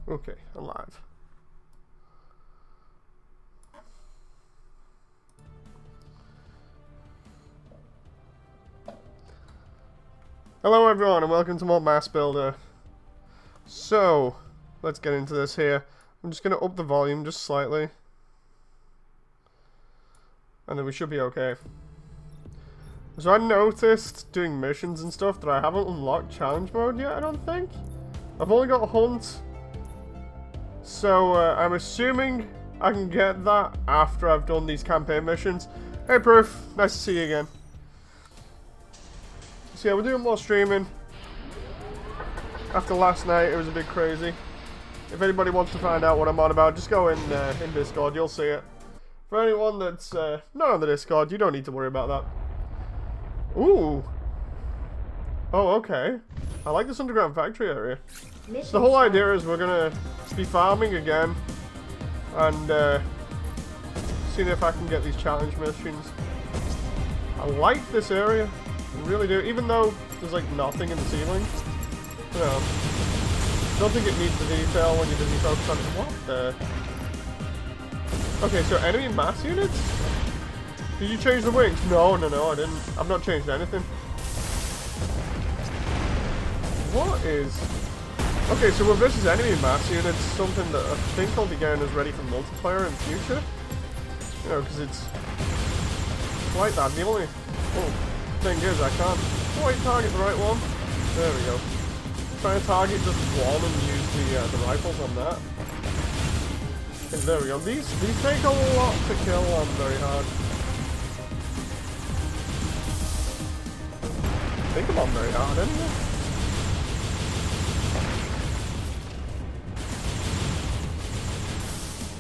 Okay, alive. Hello everyone and welcome to more M.A.S.S Builder. So, let's get into this here. I'm just going to up the volume just slightly. And then we should be okay. So I noticed doing missions and stuff that I haven't unlocked challenge mode yet, I don't think. I've only got a hunt. So I'm assuming I can get that after I've done these campaign missions. Hey Proof, nice to see you again. So yeah, we're doing more streaming. After last night, it was a bit crazy. If anybody wants to find out what I'm on about, just go in Discord, you'll see it. For anyone that's not on the Discord, you don't need to worry about that. Ooh. Oh, okay. I like this underground factory area. So the whole idea is we're gonna be farming again and seeing if I can get these challenge missions. I like this area. I really do, even though there's like nothing in the ceiling. You know, don't think it needs the detail when you're busy focused on it. What the? Okay, so enemy mass units? Did you change the wings? No, I didn't. I've not changed anything. What is... Okay, so with versus enemy mass units, something that I think I'll be getting as ready for multiplayer in the future. You know, because it's like that. The only thing is I can't quite target the right one. There we go. Trying to target just one and use the rifles on that. Okay, there we go. These take a lot to kill on very hard. I think I'm on very hard anyway.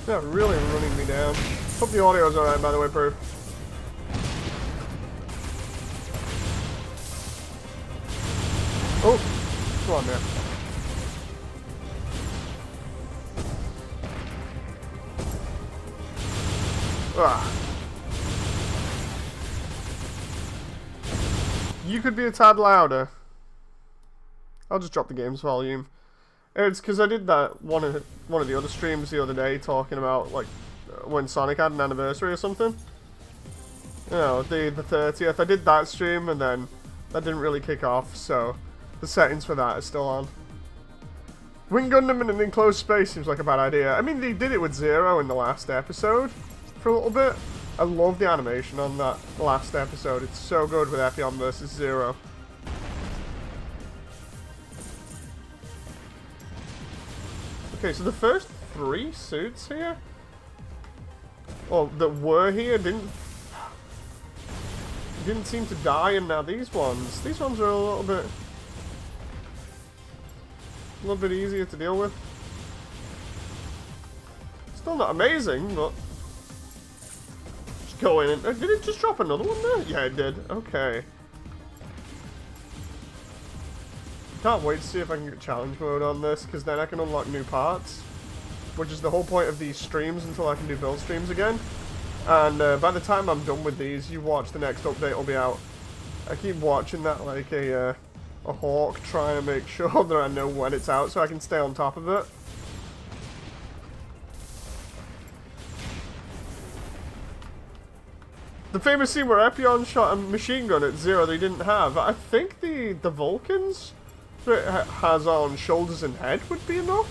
They're really running me down. Hope the audio's alright, by the way, Proof. Oh, come on there. Ah. You could be a tad louder. I'll just drop the game's volume. It's because I did that one of the other streams the other day talking about like when Sonic had an anniversary or something. You know, the 30th. I did that stream and then that didn't really kick off, so the settings for that are still on. Wing Gundam in an enclosed space seems like a bad idea. I mean, they did it with Zero in the last episode for a little bit. I love the animation on that last episode. It's so good with Epion versus Zero. Okay, so the first 3 suits here, that were here, didn't seem to die, and now these ones are a little bit easier to deal with. Still not amazing, but just go in and did it just drop another one there? Yeah, it did. Okay. Can't wait to see if I can get challenge mode on this, because then I can unlock new parts, which is the whole point of these streams until I can do build streams again. And by the time I'm done with these, you watch, the next update will be out. I keep watching that like a hawk, trying to make sure that I know when it's out so I can stay on top of it. The famous scene where Epion shot a machine gun at Zero they didn't have. I think the Vulcans that it has on shoulders and head would be enough.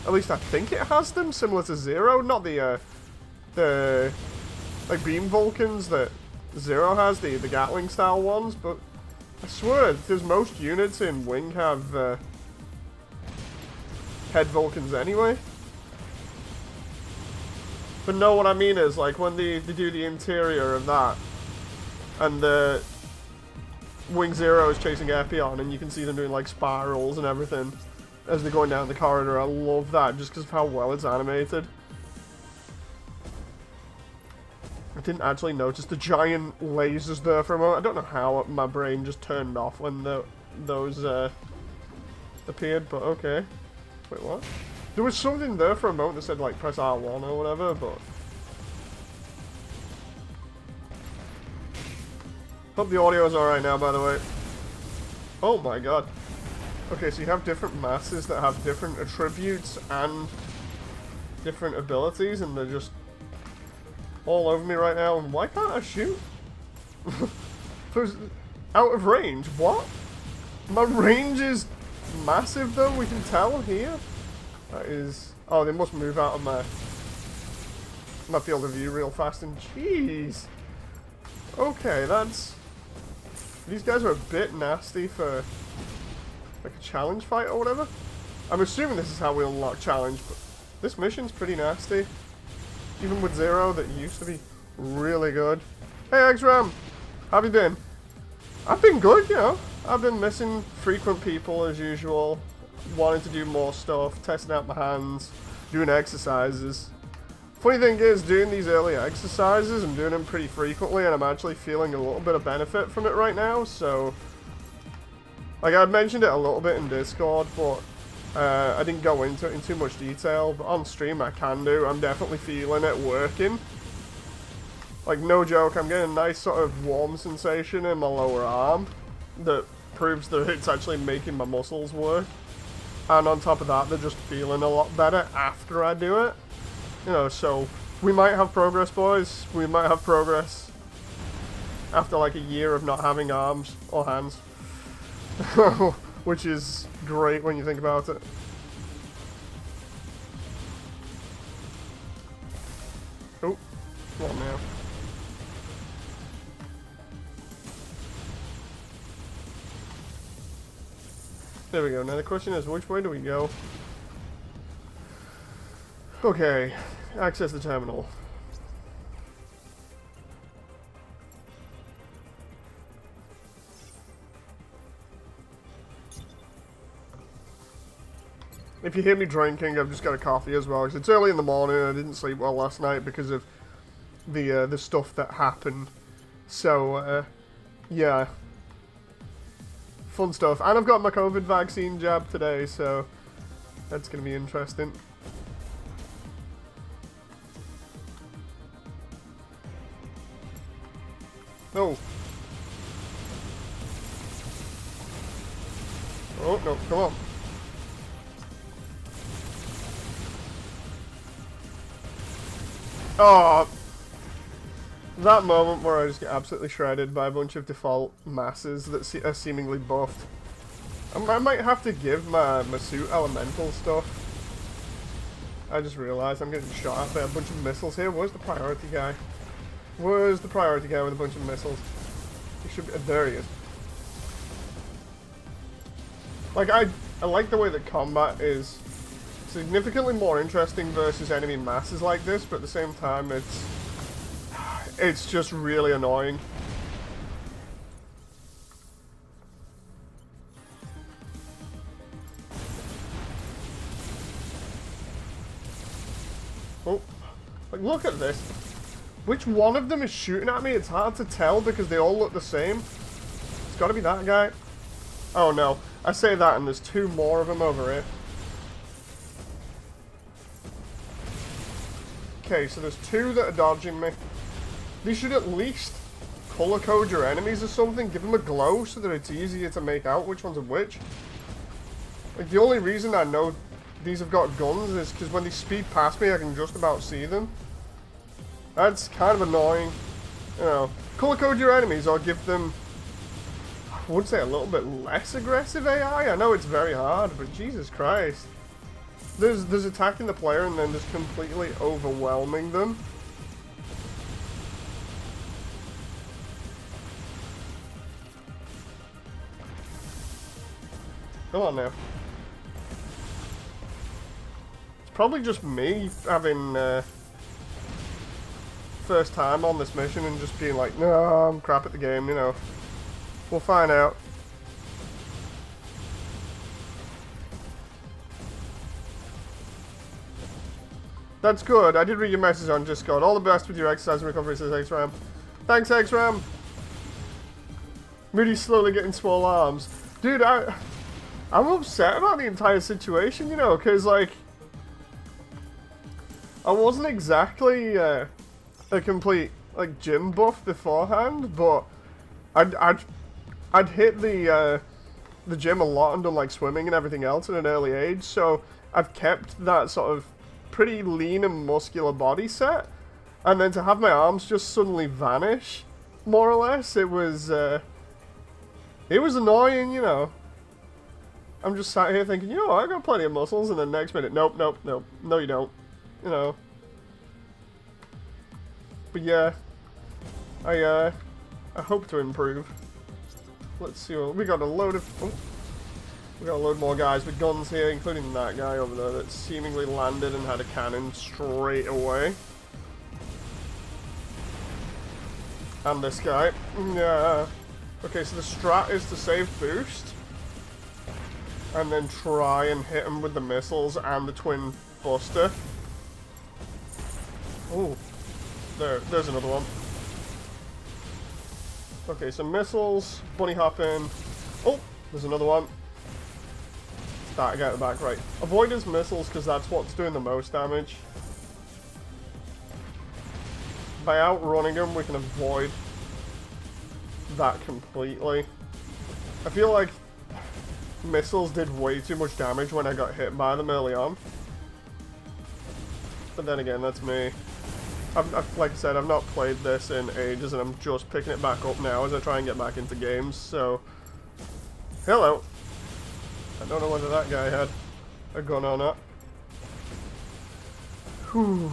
At least I think it has them, similar to Zero. Not the like beam Vulcans that Zero has, the Gatling style ones, but I swear there's most units in Wing have head Vulcans anyway. But no, what I mean is, like, when they do the interior of that, and the Wing Zero is chasing Epion, and you can see them doing, like, spirals and everything as they're going down the corridor. I love that, just because of how well it's animated. I didn't actually notice the giant lasers there for a moment. I don't know how my brain just turned off when those appeared, but okay. Wait, what? There was something there for a moment that said, like, press R1 or whatever, but... Hope the audio is alright now, by the way. Oh my god. Okay, so you have different masses that have different attributes and different abilities, and they're just all over me right now. And why can't I shoot? Out of range? What? My range is massive, though. We can tell here. That is. Oh, they must move out of my field of view real fast. And jeez. Okay, that's. These guys are a bit nasty for like a challenge fight or whatever. I'm assuming this is how we unlock challenge, but this mission's pretty nasty. Even with Zero, that used to be really good. Hey, X-Ram! How have you been? I've been good, you know. I've been missing frequent people as usual. Wanting to do more stuff, testing out my hands, doing exercises. Funny thing is, doing these early exercises, I'm doing them pretty frequently, and I'm actually feeling a little bit of benefit from it right now, so... Like, I mentioned it a little bit in Discord, but I didn't go into it in too much detail, but on stream I can do. I'm definitely feeling it working. Like, no joke, I'm getting a nice sort of warm sensation in my lower arm that proves that it's actually making my muscles work. And on top of that, they're just feeling a lot better after I do it. You know, so we might have progress, boys. We might have progress after like a year of not having arms or hands. Which is great when you think about it. Oh, come on now. There we go. Now the question is, which way do we go? Okay, access the terminal. If you hear me drinking, I've just got a coffee as well, because it's early in the morning and I didn't sleep well last night because of the stuff that happened. So, yeah. Fun stuff. And I've got my COVID vaccine jab today, so that's going to be interesting. No. Oh, no, come on. Oh, that moment where I just get absolutely shredded by a bunch of default masses that are seemingly buffed. I might have to give my suit elemental stuff. I just realized I'm getting shot at by a bunch of missiles here. Where's the priority guy? Where's the priority guy with a bunch of missiles? He should be. There he is. Like, I like the way that combat is significantly more interesting versus enemy masses like this, but at the same time, it's just really annoying. Oh, like, look at this. Which one of them is shooting at me? It's hard to tell because they all look the same. It's got to be that guy. Oh no, I say that and there's two more of them over here. Okay, so there's two that are dodging me. They should at least color code your enemies or something. Give them a glow so that it's easier to make out which ones are which. Like, the only reason I know these have got guns is because when they speed past me, I can just about see them. That's kind of annoying. You know, color code your enemies or give them, I would say, a little bit less aggressive AI. I know it's very hard, but Jesus Christ. There's attacking the player and then just completely overwhelming them. Come on now. It's probably just me having first time on this mission and just being like, no, I'm crap at the game, you know. We'll find out. That's good. I did read your message on Discord. All the best with your exercise and recovery, says X-Ram. Thanks, X-Ram. Moody's slowly getting small arms. Dude, I'm upset about the entire situation, you know, because, like, I wasn't exactly a complete, like, gym buff beforehand, but I'd hit the the gym a lot and done like swimming and everything else at an early age, so I've kept that sort of pretty lean and muscular body set, and then to have my arms just suddenly vanish, more or less, it was annoying, you know. I'm just sat here thinking, yo, I got plenty of muscles, and then next minute, nope, nope, nope, no you don't, you know. But yeah, I hope to improve. Let's see what we got. We got a load more guys with guns here, including that guy over there that seemingly landed and had a cannon straight away. And this guy. Yeah. Okay, so the strat is to save boost. And then try and hit him with the missiles and the twin buster. Oh. There's another one. Okay, so missiles, bunny hop in. Oh, there's another one. That guy at the back, right. Avoid his missiles because that's what's doing the most damage. By outrunning him, we can avoid that completely. I feel like missiles did way too much damage when I got hit by them early on. But then again, that's me. Like I said, I've not played this in ages, and I'm just picking it back up now as I try and get back into games, so... Hello! I don't know whether that guy had a gun or not. Whew.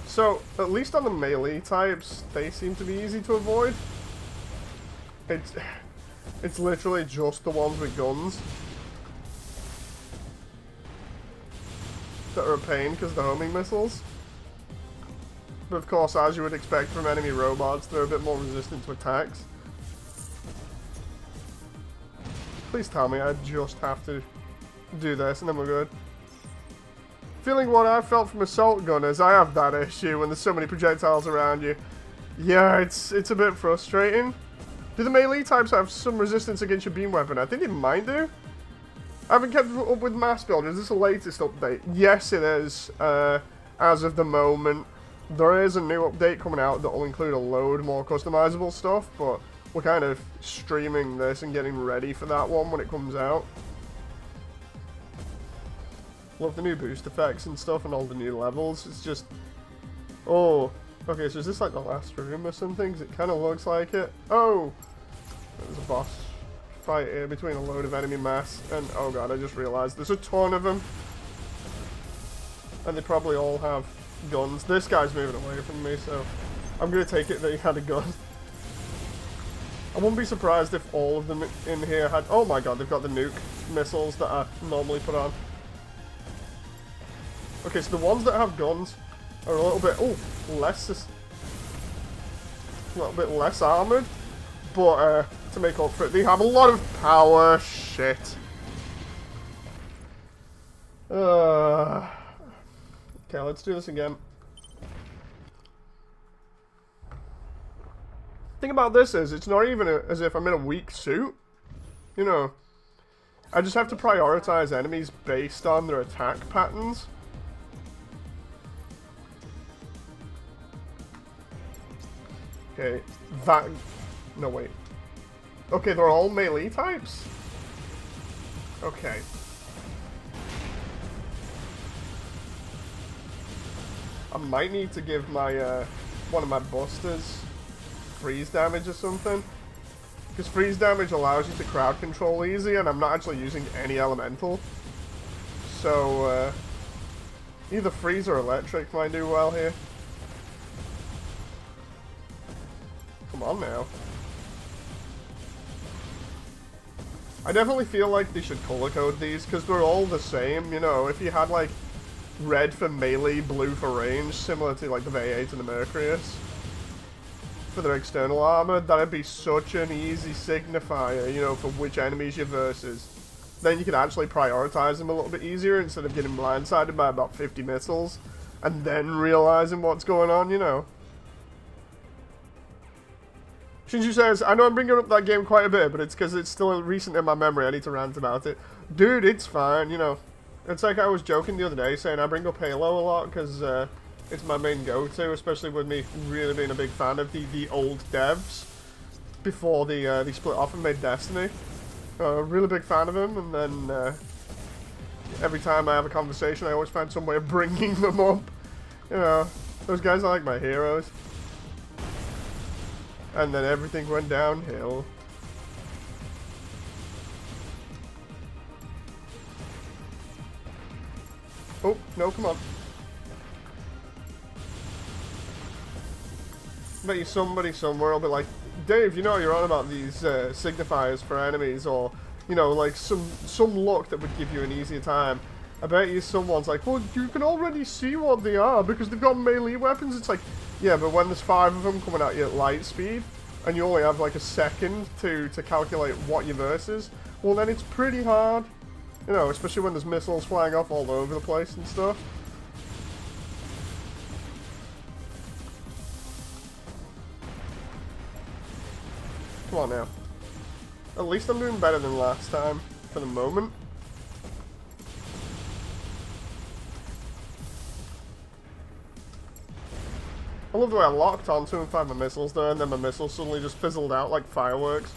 So, at least on the melee types, they seem to be easy to avoid. It's literally just the ones with guns that are a pain because of the homing missiles. But of course, as you would expect from enemy robots, they're a bit more resistant to attacks. Please tell me I just have to do this and then we're good. Feeling what I felt from assault gunners, I have that issue when there's so many projectiles around you. Yeah, it's a bit frustrating. Do the melee types have some resistance against your beam weapon? I think they might do. I haven't kept up with M.A.S.S Builder. Is this the latest update? Yes, it is. As of the moment. There is a new update coming out that will include a load more customizable stuff, but we're kind of streaming this and getting ready for that one when it comes out. Love the new boost effects and stuff and all the new levels. It's just... Oh. Okay, so is this like the last room or something? 'Cause it kind of looks like it. Oh! There's a boss fight here between a load of enemy mass and... Oh god, I just realised there's a ton of them. And they probably all have guns. This guy's moving away from me, so I'm going to take it that he had a gun. I wouldn't be surprised if all of them in here had... Oh my god, they've got the nuke missiles that I normally put on. Okay, so the ones that have guns are a little bit... Oh, less... A little bit less armoured. But, to make up for it, they have a lot of power. Shit. Okay, let's do this again. Thing about this is, it's not even as if I'm in a weak suit. You know, I just have to prioritize enemies based on their attack patterns. Okay, that... No, wait. Okay, they're all melee types? Okay. I might need to give my, one of my busters freeze damage or something. Because freeze damage allows you to crowd control easy, and I'm not actually using any elemental. So, either freeze or electric might do well here. Come on now. I definitely feel like they should color code these, because they're all the same, you know, if you had like red for melee, blue for range, similar to like the V8 and the Mercurius. For their external armor, that'd be such an easy signifier, you know, for which enemies you're versus. Then you could actually prioritize them a little bit easier instead of getting blindsided by about 50 missiles and then realizing what's going on, you know. Shinju says, I know I'm bringing up that game quite a bit, but it's because it's still recent in my memory. I need to rant about it. Dude, it's fine, you know. It's like I was joking the other day saying I bring up Halo a lot because it's my main go-to, especially with me really being a big fan of the old devs before they split off and made Destiny. Really big fan of them, and then every time I have a conversation, I always find some way of bringing them up. You know, those guys are like my heroes. And then everything went downhill. Oh, no, come on. Bet you somebody somewhere will be like, Dave, you know you're on about these signifiers for enemies, or, you know, like some luck that would give you an easier time. I bet you someone's like, well, you can already see what they are because they've got melee weapons. It's like, yeah, but when there's 5 of them coming at you at light speed, and you only have like a second to calculate what your verse is, well then it's pretty hard. You know, especially when there's missiles flying off all over the place and stuff. Come on now. At least I'm doing better than last time, for the moment. I love the way I locked onto and found my missiles there, and then my missiles suddenly just fizzled out like fireworks.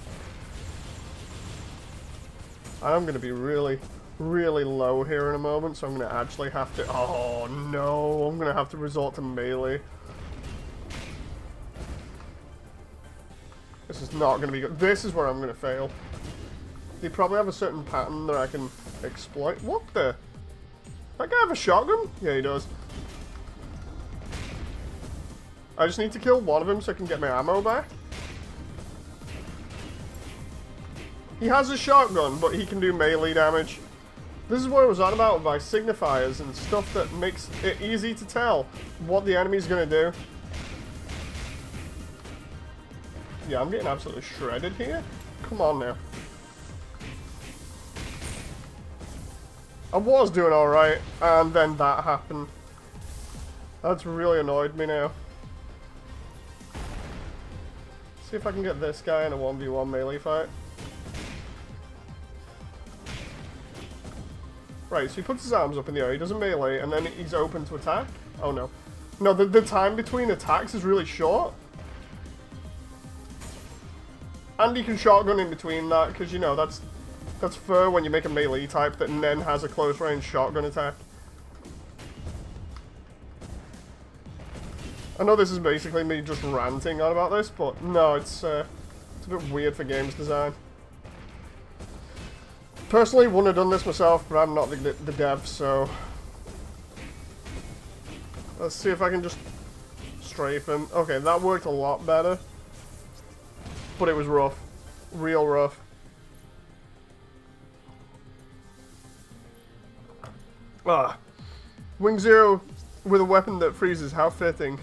And I'm going to be really, really low here in a moment, so I'm going to actually have to... Oh no, I'm going to have to resort to melee. This is not going to be good. This is where I'm going to fail. They probably have a certain pattern that I can exploit. What the? That guy have a shotgun? Yeah, he does. I just need to kill one of them so I can get my ammo back. He has a shotgun, but he can do melee damage. This is what I was on about by signifiers and stuff that makes it easy to tell what the enemy's going to do. Yeah, I'm getting absolutely shredded here. Come on now. I was doing alright, and then that happened. That's really annoyed me now. See if I can get this guy in a 1v1 melee fight. Right, so he puts his arms up in the air, he does a melee, and then he's open to attack. Oh no. No, the time between attacks is really short. And he can shotgun in between that, because, you know, that's fair when you make a melee type that then has a close range shotgun attack. I know this is basically me just ranting on about this, but no, it's a bit weird for games design. Personally, wouldn't have done this myself, but I'm not the dev, so... Let's see if I can just strafe him. Okay, that worked a lot better. But it was rough. Real rough. Ah. Wing Zero with a weapon that freezes, how fitting.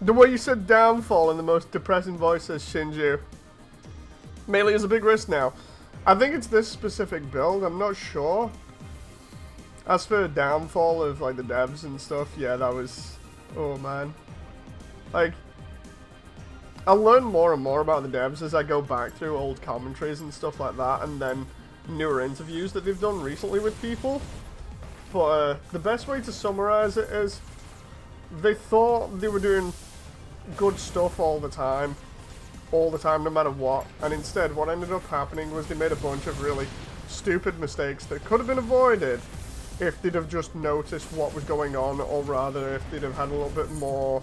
The way you said downfall in the most depressing voice says Shinju. Melee is a big risk now. I think it's this specific build, I'm not sure. As for downfall of like the devs and stuff, yeah, that was... Oh man. Like... I learn more and more about the devs as I go back through old commentaries and stuff like that, and then newer interviews that they've done recently with people. But the best way to summarize it is, they thought they were doing good stuff all the time no matter what, and instead what ended up happening was they made a bunch of really stupid mistakes that could have been avoided if they'd have just noticed what was going on, or rather if they'd have had a little bit more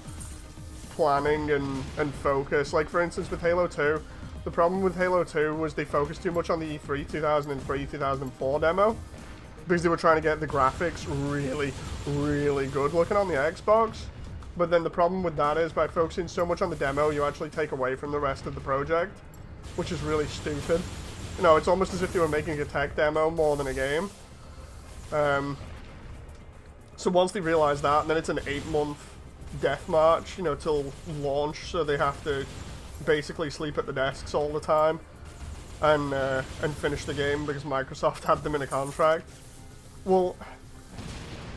planning and focus. Like for instance with Halo 2, the problem with Halo 2 was they focused too much on the E3 2003-2004 demo, because they were trying to get the graphics really, really good looking on the Xbox. But then the problem with that is by focusing so much on the demo, you actually take away from the rest of the project, which is really stupid. You know, it's almost as if you were making a tech demo more than a game. So once they realized that, and then it's an 8-month death march, you know, till launch, so they have to basically sleep at the desks all the time and finish the game because Microsoft had them in a contract. Well,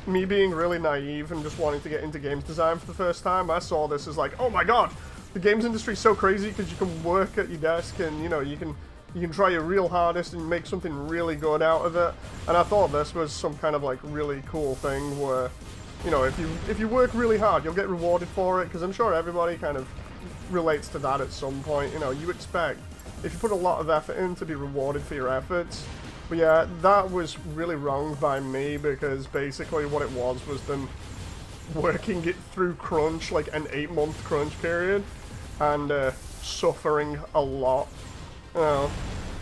me being really naive and just wanting to get into games design for the first time, I saw this as like, oh my god, the games industry is so crazy because you can work at your desk and, you know, you can try your real hardest and make something really good out of it. And I thought this was some kind of like really cool thing where you know, if you work really hard, you'll get rewarded for it, because I'm sure everybody kind of relates to that at some point. You know, you expect, if you put a lot of effort in, to be rewarded for your efforts. But yeah, that was really wrong by me, because basically what it was them working it through crunch, like an 8-month crunch period, and suffering a lot. You know,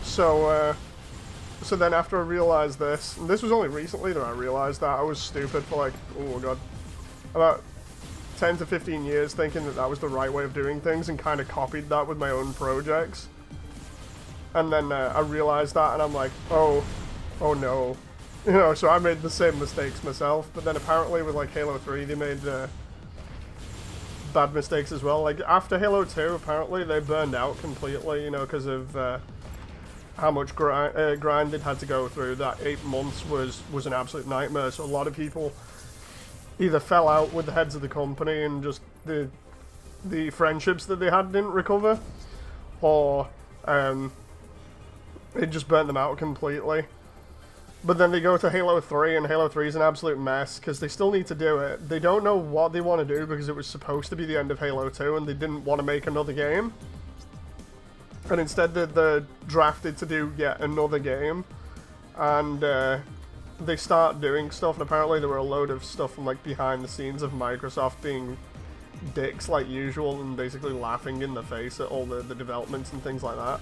so then after I realized this, and this was only recently that I realized that, I was stupid for like, oh god, about 10 to 15 years thinking that that was the right way of doing things, and kind of copied that with my own projects. And then I realized that, and I'm like, oh no. You know, so I made the same mistakes myself, but then apparently with like Halo 3 they made bad mistakes as well. Like after Halo 2, apparently they burned out completely, you know, because of how much grind they'd had to go through. That 8 months was an absolute nightmare, so a lot of people either fell out with the heads of the company and just the friendships that they had didn't recover, or it just burnt them out completely. But then they go to Halo 3, and Halo 3 is an absolute mess, because they still need to do it. They don't know what they want to do, because it was supposed to be the end of Halo 2, and they didn't want to make another game. And instead they're drafted to do yet another game. And they start doing stuff, and apparently there were a load of stuff from like behind the scenes of Microsoft being dicks like usual, and basically laughing in the face at all the developments and things like that.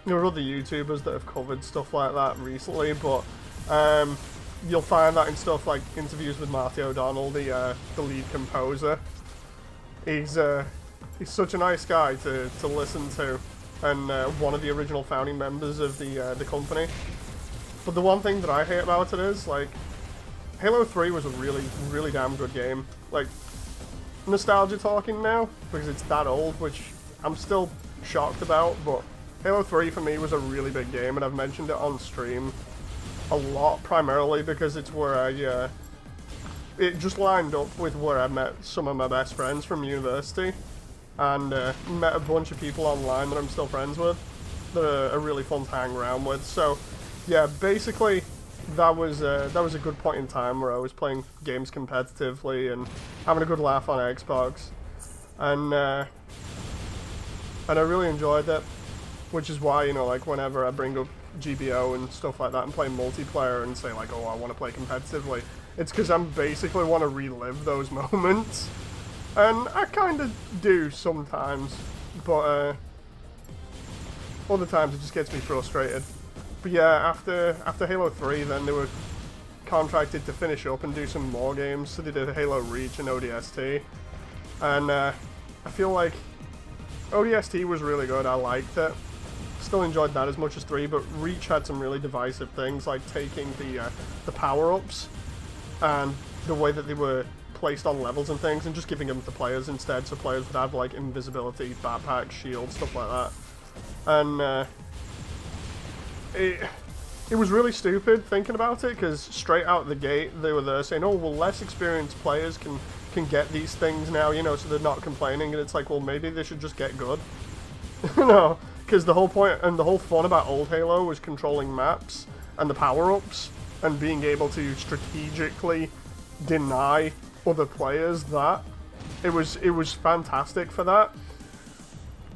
There are other YouTubers that have covered stuff like that recently, but you'll find that in stuff like interviews with Marty O'Donnell, the lead composer. He's such a nice guy to listen to, and one of the original founding members of the company. But the one thing that I hate about it is, like, Halo 3 was a really, really damn good game. Like, nostalgia talking now, because it's that old, which I'm still shocked about, but Halo 3 for me was a really big game, and I've mentioned it on stream a lot, primarily because it's where it just lined up with where I met some of my best friends from university, and met a bunch of people online that I'm still friends with, that are really fun to hang around with. So yeah, basically that was a good point in time where I was playing games competitively and having a good laugh on Xbox, and I really enjoyed it. Which is why, you know, like, whenever I bring up GBO and stuff like that and play multiplayer and say, like, oh, I want to play competitively, it's because I basically want to relive those moments. And I kind of do sometimes, but other times it just gets me frustrated. But yeah, after Halo 3, then they were contracted to finish up and do some more games, so they did Halo Reach and ODST. And I feel like ODST was really good, I liked it. Still enjoyed that as much as 3, but Reach had some really divisive things, like taking the power-ups and the way that they were placed on levels and things, and just giving them to players instead, so players would have like invisibility, backpack, shield, stuff like that. And it was really stupid thinking about it, because straight out the gate they were there saying, oh, well, less experienced players can get these things now, you know, so they're not complaining. And it's like, well, maybe they should just get good. You know, because the whole point and the whole fun about old Halo was controlling maps and the power-ups and being able to strategically deny other players that. It was fantastic for that.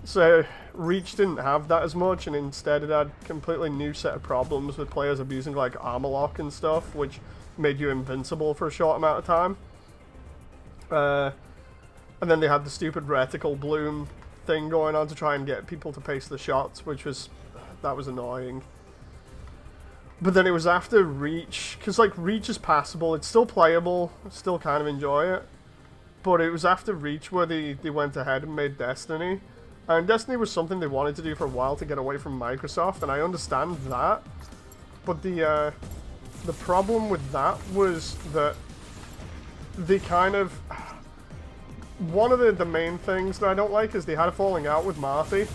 So Reach didn't have that as much, and instead it had a completely new set of problems with players abusing like armor lock and stuff, which made you invincible for a short amount of time. And then they had the stupid reticle bloom thing going on to try and get people to pace the shots, which was annoying. But then it was after Reach, because like Reach is passable, it's still playable, I still kind of enjoy it. But it was after Reach where they went ahead and made Destiny. And Destiny was something they wanted to do for a while to get away from Microsoft, and I understand that. But the problem with that was that they kind of... One of the main things that I don't like is they had a falling out with Marty.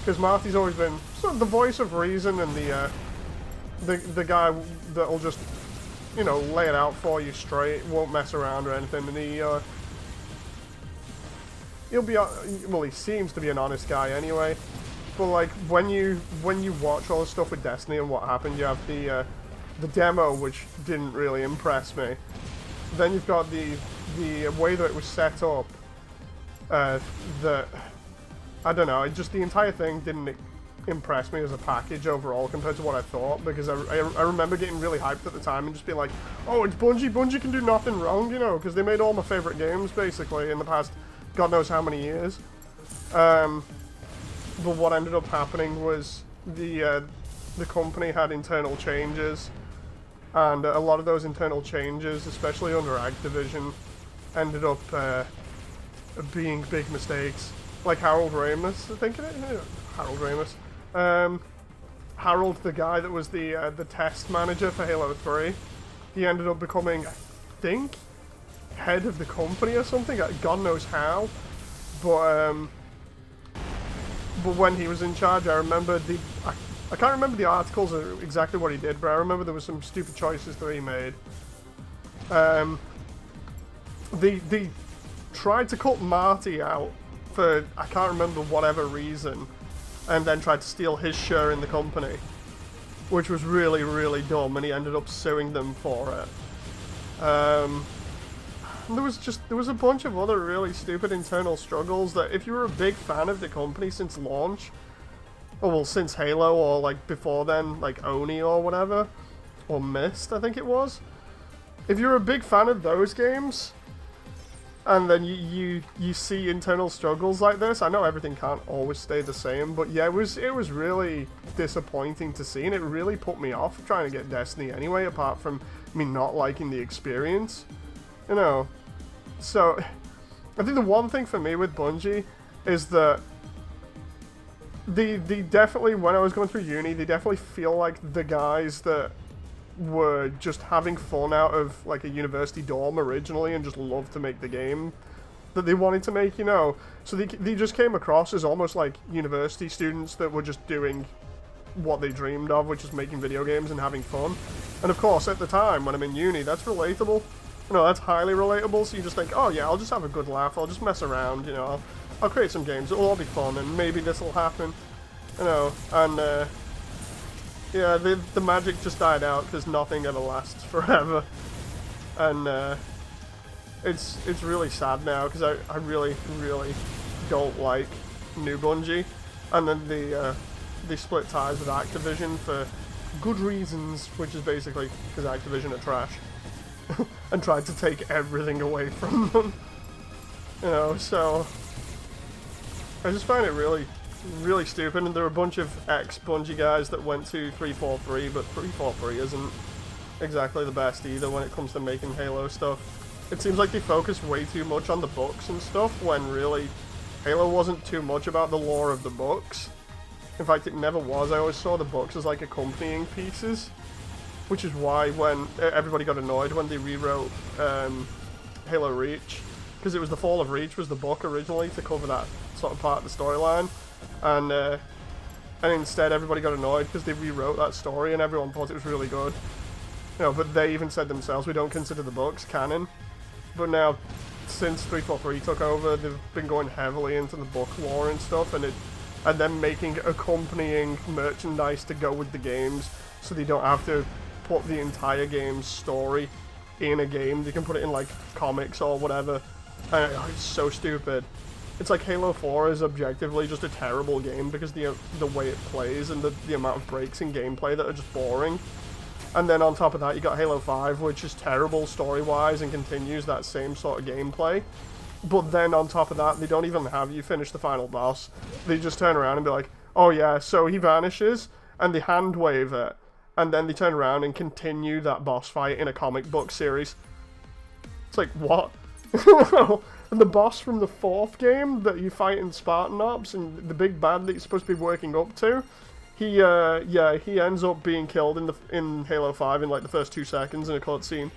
Because Marty's always been sort of the voice of reason and the guy that'll just, you know, lay it out for you straight, won't mess around or anything, and he'll be, well, he seems to be an honest guy anyway. But like when you watch all the stuff with Destiny and what happened, you have the demo, which didn't really impress me. Then you've got the way that it was set up. That I don't know. Just the entire thing didn't impress me as a package overall compared to what I thought, because I remember getting really hyped at the time and just being like, oh, it's Bungie. Bungie can do nothing wrong, you know, because they made all my favorite games basically in the past God knows how many years. But what ended up happening was the company had internal changes, and a lot of those internal changes, especially under Activision, ended up being big mistakes. Like Harold Ramis, I think it is. Harold Ramis. Harold, the guy that was the test manager for Halo 3, he ended up becoming, I think, head of the company or something. God knows how. But when he was in charge, I remember I can't remember the articles or exactly what he did, but I remember there was some stupid choices that he made. They tried to cut Marty out for, I can't remember whatever reason, and then tried to steal his share in the company, which was really, really dumb, and he ended up suing them for it. There was a bunch of other really stupid internal struggles that if you were a big fan of the company since launch, or well, since Halo, or like before then, like Oni or whatever, or M.A.S.S, I think it was. If you're a big fan of those games, and then you see internal struggles like this, I know everything can't always stay the same, but yeah, it was really disappointing to see, and it really put me off trying to get Destiny anyway, apart from me not liking the experience, you know. So, I think the one thing for me with Bungie is that they definitely, when I was going through uni, they definitely feel like the guys that were just having fun out of like a university dorm originally and just loved to make the game that they wanted to make, you know. So they just came across as almost like university students that were just doing what they dreamed of, which is making video games and having fun. And of course, at the time when I'm in uni, that's relatable. You know, that's highly relatable. So you just think, oh yeah, I'll just have a good laugh. I'll just mess around, you know. I'll create some games. It'll all be fun, and maybe this will happen, you know. And yeah, the magic just died out because nothing ever lasts forever, and it's really sad now because I really don't like new Bungie, and then they split ties with Activision for good reasons, which is basically because Activision are trash, and tried to take everything away from them, you know. So I just find it really stupid, and there are a bunch of ex-Bungie guys that went to 343, but 343 isn't exactly the best either when it comes to making Halo stuff. It seems like they focus way too much on the books and stuff, when really Halo wasn't too much about the lore of the books. In fact, it never was. I always saw the books as like accompanying pieces, which is why when everybody got annoyed when they rewrote Halo Reach, because it was the Fall of Reach was the book originally to cover that sort of part of the storyline, and instead everybody got annoyed because they rewrote that story and everyone thought it was really good. You know, but they even said themselves, we don't consider the books canon. But now, since 343 took over, they've been going heavily into the book lore and stuff, and then making accompanying merchandise to go with the games, so they don't have to put the entire game's story in a game. They can put it in like comics or whatever. And it's so stupid. It's like Halo 4 is objectively just a terrible game because the way it plays and the amount of breaks in gameplay that are just boring. And then on top of that, you got Halo 5, which is terrible story-wise and continues that same sort of gameplay. But then on top of that, they don't even have you finish the final boss. They just turn around and be like, oh yeah, so he vanishes, and they hand wave it. And then they turn around and continue that boss fight in a comic book series. It's like, what? And the boss from the 4th game that you fight in Spartan Ops, and the big bad that you're supposed to be working up to, he ends up being killed in Halo 5 in like the first 2 seconds in a cutscene.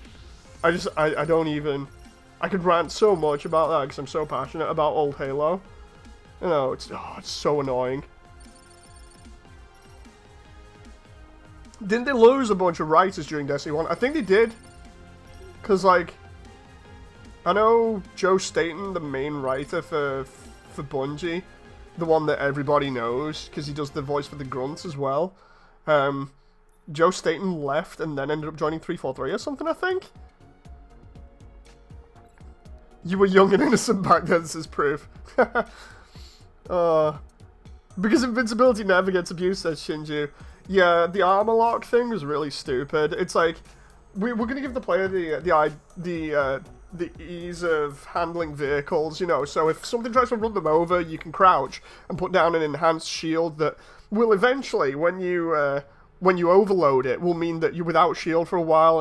I don't even... I could rant so much about that because I'm so passionate about old Halo. You know, it's so annoying. Didn't they lose a bunch of writers during Destiny 1? I think they did. Because, like, I know Joe Staten, the main writer for Bungie, the one that everybody knows, because he does the voice for the Grunts as well. Joe Staten left and then ended up joining 343 or something, I think? You were young and innocent back then, says Proof. Because invincibility never gets abused, says Shinju. Yeah, the armor lock thing was really stupid. It's like, we're gonna give the player the ease of handling vehicles, you know, so if something tries to run them over, you can crouch and put down an enhanced shield that will eventually, when you overload it, will mean that you're without shield for a while,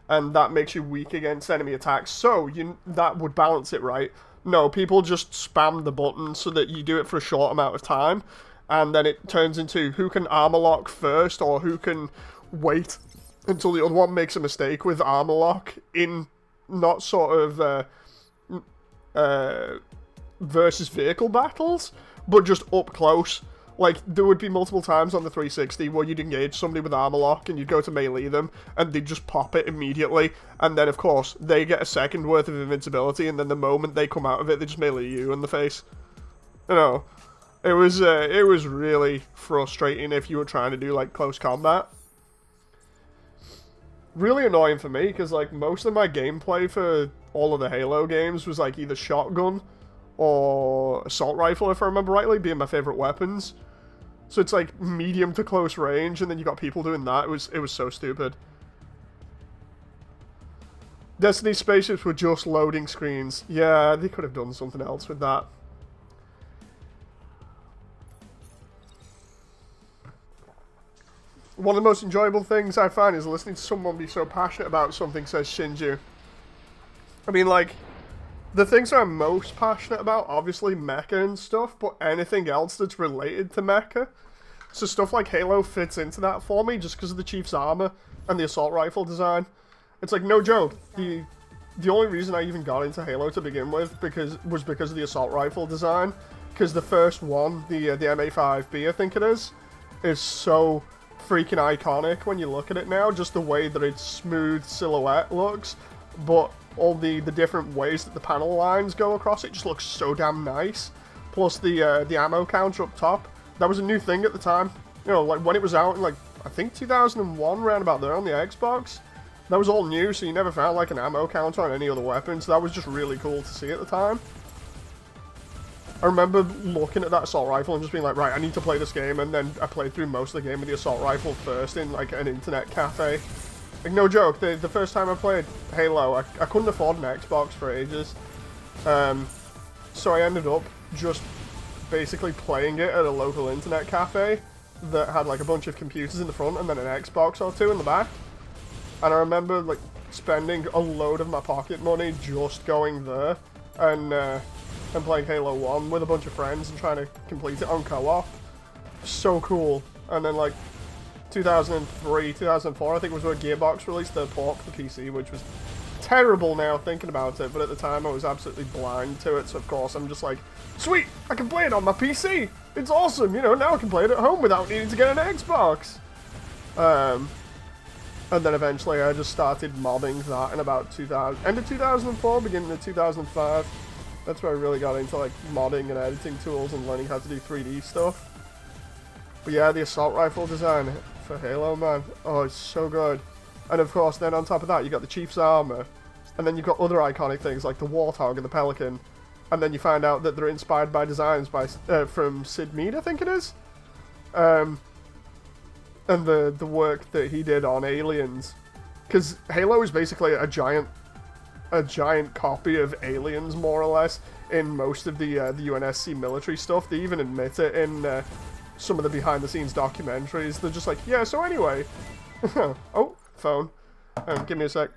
and that makes you weak against enemy attacks, so that would balance it, right? No, people just spam the button so that you do it for a short amount of time, and then it turns into who can armor lock first, or who can wait until the other one makes a mistake with armor lock in not sort of versus vehicle battles, but just up close. Like, there would be multiple times on the 360 where you'd engage somebody with armor lock and you'd go to melee them, and they'd just pop it immediately, and then, of course, they get a second worth of invincibility, and then the moment they come out of it, they just melee you in the face. You know, it was really frustrating if you were trying to do, like, close combat. Really annoying for me, because, like, most of my gameplay for all of the Halo games was, like, either shotgun or assault rifle, if I remember rightly, being my favorite weapons. So it's, like, medium to close range, and then you got people doing that. It was so stupid. Destiny spaceships were just loading screens. Yeah, they could have done something else with that. One of the most enjoyable things I find is listening to someone be so passionate about something, says Shinju. I mean, like, the things I'm most passionate about, obviously mecha and stuff, but anything else that's related to mecha. So stuff like Halo fits into that for me just because of the Chief's armor and the assault rifle design. It's like, no joke, the only reason I even got into Halo to begin with was because of the assault rifle design. Because the first one, the M.A.S.S, I think it is so freaking iconic when you look at it now, just the way that its smooth silhouette looks, but all the different ways that the panel lines go across it just looks so damn nice. Plus the ammo counter up top, that was a new thing at the time. You know, like when it was out in, like, I think 2001, around about there on the Xbox, that was all new, so you never found like an ammo counter on any other weapon, so that was just really cool to see at the time. I remember looking at that assault rifle and just being like, right, I need to play this game, and then I played through most of the game with the assault rifle first in, like, an internet cafe. Like, no joke, the first time I played Halo, I couldn't afford an Xbox for ages. So I ended up just basically playing it at a local internet cafe that had, like, a bunch of computers in the front and then an Xbox or two in the back. And I remember, like, spending a load of my pocket money just going there and playing Halo 1 with a bunch of friends and trying to complete it on co-op. So cool. And then, like, 2003, 2004, I think was where Gearbox released their port for the PC, which was terrible now thinking about it, but at the time I was absolutely blind to it, so of course I'm just like, sweet, I can play it on my PC! It's awesome, you know, now I can play it at home without needing to get an Xbox! And then eventually I just started modding that in about end of 2004, beginning of 2005. That's where I really got into, like, modding and editing tools and learning how to do 3D stuff. But yeah, the assault rifle design for Halo, man. Oh, it's so good. And of course, then on top of that, you got the Chief's armor. And then you've got other iconic things like the Warthog and the Pelican. And then you find out that they're inspired by designs from Sid Mead, I think it is. And the work that he did on Aliens. Because Halo is basically a giant copy of Aliens, more or less, in most of the UNSC military stuff. They even admit it in some of the behind-the-scenes documentaries. They're just like, yeah, so anyway... oh, phone. Give me a sec.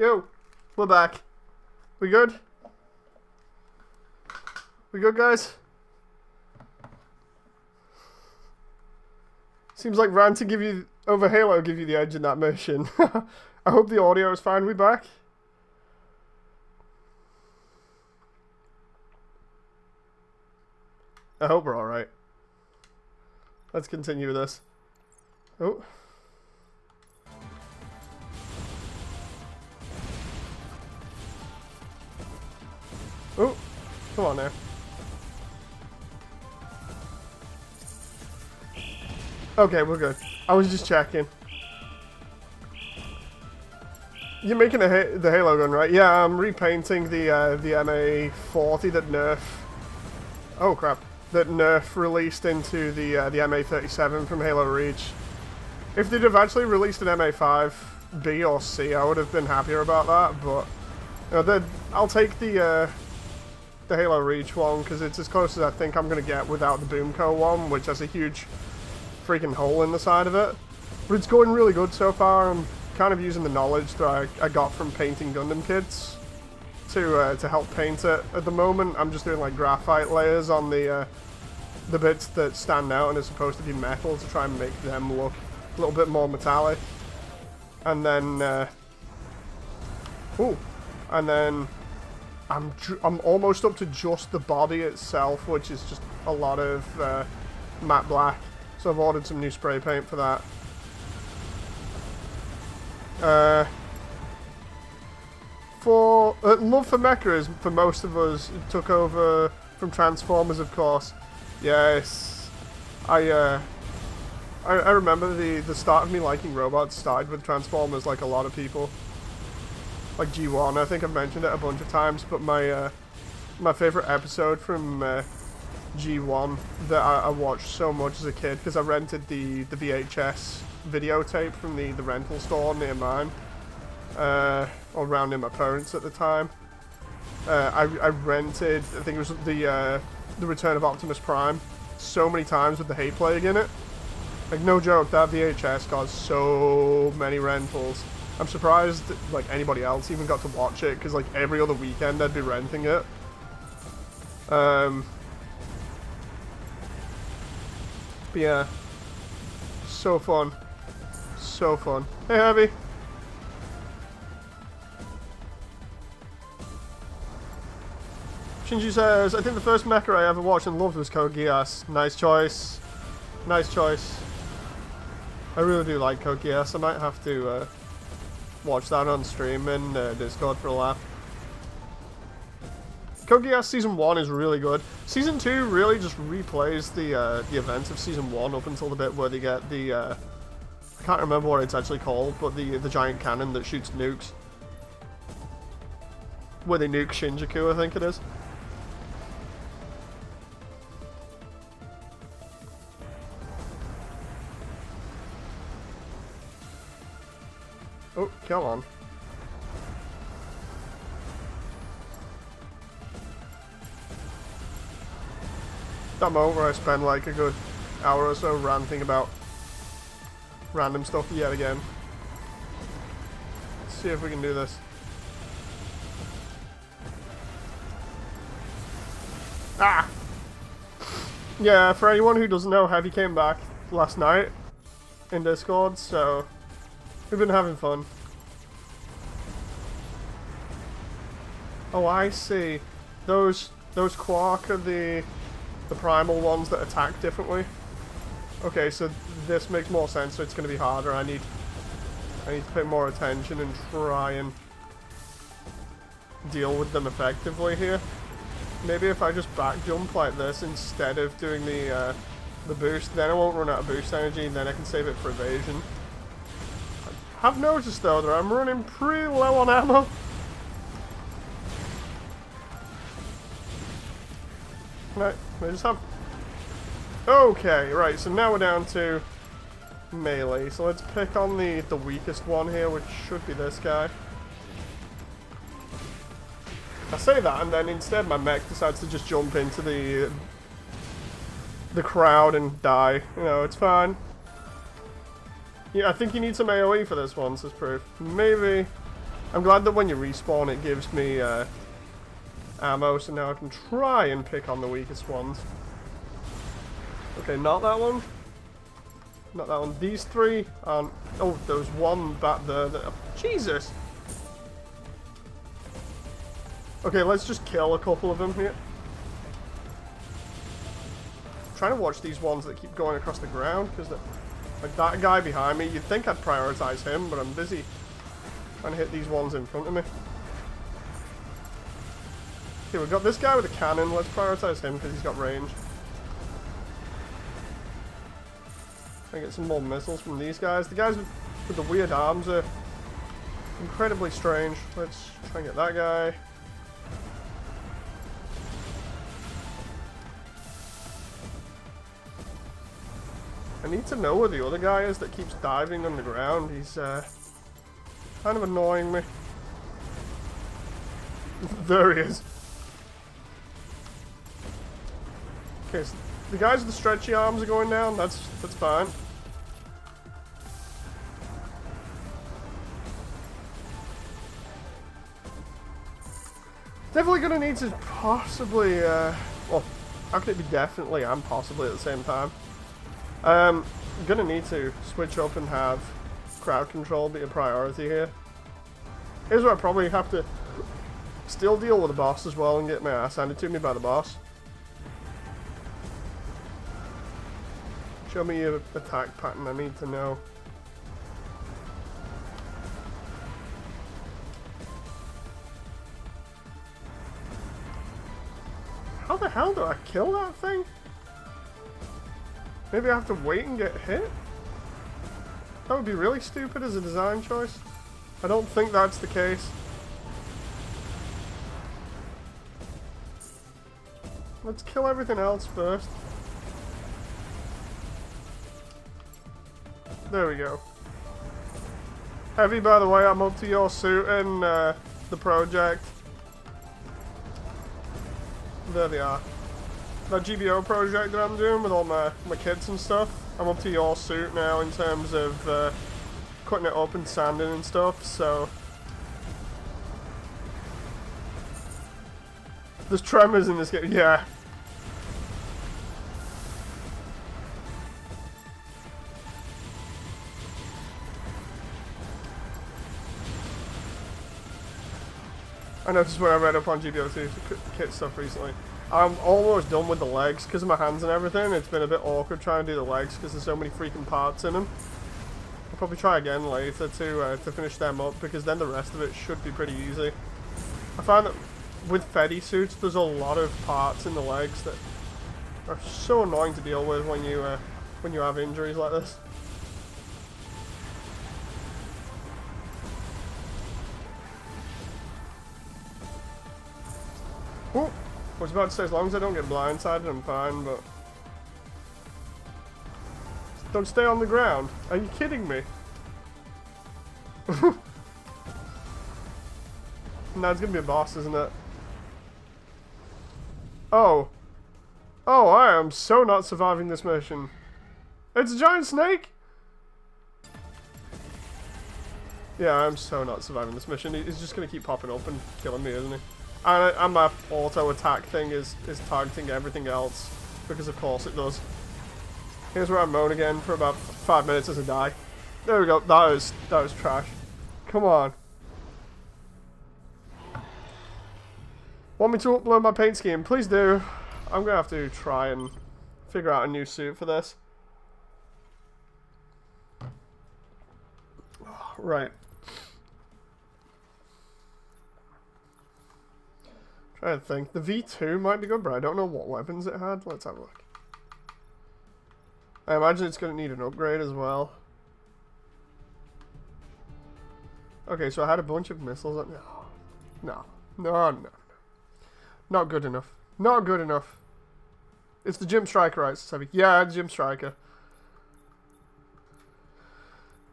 Yo, we're back. We good? We good, guys? Seems like ranting give you over Halo give you the edge in that mission. I hope the audio is fine. We back? I hope we're alright. Let's continue this. Oh. Oh, come on now. Okay, we're good. I was just checking. You're making the Halo gun, right? Yeah, I'm repainting the MA40 that Nerf... Oh, crap. That Nerf released into the MA37 from Halo Reach. If they'd have actually released an MA5B or C, I would have been happier about that, but... You know, I'll take the Halo Reach one, because it's as close as I think I'm going to get without the Boomco one, which has a huge freaking hole in the side of it. But it's going really good so far. I'm kind of using the knowledge that I got from painting Gundam kits to help paint it. At the moment, I'm just doing like graphite layers on the bits that stand out and are supposed to be metal to try and make them look a little bit more metallic. And then, and then I'm almost up to just the body itself, which is just a lot of matte black. So I've ordered some new spray paint for that. Love for Mecha is, for most of us, it took over from Transformers, of course. Yes. I remember the start of me liking robots started with Transformers, like a lot of people. Like G1, I think I've mentioned it a bunch of times, but my favorite episode from G1 that I watched so much as a kid, because I rented the VHS videotape from the rental store near mine, or around near my parents at the time. I rented, I think it was the Return of Optimus Prime, so many times with the Hay Plague in it. Like, no joke, that VHS got so many rentals. I'm surprised like anybody else even got to watch it, because like every other weekend I'd be renting it. But yeah, so fun. So fun. Hey, Heavy. Shinji says, I think the first mecha I ever watched and loved was Code Geass. Nice choice. Nice choice. I really do like Code Geass. I might have to watch that on stream in Discord for a laugh. Code Geass Season 1 is really good. Season 2 really just replays the events of Season 1 up until the bit where they get the, I can't remember what it's actually called, but the giant cannon that shoots nukes. Where they nuke Shinjuku, I think it is. Oh, come on. That moment where I spend like a good hour or so ranting about random stuff yet again. Let's see if we can do this. Ah! Yeah, for anyone who doesn't know, Heavy came back last night in Discord, so we've been having fun. Oh, I see. Those Quark are the primal ones that attack differently. Okay, so this makes more sense, so it's going to be harder. I need to pay more attention and try and deal with them effectively here. Maybe if I just back jump like this instead of doing the boost, then I won't run out of boost energy, and then I can save it for evasion. I have noticed though that I'm running pretty low on ammo. Right, I just have... Okay, right, so now we're down to melee. So let's pick on the weakest one here, which should be this guy. I say that, and then instead my mech decides to just jump into the crowd and die. You know, it's fine. Yeah, I think you need some AoE for this one, says Proof. Maybe I'm glad that when you respawn it gives me ammo, so now I can try and pick on the weakest ones. Okay, not that one. Not that one. These three aren't... Oh, there's one back there that... Jesus! Okay, let's just kill a couple of them here. I'm trying to watch these ones that keep going across the ground, because like that guy behind me, you'd think I'd prioritize him, but I'm busy trying to hit these ones in front of me. Okay, we've got this guy with a cannon. Let's prioritize him because he's got range. Try and get some more missiles from these guys. The guys with the weird arms are incredibly strange. Let's try and get that guy. I need to know where the other guy is that keeps diving underground. He's kind of annoying me. There he is. Okay, so the guys with the stretchy arms are going down. That's fine. Definitely gonna need to possibly, well, how can it be definitely and possibly at the same time? I'm gonna need to switch up and have crowd control be a priority here. Here's where I probably have to still deal with the boss as well and get my ass handed to me by the boss. Show me your attack pattern, I need to know. How the hell do I kill that thing? Maybe I have to wait and get hit? That would be really stupid as a design choice. I don't think that's the case. Let's kill everything else first. There we go. Heavy, by the way, I'm up to your suit in the project. There they are. That GBO project that I'm doing with all my kits and stuff, I'm up to your suit now in terms of cutting it up and sanding and stuff, so... There's tremors in this game, yeah. I noticed when I read up on GBO2 kit stuff recently. I'm almost done with the legs because of my hands and everything. It's been a bit awkward trying to do the legs because there's so many freaking parts in them. I'll probably try again later to finish them up because then the rest of it should be pretty easy. I find that with Fetty suits, there's a lot of parts in the legs that are so annoying to deal with when you have injuries like this. Ooh. I was about to say, as long as I don't get blindsided, I'm fine, but... Don't stay on the ground. Are you kidding me? Now it's gonna be a boss, isn't it? Oh. Oh, I am so not surviving this mission. It's a giant snake? Yeah, I'm so not surviving this mission. He's just gonna keep popping up and killing me, isn't he? And my auto attack thing is targeting everything else, because of course it does. Here's where I moan again for about 5 minutes as I die. There we go, that was trash. Come on. Want me to upload my paint scheme? Please do. I'm gonna have to try and figure out a new suit for this. Right. Trying to think. The V2 might be good, but I don't know what weapons it had. Let's have a look. I imagine it's going to need an upgrade as well. Okay, so I had a bunch of missiles. No. Not good enough. Not good enough. It's the Gym Striker, right? It's heavy. Yeah, Gym Striker.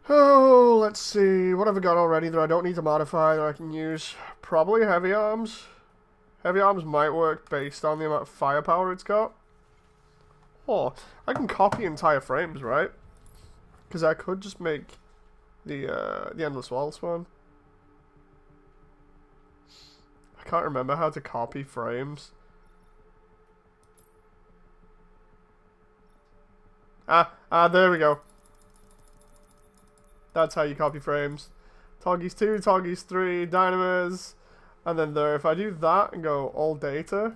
Oh, let's see. What have I got already that I don't need to modify that I can use? Probably heavy arms. Heavy arms might work based on the amount of firepower it's got. Oh, I can copy entire frames, right? Because I could just make the Endless Waltz one. can't remember how to copy frames. There we go. That's how you copy frames. Toggies 2, Toggies 3, Dynamas, and then there. If I do that and go all data.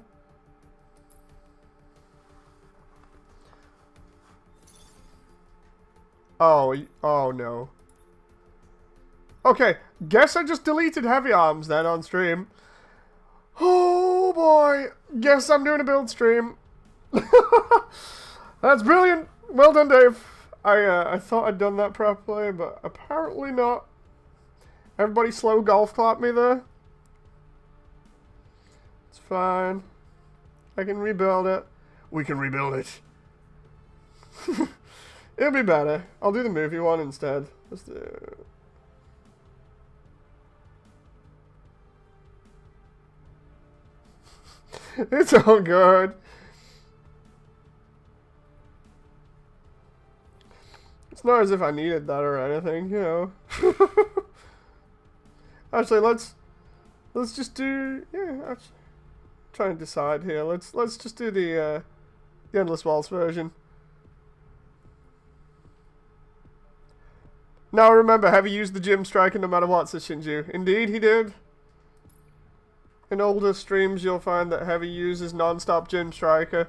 Oh no. Okay, guess I just deleted heavy arms then on stream. Oh boy, guess I'm doing a build stream. That's brilliant. Well done, Dave. I thought I'd done that properly, but apparently not. Everybody slow golf clap me there. It's fine. I can rebuild it. We can rebuild it. It'll be better. I'll do the movie one instead. Let's do it. It's all good. It's not as if I needed that or anything, you know. Actually, let's just do, yeah, actually, trying to decide here. Let's just do the Endless Waltz version. Now remember, Heavy used the gym striker no matter what, says Shinju. Indeed, he did. In older streams, you'll find that Heavy uses non-stop gym striker.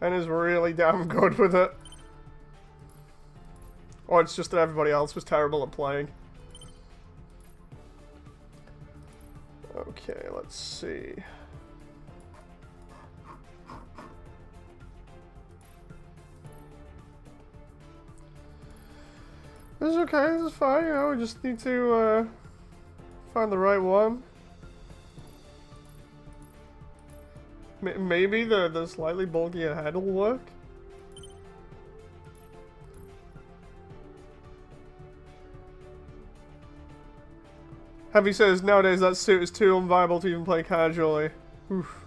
And is really damn good with it. Or it's just that everybody else was terrible at playing. Okay, let's see. This is okay, this is fine, you know, we just need to find the right one. Maybe the slightly bulkier head will work. Heavy says, nowadays that suit is too unviable to even play casually. Oof.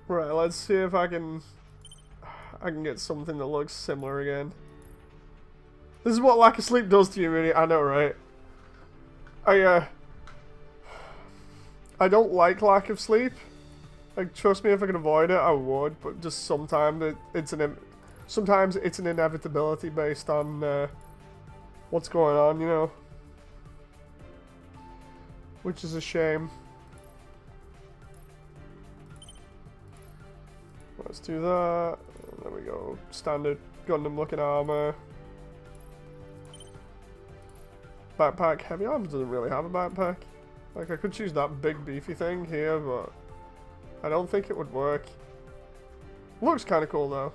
Right, let's see if I can get something that looks similar again. This is what lack of sleep does to you, really. I know, right? I don't like lack of sleep. Like, trust me, if I could avoid it, I would. But just sometimes sometimes it's an inevitability based on what's going on, you know. Which is a shame. Let's do that. There we go. Standard Gundam looking armor. Backpack. Heavy Arms doesn't really have a backpack. Like, I could choose that big beefy thing here, but I don't think it would work. Looks kind of cool though.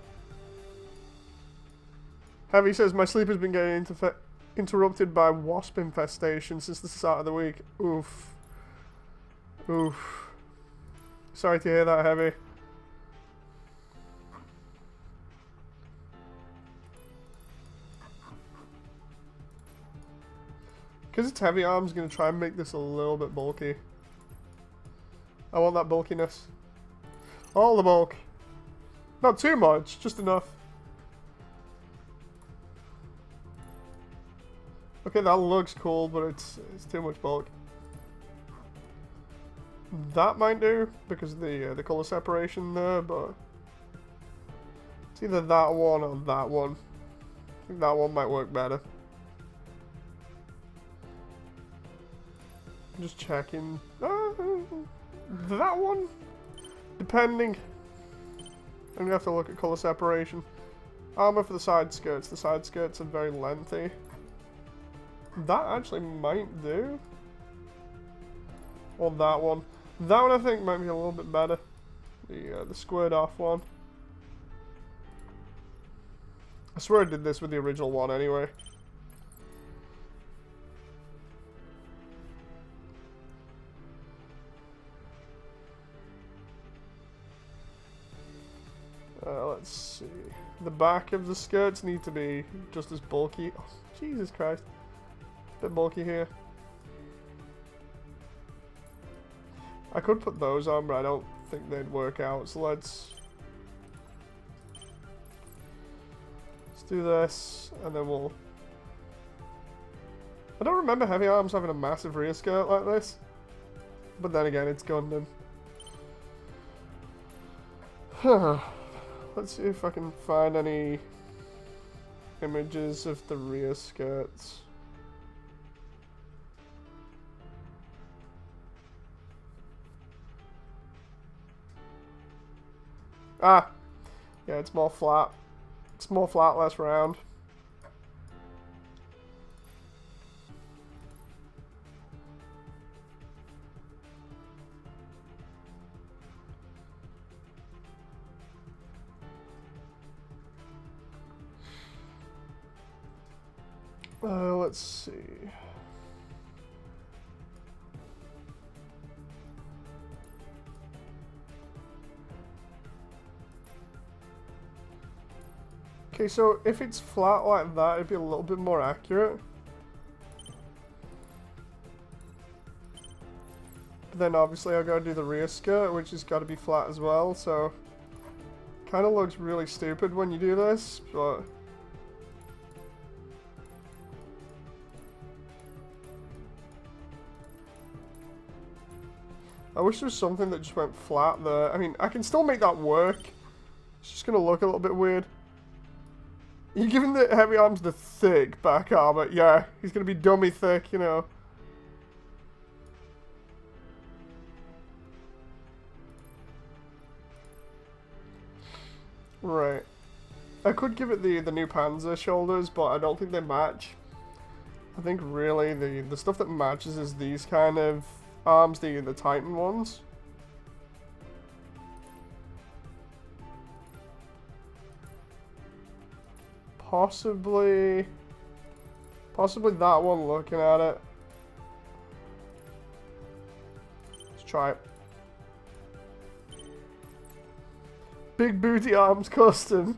Heavy says, my sleep has been getting interrupted by wasp infestation since the start of the week. Oof. Oof. Sorry to hear that, Heavy. Because it's heavy arms, going to try and make this a little bit bulky. I want that bulkiness. All the bulk. Not too much, just enough. Okay, that looks cool, but it's too much bulk. That might do, because of the color separation there, but it's either that one or that one. I think that one might work better. Just checking. That one? Depending. I'm gonna have to look at color separation. Armor for the side skirts. The side skirts are very lengthy. That actually might do. Or that one. That one I think might be a little bit better. The squared off one. I swear I did this with the original one anyway. Let's see. The back of the skirts need to be just as bulky. Oh, Jesus Christ. A bit bulky here. I could put those on, but I don't think they'd work out. So let's do this, and then we'll... I don't remember heavy arms having a massive rear skirt like this. But then again, it's Gundam. Let's see if I can find any images of the rear skirts. Ah! Yeah, it's more flat. It's more flat, less round. Let's see. Okay, so if it's flat like that, it'd be a little bit more accurate. But then obviously I've got to do the rear skirt, which has got to be flat as well, so... Kind of looks really stupid when you do this, but... I wish there was something that just went flat there. I mean, I can still make that work. It's just going to look a little bit weird. You're giving the heavy arms the thick back armor. Yeah, he's going to be dummy thick, you know. Right. I could give it the new Panzer shoulders, but I don't think they match. I think really the stuff that matches is these kind of arms, the Titan ones. Possibly that one looking at it. Let's try it. Big booty arms custom.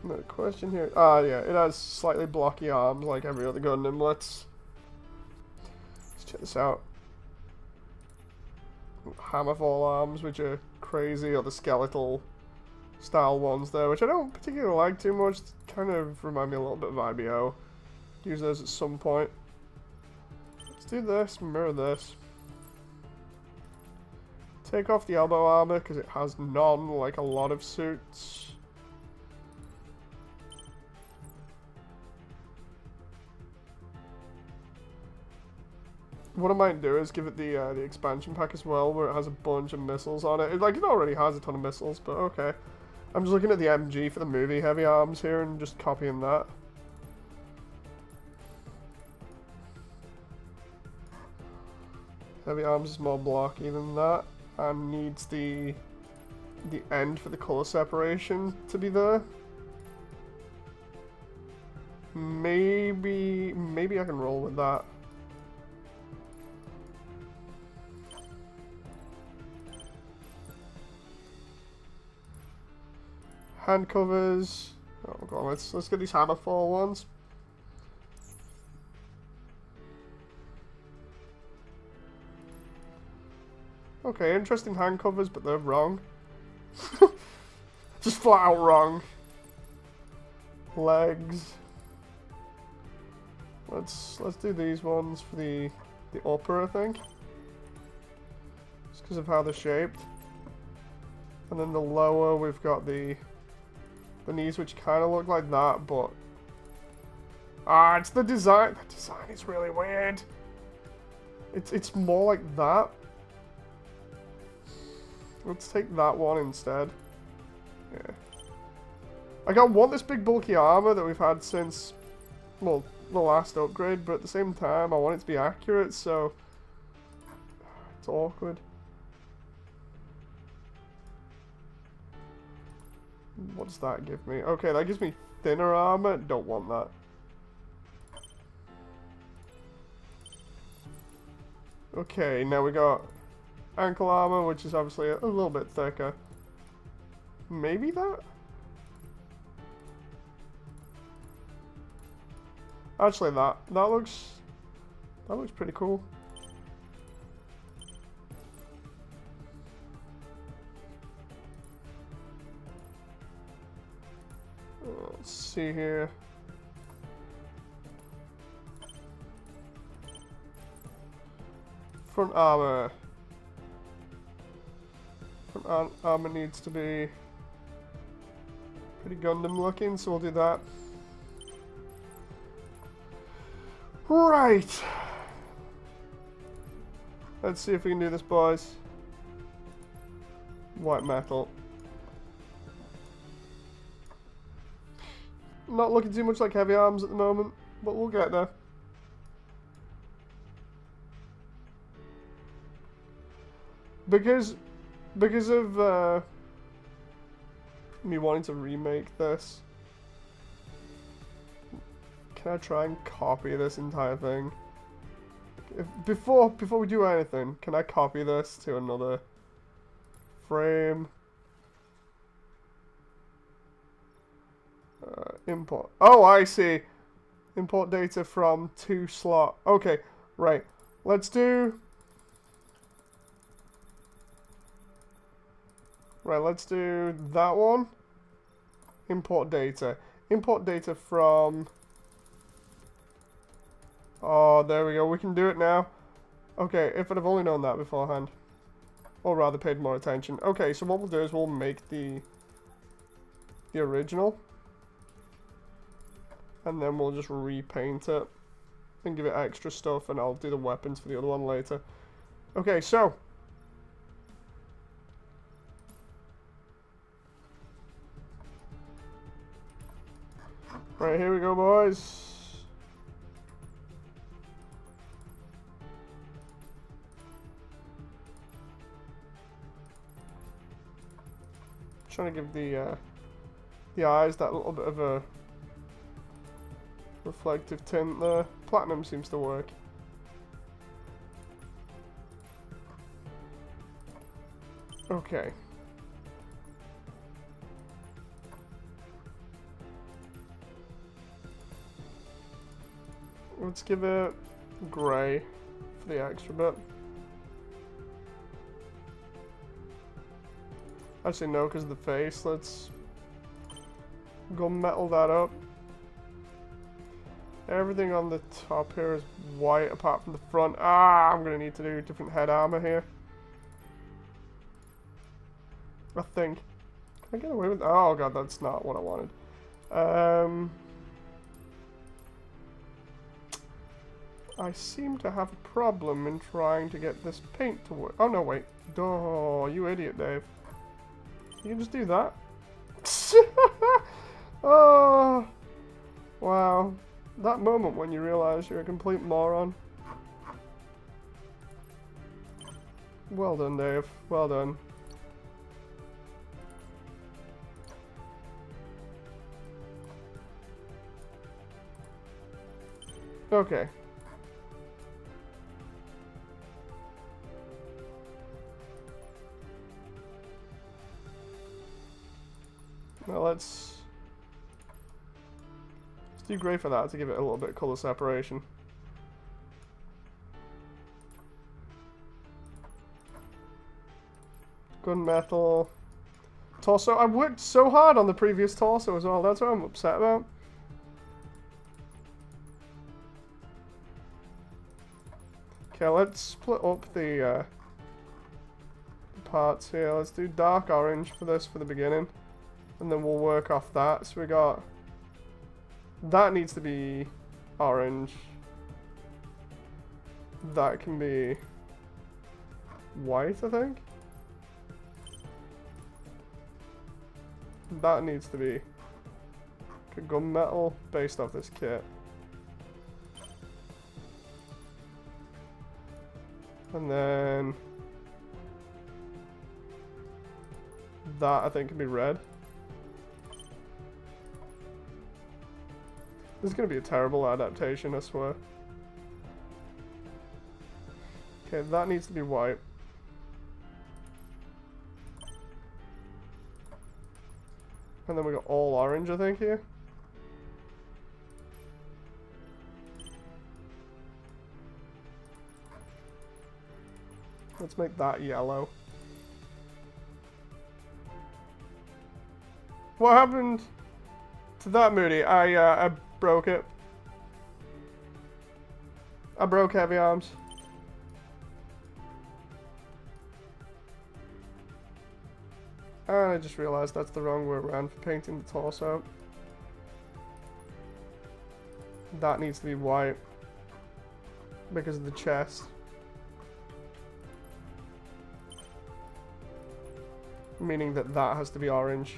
No question here. Ah, yeah, it has slightly blocky arms like every other Gundam. Let's check this out. Hammerfall arms, which are crazy, or the skeletal style ones there, which I don't particularly like too much. Kind of remind me a little bit of IBO. Use those at some point. Let's do this, mirror this. Take off the elbow armor because it has none, like a lot of suits. What I might do is give it the expansion pack as well, where it has a bunch of missiles on it. It already has a ton of missiles, but okay. I'm just looking at the MG for the movie heavy arms here and just copying that. Heavy arms is more blocky than that, and needs the end for the color separation to be there. Maybe I can roll with that. Hand covers. Oh god, let's get these Hammerfall ones. Okay, interesting hand covers, but they're wrong. Just flat out wrong. Legs. Let's do these ones for the upper, I think. Just because of how they're shaped. And then the lower, we've got the knees, which kind of look like that, but... Ah, it's the design. The design is really weird. It's more like that. Let's take that one instead. Yeah. I want this big bulky armor that we've had since, well, the last upgrade, but at the same time, I want it to be accurate, so... It's awkward. What does that give me? Okay, that gives me thinner armor. Don't want that. Okay, now we got ankle armor, which is obviously a little bit thicker. Maybe that? Actually, that looks pretty cool. Let's see here. Front armor. Front armor needs to be pretty Gundam looking, so we'll do that. Right. Let's see if we can do this, boys. White metal. Not looking too much like heavy arms at the moment, but we'll get there. Because of me wanting to remake this, can I try and copy this entire thing? Before we do anything, can I copy this to another frame? Import. Oh, I see. Import data from 2 slot. Okay, right. Let's do. Right, let's do that one. Import data. Import data from. Oh, there we go. We can do it now. Okay, if I'd have only known that beforehand. Or rather paid more attention. Okay, so what we'll do is we'll make the original. And then we'll just repaint it. And give it extra stuff, and I'll do the weapons for the other one later. Okay, so. Right, here we go, boys. Trying to give the eyes that little bit of a reflective tint there. Platinum seems to work. Okay. Let's give it grey for the extra bit. Actually, no, because of the face. Let's gunmetal that up. Everything on the top here is white apart from the front. Ah, I'm going to need to do different head armor here. I think. Can I get away with that? Oh god, that's not what I wanted. I seem to have a problem in trying to get this paint to work. Oh no, wait. Oh, you idiot, Dave. You can just do that. Oh, wow. That moment when you realize you're a complete moron. Well done, Dave. Well done. Okay. Now let's do grey for that to give it a little bit of colour separation. Gunmetal. Torso. I worked so hard on the previous torso as well. That's what I'm upset about. Okay, let's split up the parts here. Let's do dark orange for this for the beginning. And then we'll work off that. So we got... That needs to be orange. That can be white, I think. That needs to be gunmetal based off this kit. And then that I think can be red. This is going to be a terrible adaptation, I swear. Okay, that needs to be white. And then we got all orange, I think, here. Let's make that yellow. What happened To that moody, I broke it. I broke heavy arms. And I just realized that's the wrong way around for painting the torso. That needs to be white because of the chest. Meaning that that has to be orange.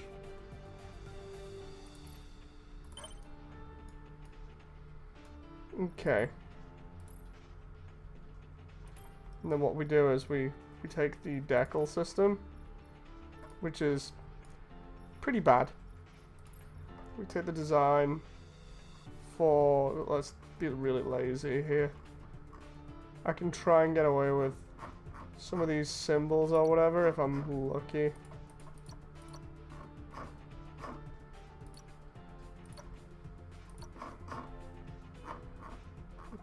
Okay. And then what we do is we take the decal system, which is pretty bad. We take the design for, let's be really lazy here. I can try and get away with some of these symbols or whatever if I'm lucky.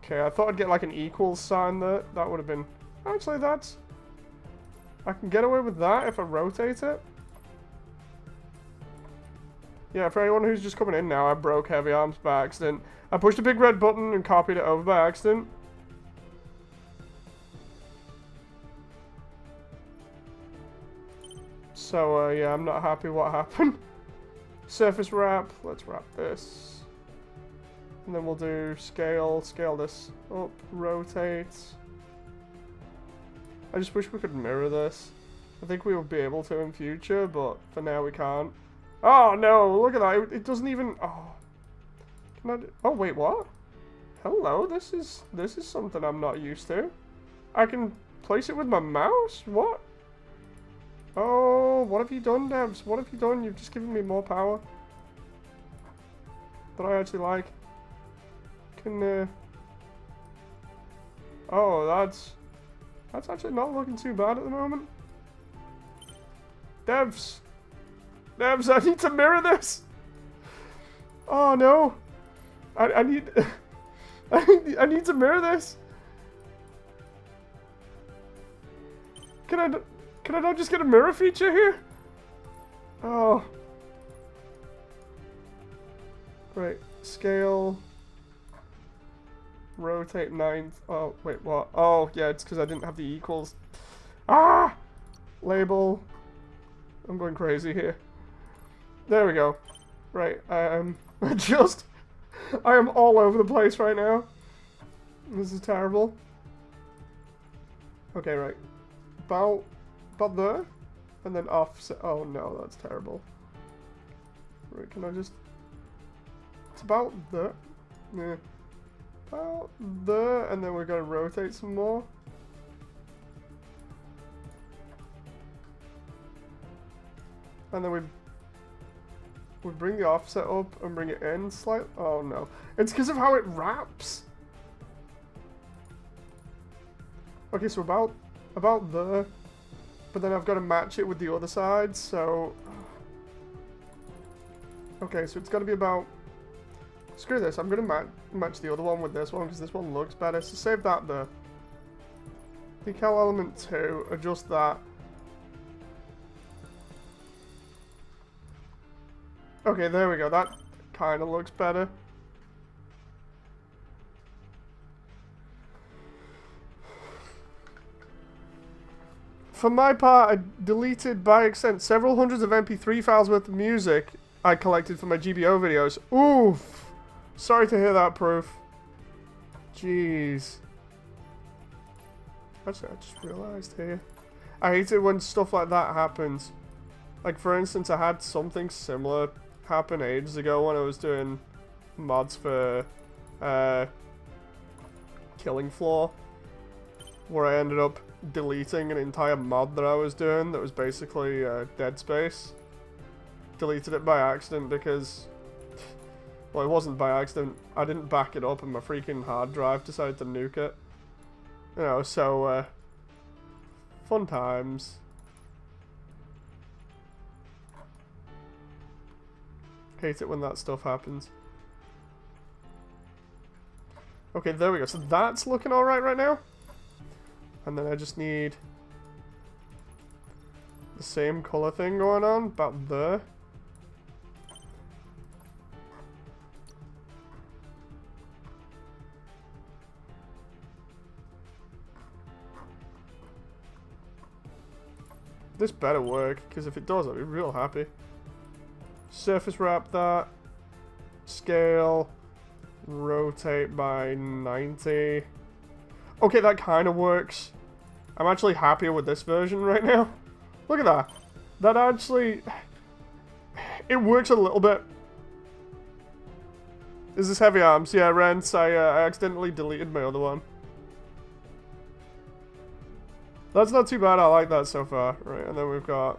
Okay, I thought I'd get like an equal sign there. That would have been... Actually, that's... I can get away with that if I rotate it. Yeah, for anyone who's just coming in now, I broke heavy arms by accident. I pushed a big red button and copied it over by accident. So, yeah, I'm not happy what happened. Surface wrap. Let's wrap this. And then we'll do scale this up, rotate. I just wish we could mirror this. I think we will be able to in future, but for now we can't. Oh no, look at that, it doesn't even, oh. Can I do, oh wait, what? Hello, this is something I'm not used to. I can place it with my mouse? What? Oh, what have you done, Devs? What have you done? You've just given me more power that I actually like. Oh, that's actually not looking too bad at the moment. Devs, I need to mirror this. Oh no, I need I need to mirror this. Can I not just get a mirror feature here? Oh, right, scale. Rotate 9. Oh, wait, what? Oh, yeah, it's because I didn't have the equals. Ah! Label. I'm going crazy here. There we go. Right, I am all over the place right now. This is terrible. Okay, right. About there. And then offset. Oh, no, that's terrible. Right, can I just... It's about there. Yeah. About there, and then we're going to rotate some more. And then we bring the offset up and bring it in slightly. Oh no, it's because of how it wraps. Okay, so about there, but then I've got to match it with the other side. So okay, so it's got to be about. Screw this, I'm going to match the other one with this one because this one looks better. So save that there. Decal element 2, adjust that. Okay, there we go. That kind of looks better. For my part, I deleted by accident several hundreds of MP3 files worth of music I collected for my GBO videos. Oof! Sorry to hear that, Proof. Jeez. Actually, I just realized here. I hate it when stuff like that happens. Like, for instance, I had something similar happen ages ago when I was doing mods for Killing Floor, where I ended up deleting an entire mod that I was doing that was basically Dead Space. Deleted it by accident because... Well, it wasn't by accident. I didn't back it up and my freaking hard drive decided to nuke it. You know, so, fun times. Hate it when that stuff happens. Okay, there we go. So that's looking alright right now. And then I just need the same color thing going on, about there. This better work, because if it does, I'll be real happy. Surface wrap that. Scale. Rotate by 90. Okay, that kind of works. I'm actually happier with this version right now. Look at that. That actually... It works a little bit. Is this heavy arms? Yeah, Rents. I accidentally deleted my other one. That's not too bad. I like that so far. Right, and then we've got...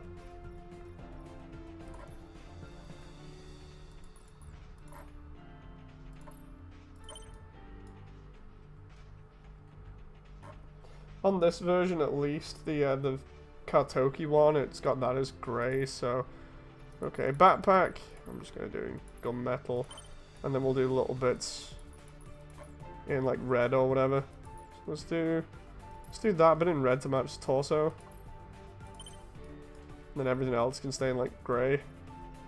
On this version, at least, the Kartoki one, it's got that as grey, so... Okay, backpack. I'm just going to do gunmetal. And then we'll do little bits in, like, red or whatever. So let's do that bit in red to match the torso. And then everything else can stay in, like, grey.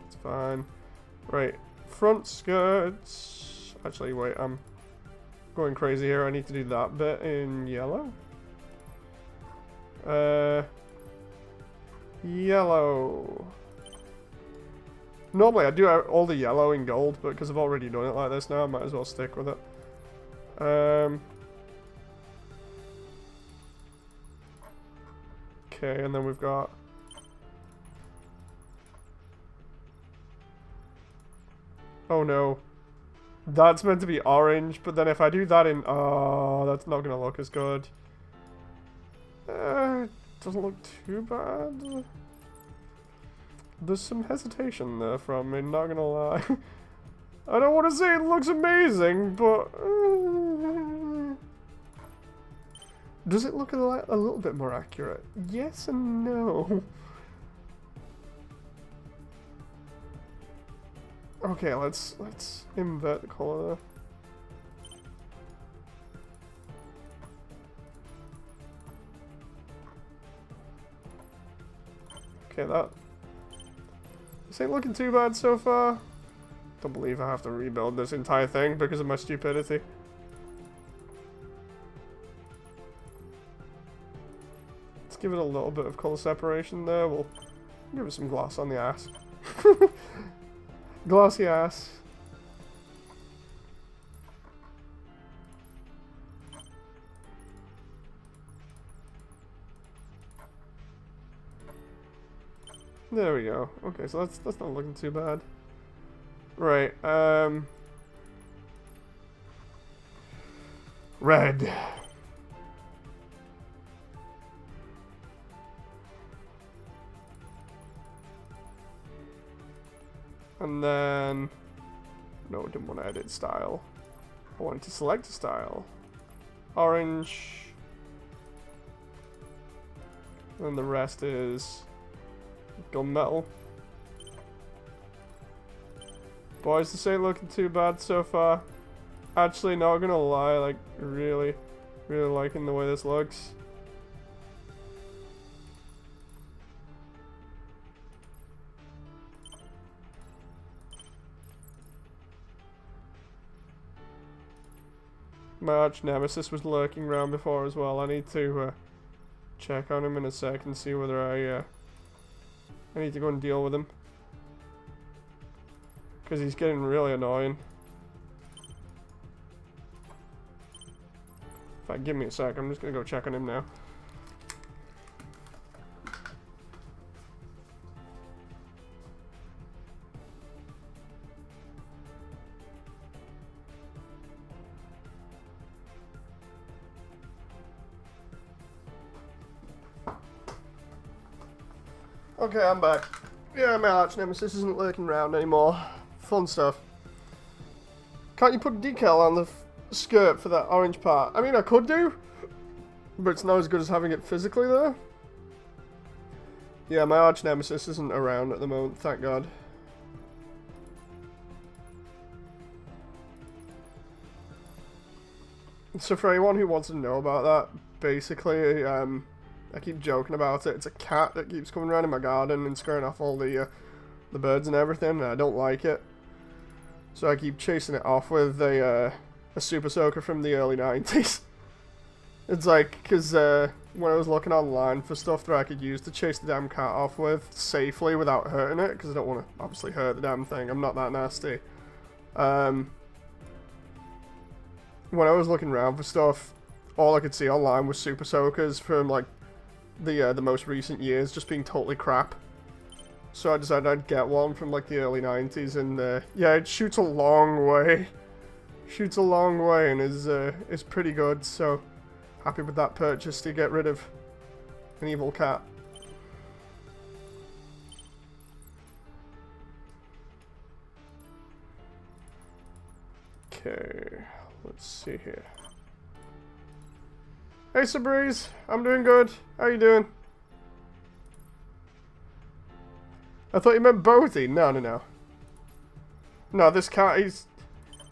It's fine. Right, front skirts. Actually, wait, I'm going crazy here. I need to do that bit in yellow. Yellow. Normally I do all the yellow in gold, but because I've already done it like this now, I might as well stick with it. Okay, and then we've got... Oh no. That's meant to be orange, but then if I do that in... Oh, that's not going to look as good. Doesn't look too bad. There's some hesitation there from me, not gonna lie. I don't want to say it looks amazing, but... Does it look a little bit more accurate? Yes and no. Okay, let's invert the color there. Okay, this ain't looking too bad so far. Don't believe I have to rebuild this entire thing because of my stupidity. Let's give it a little bit of color separation there. We'll give it some gloss on the ass. Glossy ass. There we go. Okay, so that's not looking too bad. Right, red. And then... No, I didn't want to edit style. I wanted to select a style. Orange. And then the rest is... gunmetal. Boys, this ain't looking too bad so far. Actually, not gonna lie, like, really liking the way this looks. My arch nemesis was lurking around before as well. I need to check on him in a sec and see whether I need to go and deal with him. Because he's getting really annoying. In fact, give me a sec. I'm just going to go check on him now. Okay, I'm back. Yeah, my arch nemesis isn't lurking around anymore. Fun stuff. Can't you put a decal on the skirt for that orange part? I mean, I could do, but it's not as good as having it physically there. Yeah, my arch nemesis isn't around at the moment, thank God. So for anyone who wants to know about that, basically, I keep joking about it. It's a cat that keeps coming around in my garden and scaring off all the birds and everything, and I don't like it. So I keep chasing it off with a Super Soaker from the early 90s. It's like, because when I was looking online for stuff that I could use to chase the damn cat off with safely without hurting it, because I don't want to obviously hurt the damn thing. I'm not that nasty. When I was looking around for stuff, all I could see online was Super Soakers from like the most recent years just being totally crap. So I decided I'd get one from like the early 90s, and yeah, it shoots a long way. Shoots a long way and is pretty good, so happy with that purchase to get rid of an evil cat. Okay, let's see here. Hey Sabreeze, I'm doing good. How you doing? I thought you meant Bodhi. No, no, no. No, this cat,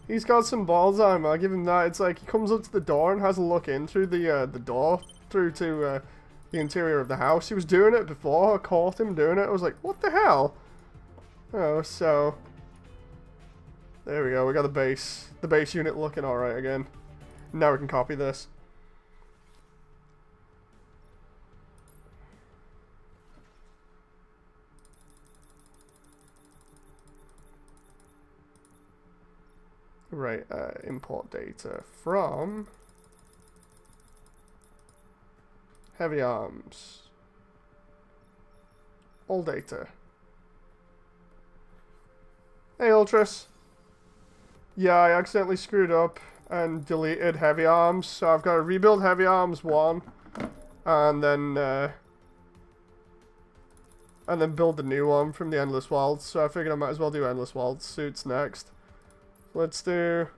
he's got some balls on him. I'll give him that. It's like he comes up to the door and has a look in through the door through to the interior of the house. He was doing it before. I caught him doing it. I was like, what the hell? Oh, so there we go. We got the base unit looking all right again. Now we can copy this. Right, import data from heavy arms. All data. Hey Ultras. Yeah, I accidentally screwed up and deleted heavy arms, so I've got to rebuild heavy arms 1 and then build the new one from the Endless Wilds. So I figured I might as well do Endless Wilds suits next. Let's do...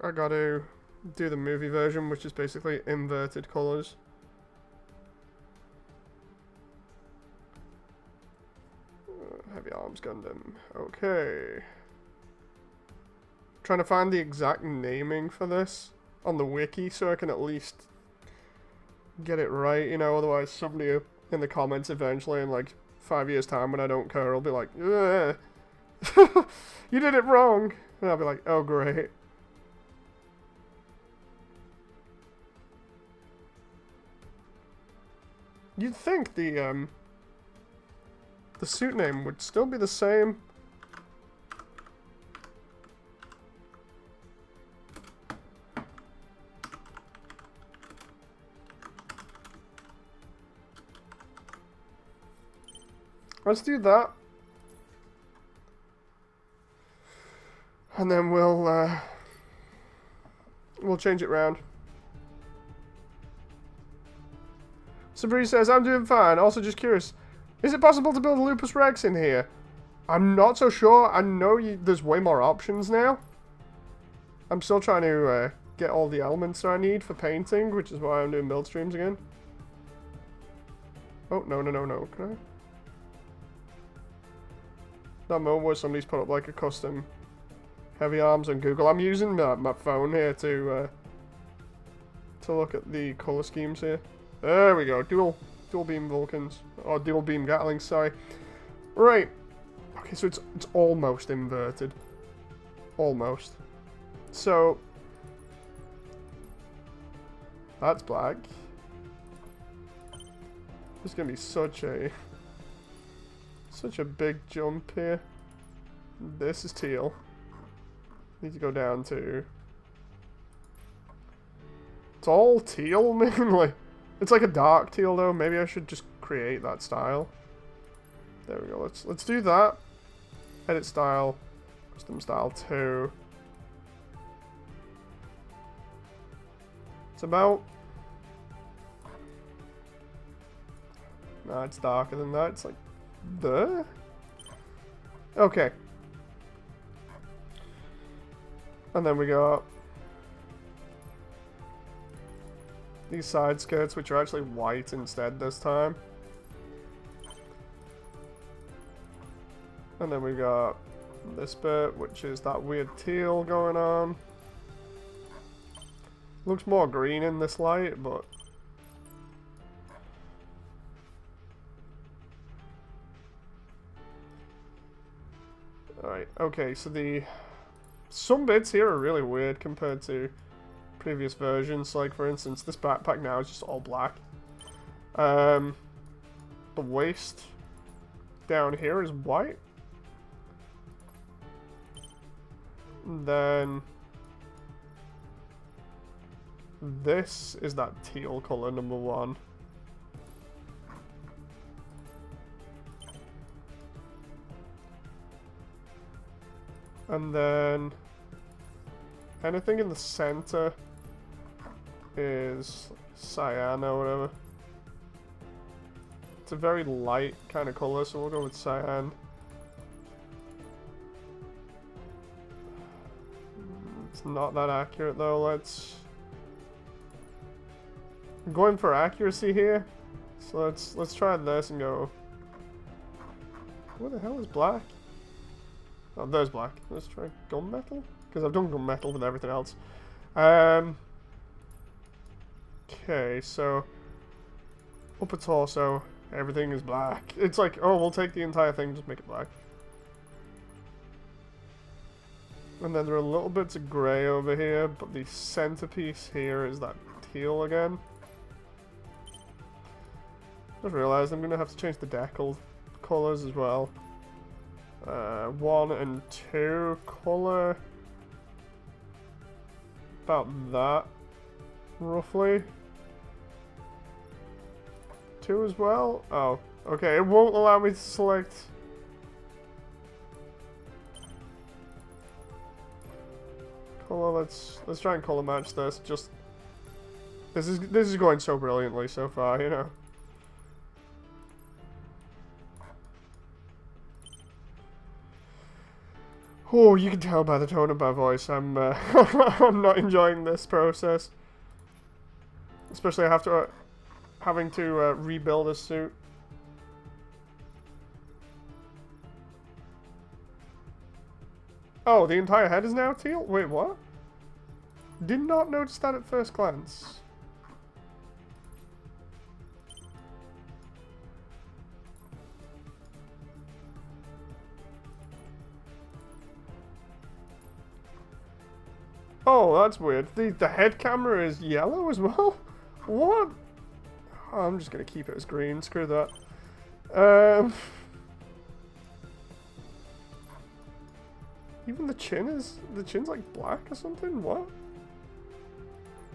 I gotta do the movie version, which is basically inverted colors. Heavy Arms Gundam. Okay. Trying to find the exact naming for this on the wiki so I can at least get it right, you know, otherwise somebody in the comments eventually in like 5 years time when I don't care will be like, ugh. You did it wrong, and I'll be like, oh great. You'd think the suit name would still be the same. Let's do that. And then we'll change it round. Sabri says, I'm doing fine. Also just curious, is it possible to build a Lupus Rex in here? I'm not so sure. I know there's way more options now. I'm still trying to get all the elements that I need for painting, which is why I'm doing build streams again. Oh, no, no, no, no. Can I? That moment where somebody's put up like a custom heavy arms on Google. I'm using my phone here to look at the color schemes here. There we go. Dual beam Vulcans, or dual beam Gatlings. Sorry. Right. Okay, so it's almost inverted. Almost. So that's black. There's gonna be such a big jump here. This is teal. Need to go down to... It's all teal, mainly. It's like a dark teal, though. Maybe I should just create that style. There we go. Let's do that. Edit style. Custom style 2. It's about... Nah, it's darker than that. It's like... the... Okay. And then we got these side skirts, which are actually white instead this time. And then we got this bit, which is that weird teal going on. Looks more green in this light, but... Alright, okay, so some bits here are really weird compared to previous versions. Like, for instance, this backpack now is just all black. The waist down here is white. And then this is that teal color, number 1. And then anything in the center is cyan or whatever. It's a very light kind of color, so we'll go with cyan. It's not that accurate though. I'm going for accuracy here. So let's try this and go. What the hell is black? Oh, there's black. Let's try gunmetal, because I've done gunmetal with everything else. Okay, so upper torso, everything is black. It's like, oh, we'll take the entire thing, just make it black. And then there are little bits of grey over here, but the centerpiece here is that teal again. Just realised I'm gonna have to change the decal colours as well. 1 and 2 color, about that, roughly. 2 as well. Oh, okay. It won't allow me to select. Color. Let's try and color match this. Just this is going so brilliantly so far, you know. Oh, you can tell by the tone of my voice, I'm I'm not enjoying this process. Especially having to rebuild a suit. Oh, the entire head is now teal? Wait, what? Did not notice that at first glance. Oh, that's weird. The head camera is yellow as well? What? Oh, I'm just gonna keep it as green. Screw that. Even the chin's like black or something? What?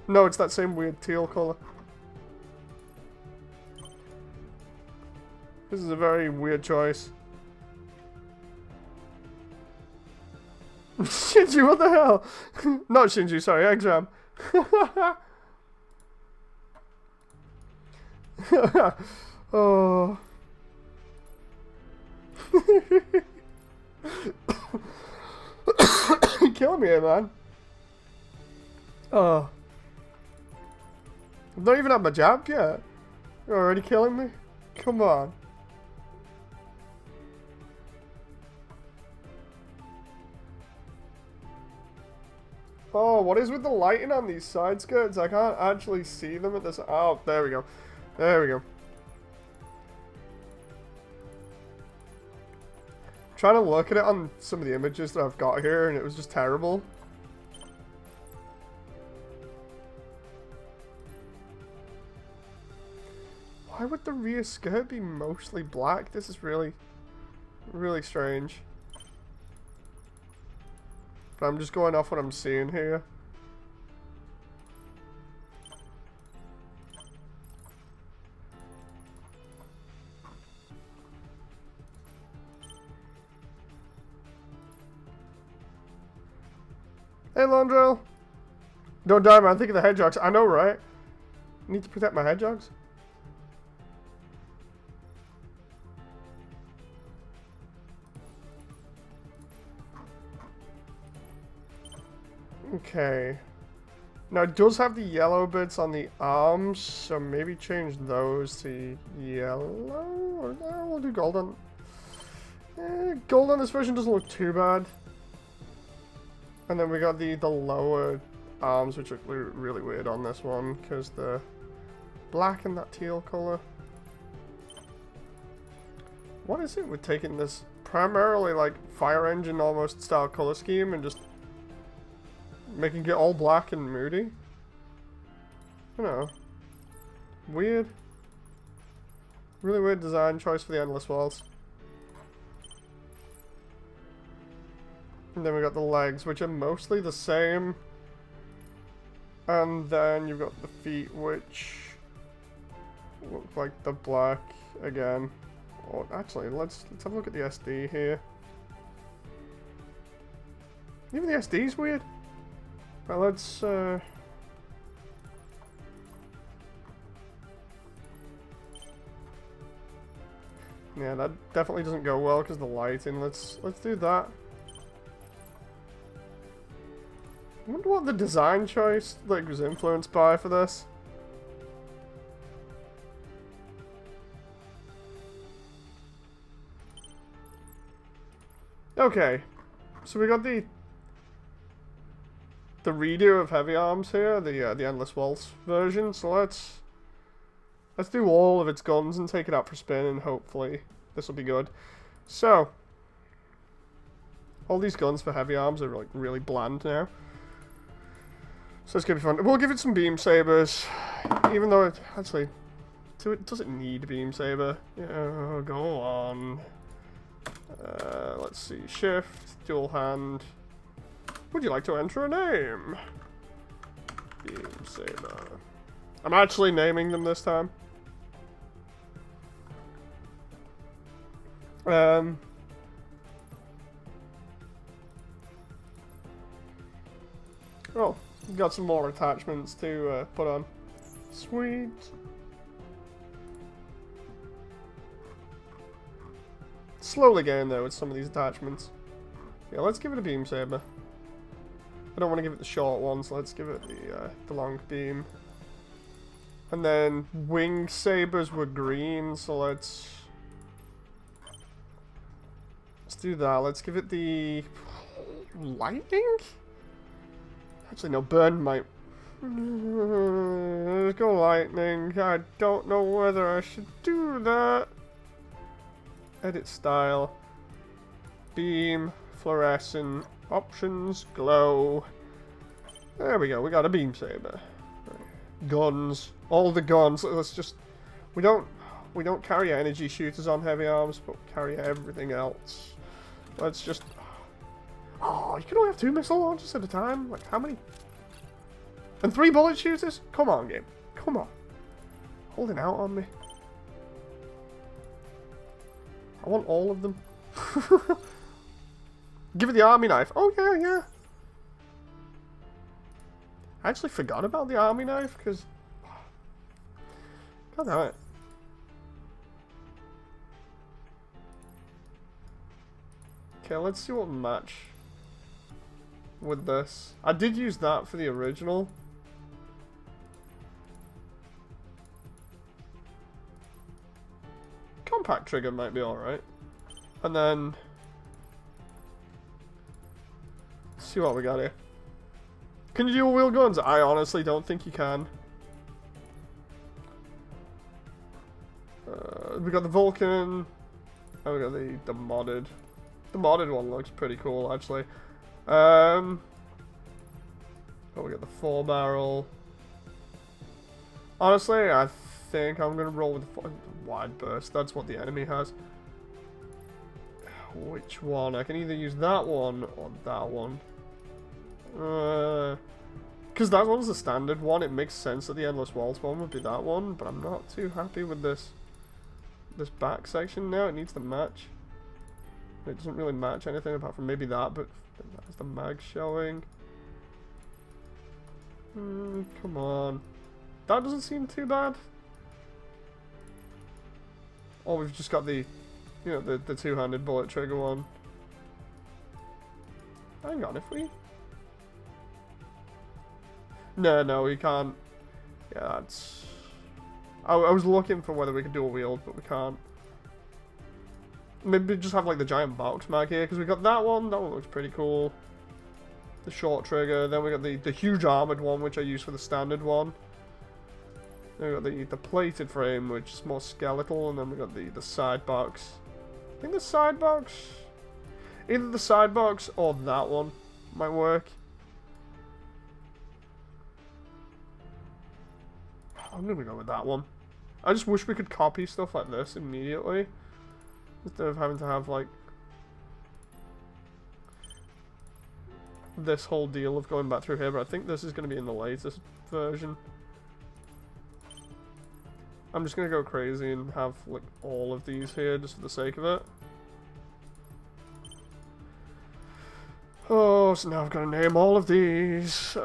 No, it's that same weird teal color. This is a very weird choice. Shinji, what the hell? Not Shinji, sorry, Exam. Oh. You're killing me here, man. Oh. I've not even had my jab yet. You're already killing me? Come on. Oh, what is with the lighting on these side skirts? I can't actually see them at this. Oh, there we go. There we go. Trying to look at it on some of the images that I've got here, and it was just terrible. Why would the rear skirt be mostly black? This is really, really strange. But I'm just going off what I'm seeing here. Hey, Londrell. Don't die, man. Think of the hedgehogs. I know, right? I need to protect my hedgehogs. Okay. Now, it does have the yellow bits on the arms, so maybe change those to yellow? Or no, we'll do golden. Gold on this version doesn't look too bad. And then we got the lower arms, which look really weird on this one, because the black and that teal color. What is it with taking this primarily like fire engine almost style color scheme and just making it all black and moody? You know. Weird. Really weird design choice for the Endless Waltz. And then we got the legs, which are mostly the same. And then you've got the feet, which look like the black again. Oh, actually, let's have a look at the SD here. Even the SD's weird. Well, let's yeah, that definitely doesn't go well because the lighting. Let's do that. I wonder what the design choice like was influenced by for this. Okay, so we got the redo of Heavy Arms here, the Endless Waltz version. So let's do all of its guns and take it out for spin, and hopefully this will be good. So all these guns for Heavy Arms are like really bland now. So it's gonna be fun. We'll give it some beam sabers, even though it actually doesn't need beam saber. Yeah, go on. Let's see. Shift, dual hand. Would you like to enter a name? Beam saber. I'm actually naming them this time. Oh, got some more attachments to put on. Sweet. Slowly getting there with some of these attachments. Yeah, let's give it a beam saber. I don't want to give it the short one, so let's give it the long beam. And then wing sabers were green, so let's do that. Let's give it the lightning. Actually, no, burn might. Let's go lightning. I don't know whether I should do that. Edit style. Beam. Fluorescent. Options. Glow. There we go. We got a beam saber. Guns. All the guns. Let's just. We don't carry energy shooters on Heavy Arms, but we carry everything else. Let's just. Oh, you can only have 2 missile launchers at a time? Like, how many? And 3 bullet shooters? Come on, game. Come on. Holding out on me. I want all of them. Give it the army knife. Oh, yeah, yeah. I actually forgot about the army knife, because... God damn it. Okay, let's see what match with this. I did use that for the original. Compact trigger might be alright. And then... let's see what we got here. Can you dual wheel guns? I honestly don't think you can. We got the Vulcan. Oh, we got the modded. The modded one looks pretty cool, actually. Oh, we got the 4-barrel. Honestly, I think I'm gonna roll with the wide burst. That's what the enemy has. Which one? I can either use that one or that one. Because that one's the standard one. It makes sense that the Endless Waltz one would be that one, but I'm not too happy with this back section now. It needs to match. It doesn't really match anything apart from maybe that, but that's the mag showing. Come on. That doesn't seem too bad. Oh, we've just got the, you know, the two-handed bullet trigger one. Hang on, if we... No, we can't. Yeah, that's... I was looking for whether we could dual wield, but we can't. Maybe just have like the giant box mag here, because we got that one looks pretty cool. The short trigger, then we got the huge armored one, which I use for the standard one. Then we got the plated frame, which is more skeletal, and then we got the side box. I think the side box, either the side box or that one might work. I'm gonna go with that one. I just wish we could copy stuff like this immediately, instead of having to have, like, this whole deal of going back through here, but I think this is going to be in the latest version. I'm just going to go crazy and have, like, all of these here just for the sake of it. Oh, so now I've got to name all of these.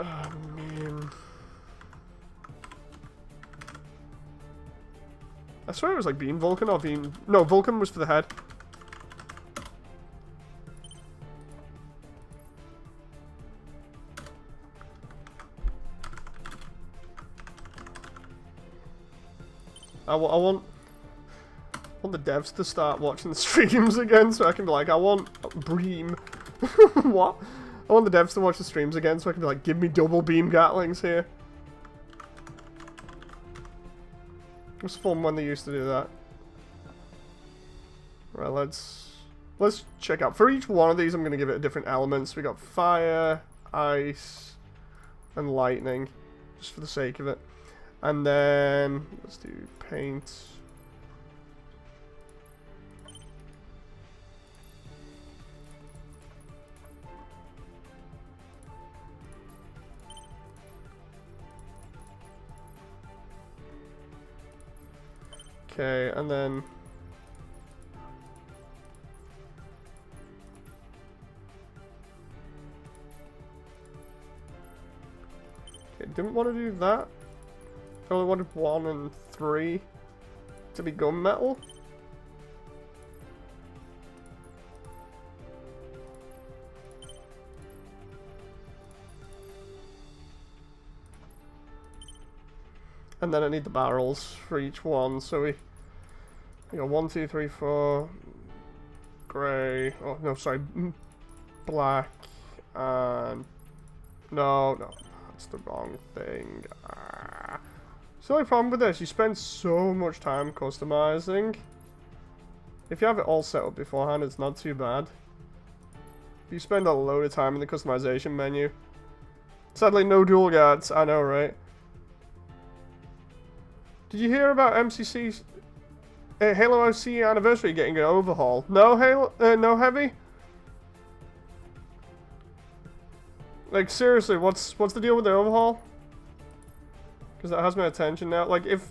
I swear it was like Beam Vulcan or Beam... No, Vulcan was for the head. I want the devs to start watching the streams again so I can be like, I want Bream. What? I want the devs to watch the streams again so I can be like, give me double beam Gatlings here. It was fun when they used to do that. Right, let's check out. For each one of these, I'm going to give it a different element. So we got fire, ice, and lightning, just for the sake of it. And then let's do paint. Okay, and then okay, didn't want to do that. I only wanted 1 and 3 to be gunmetal. And then I need the barrels for each one, so we got 1, 2, 3, 4, grey, oh no, sorry, black, and no, that's the wrong thing. So the only problem with this, you spend so much time customizing. If you have it all set up beforehand, it's not too bad. You spend a load of time in the customization menu. Sadly, no dual guards, I know, right? Did you hear about MCC's Halo OC anniversary getting an overhaul? No Halo, no Heavy? Like seriously, what's the deal with the overhaul? Because that has my attention now. Like if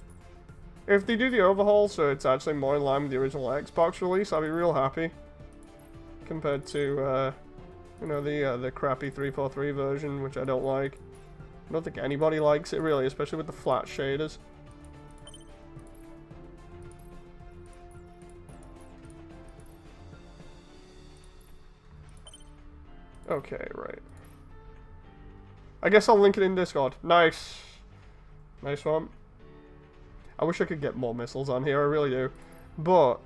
they do the overhaul so it's actually more in line with the original Xbox release, I'll be real happy. Compared to you know, the crappy 343 version, which I don't like. I don't think anybody likes it really, especially with the flat shaders. Okay, right. I guess I'll link it in Discord. Nice. Nice one. I wish I could get more missiles on here, I really do. But,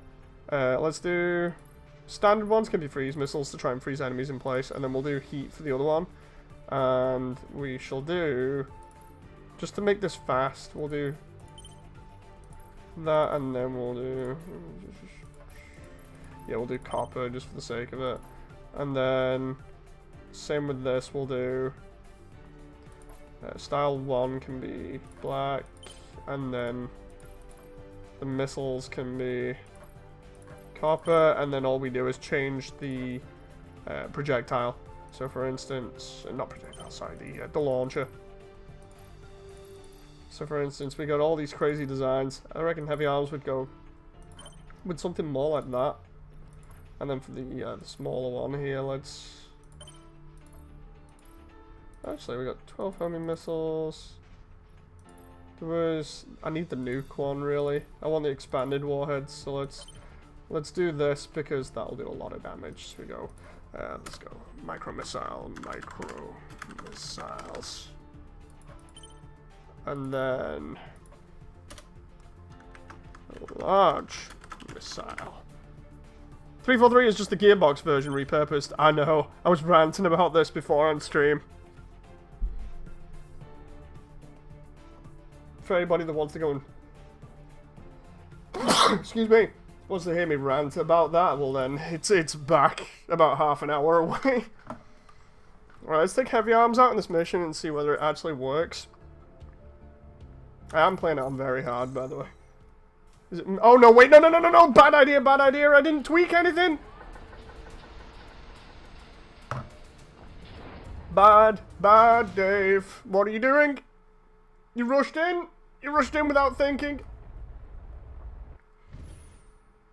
let's do... Standard ones can be freeze missiles to try and freeze enemies in place, and then we'll do heat for the other one. And we shall do... Just to make this fast, we'll do... that, and then we'll do... Yeah, we'll do copper just for the sake of it. And then... Same with this, we'll do... style 1 can be black, and then the missiles can be copper, and then all we do is change the projectile. So for instance, not projectile, sorry, the launcher. So for instance, we got all these crazy designs. I reckon heavy arms would go with something more like that. And then for the smaller one here, let's... Actually, we got 12 homing missiles. There was... I need the nuke one, really. I want the expanded warheads, so let's do this, because that'll do a lot of damage. So we go... let's go. Micro missiles. And then... a large missile. 343 is just the gearbox version repurposed. I know. I was ranting about this before on stream. For anybody that wants to go and excuse me, wants to hear me rant about that, well then it's back about half an hour away. Alright, let's take heavy arms out in this mission and see whether it actually works. I am playing it on very hard, by the way. Is it, oh no, wait, no, bad idea, I didn't tweak anything. Bad, Dave. What are you doing? You rushed in? You rushed in without thinking?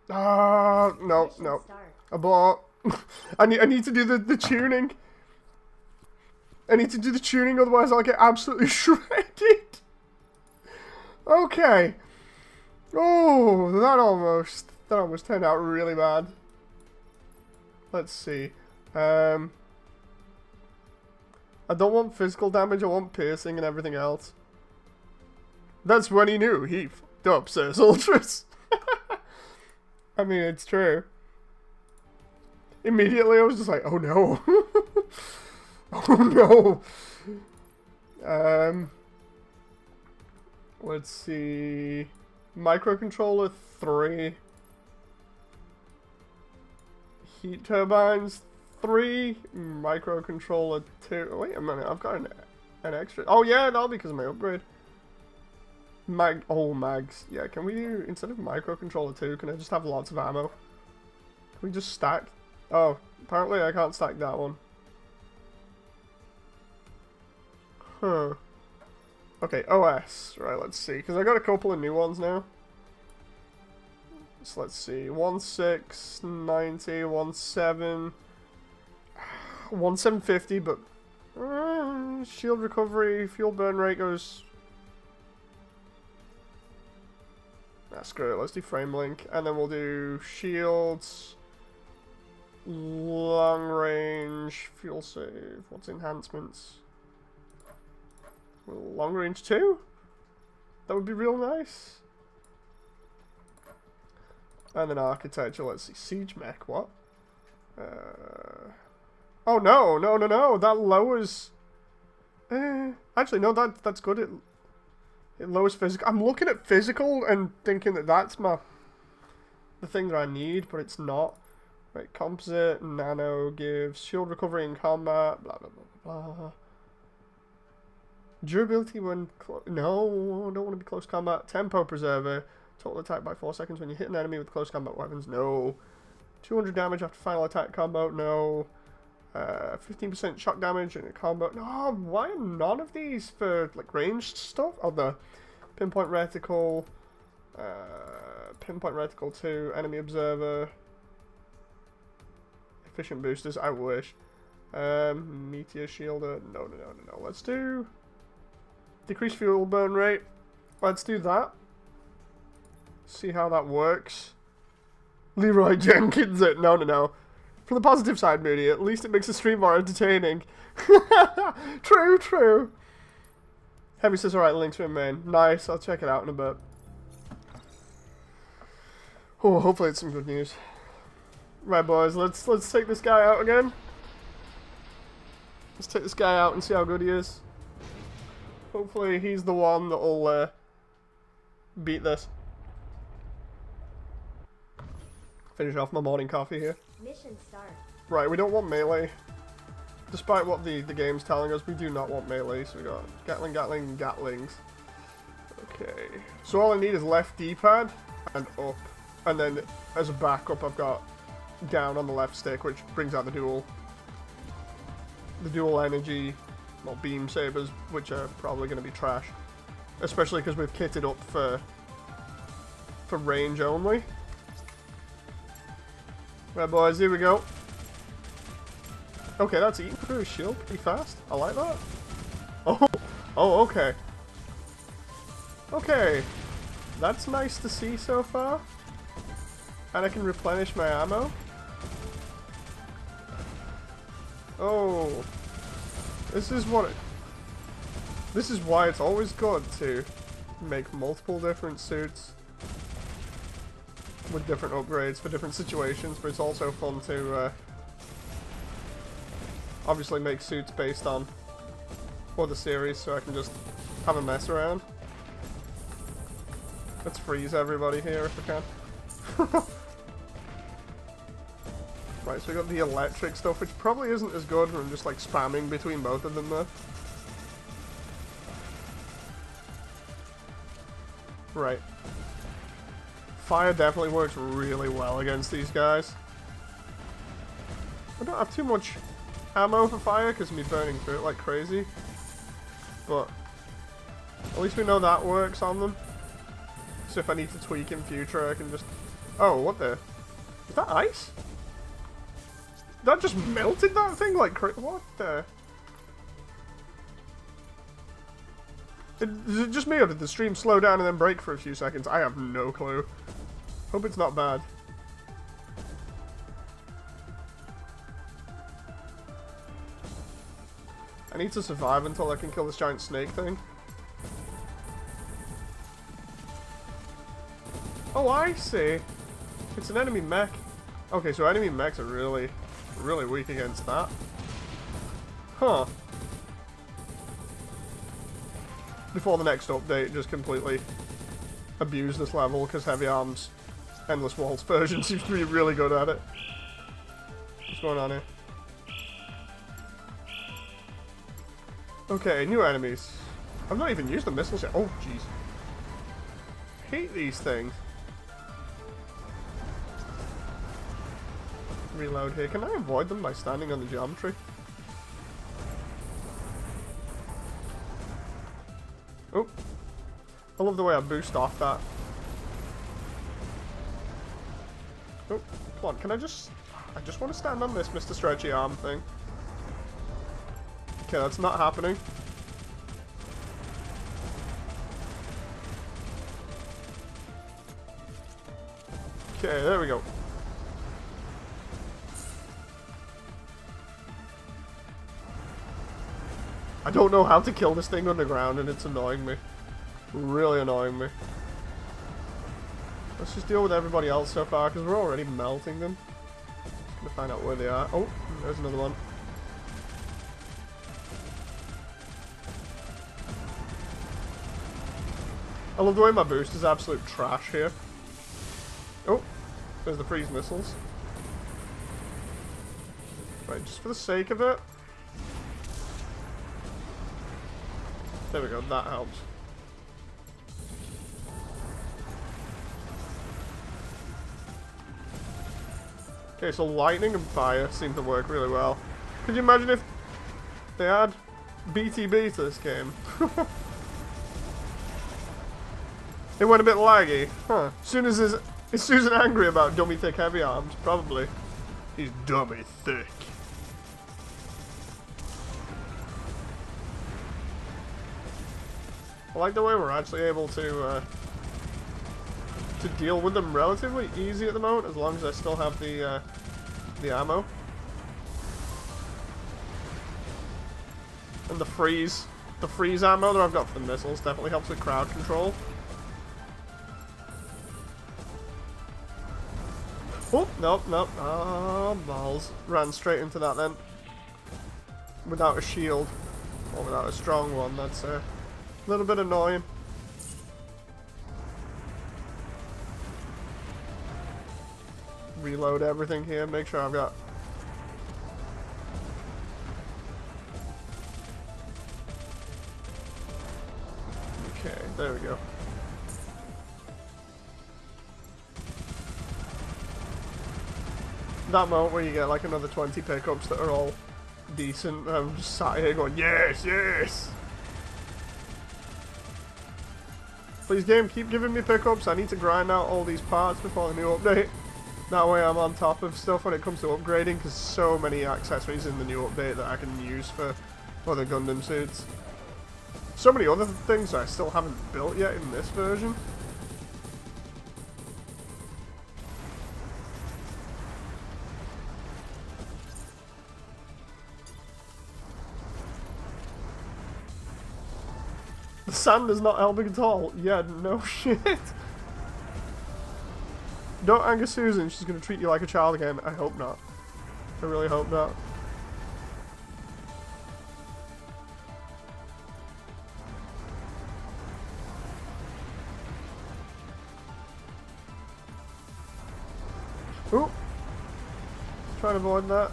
Ah, no. Abort. I need to do the tuning. I need to do the tuning, otherwise I'll get absolutely shredded. Okay. Oh, that almost turned out really bad. Let's see. I don't want physical damage, I want piercing and everything else. That's when he knew he f***ed up, says Ultras. I mean, it's true. Immediately I was just like, oh no. Oh no. Let's see. Microcontroller 3. Heat turbines 3. Microcontroller 2. Wait a minute, I've got an extra. Oh yeah, no, because of my upgrade. Mags. Yeah, can we do, instead of microcontroller 2, can I just have lots of ammo? Can we just stack? Oh, apparently I can't stack that one. Huh. Okay, OS. Right, let's see. Because I got a couple of new ones now. So let's see. 1690, 17... 1750, but... shield recovery, fuel burn rate goes... Nah, screw it. Let's do frame link. And then we'll do shields... long range, fuel save. What's enhancements? Long range 2? That would be real nice. And then architecture, let's see. Siege mech, what? Oh no, that lowers... actually, no, that's good. It lowers physical. I'm looking at physical and thinking that that's the thing that I need, but it's not. Right, composite, nano gives shield recovery in combat, blah, blah, blah, blah. Durability when no, I don't want to be close combat. Tempo preserver, total attack by 4 seconds when you hit an enemy with close combat weapons. No. 200 damage after final attack combo. No. 15% shock damage in a combo. No. Why are none of these for like ranged stuff? Oh, the pinpoint reticle. Pinpoint reticle 2. Enemy observer. Efficient boosters. I wish. Meteor shielder. No. Let's do. Decrease fuel burn rate. Let's do that. See how that works. Leroy Jenkins it. No. From the positive side, Moody, at least it makes the stream more entertaining. True. Heavy says, alright, links to main. Nice, I'll check it out in a bit. Oh, hopefully it's some good news. Right, boys, let's take this guy out again. Let's take this guy out and see how good he is. Hopefully he's the one that'll beat this. Finish off my morning coffee here. Mission start. Right, we don't want melee. Despite what the game's telling us, we do not want melee. So we got Gatling, Gatlings. Okay. So all I need is left D-pad and up. And then as a backup, I've got down on the left stick, which brings out the dual energy, well, beam sabers, which are probably going to be trash, especially because we've kitted up for range only. Right, boys, here we go. Okay, that's eating through his shield pretty fast. I like that. Oh, okay. Okay, that's nice to see so far. And I can replenish my ammo. Oh, this is why it's always good to make multiple different suits with different upgrades for different situations, but it's also fun to obviously make suits based on other series, so I can just have a mess around. Let's freeze everybody here if we can. Right, so we got the electric stuff, which probably isn't as good when I'm just like spamming between both of them though. Right. Fire definitely works really well against these guys. I don't have too much ammo for fire because of me burning through it like crazy. But at least we know that works on them. So if I need to tweak in future, I can just... Oh, what the... Is that ice? That just melted that thing like crazy. What the... Is it just me or did the stream slow down and then break for a few seconds? I have no clue. Hope it's not bad. I need to survive until I can kill this giant snake thing. Oh, I see. It's an enemy mech. Okay, so enemy mechs are really, really weak against that. Huh. Before the next update, just completely abuse this level because Heavy Arms Endless Waltz version seems to be really good at it. What's going on here? Okay, new enemies. I've not even used the missiles yet. Oh, jeez. Hate these things. Reload here. Can I avoid them by standing on the geometry? Oh. I love the way I boost off that. Oh, come on. Can I just want to stand on this Mr. Stretchy Arm thing. Okay, that's not happening. Okay, there we go. I don't know how to kill this thing underground and it's annoying me. Really annoying me. Let's just deal with everybody else so far because we're already melting them. Just gonna find out where they are. Oh, there's another one. I love the way my boost is absolute trash here. Oh, there's the freeze missiles. Right, just for the sake of it. There we go, that helps. Okay, so lightning and fire seem to work really well. Could you imagine if they add BTB to this game? It went a bit laggy. Huh. Is Susan angry about dummy thick heavy arms? Probably. He's dummy thick. I like the way we're actually able to deal with them relatively easy at the moment, as long as I still have the ammo. And the freeze ammo that I've got for the missiles definitely helps with crowd control. Oh, nope, nope. Oh, balls. Ran straight into that then. Without a shield. Or without a strong one, that's a little bit annoying. Reload everything here, make sure I've got... Okay, there we go. That moment where you get like another 20 pickups that are all decent, I'm just sat here going, yes, yes! Please game, keep giving me pickups, I need to grind out all these parts before the new update. That way I'm on top of stuff when it comes to upgrading, because so many accessories in the new update that I can use for other Gundam suits. So many other things that I still haven't built yet in this version. The sand is not helping at all. Yeah, no shit. Don't anger Susan, she's gonna treat you like a child again. I hope not. I really hope not. Ooh. Try to avoid that.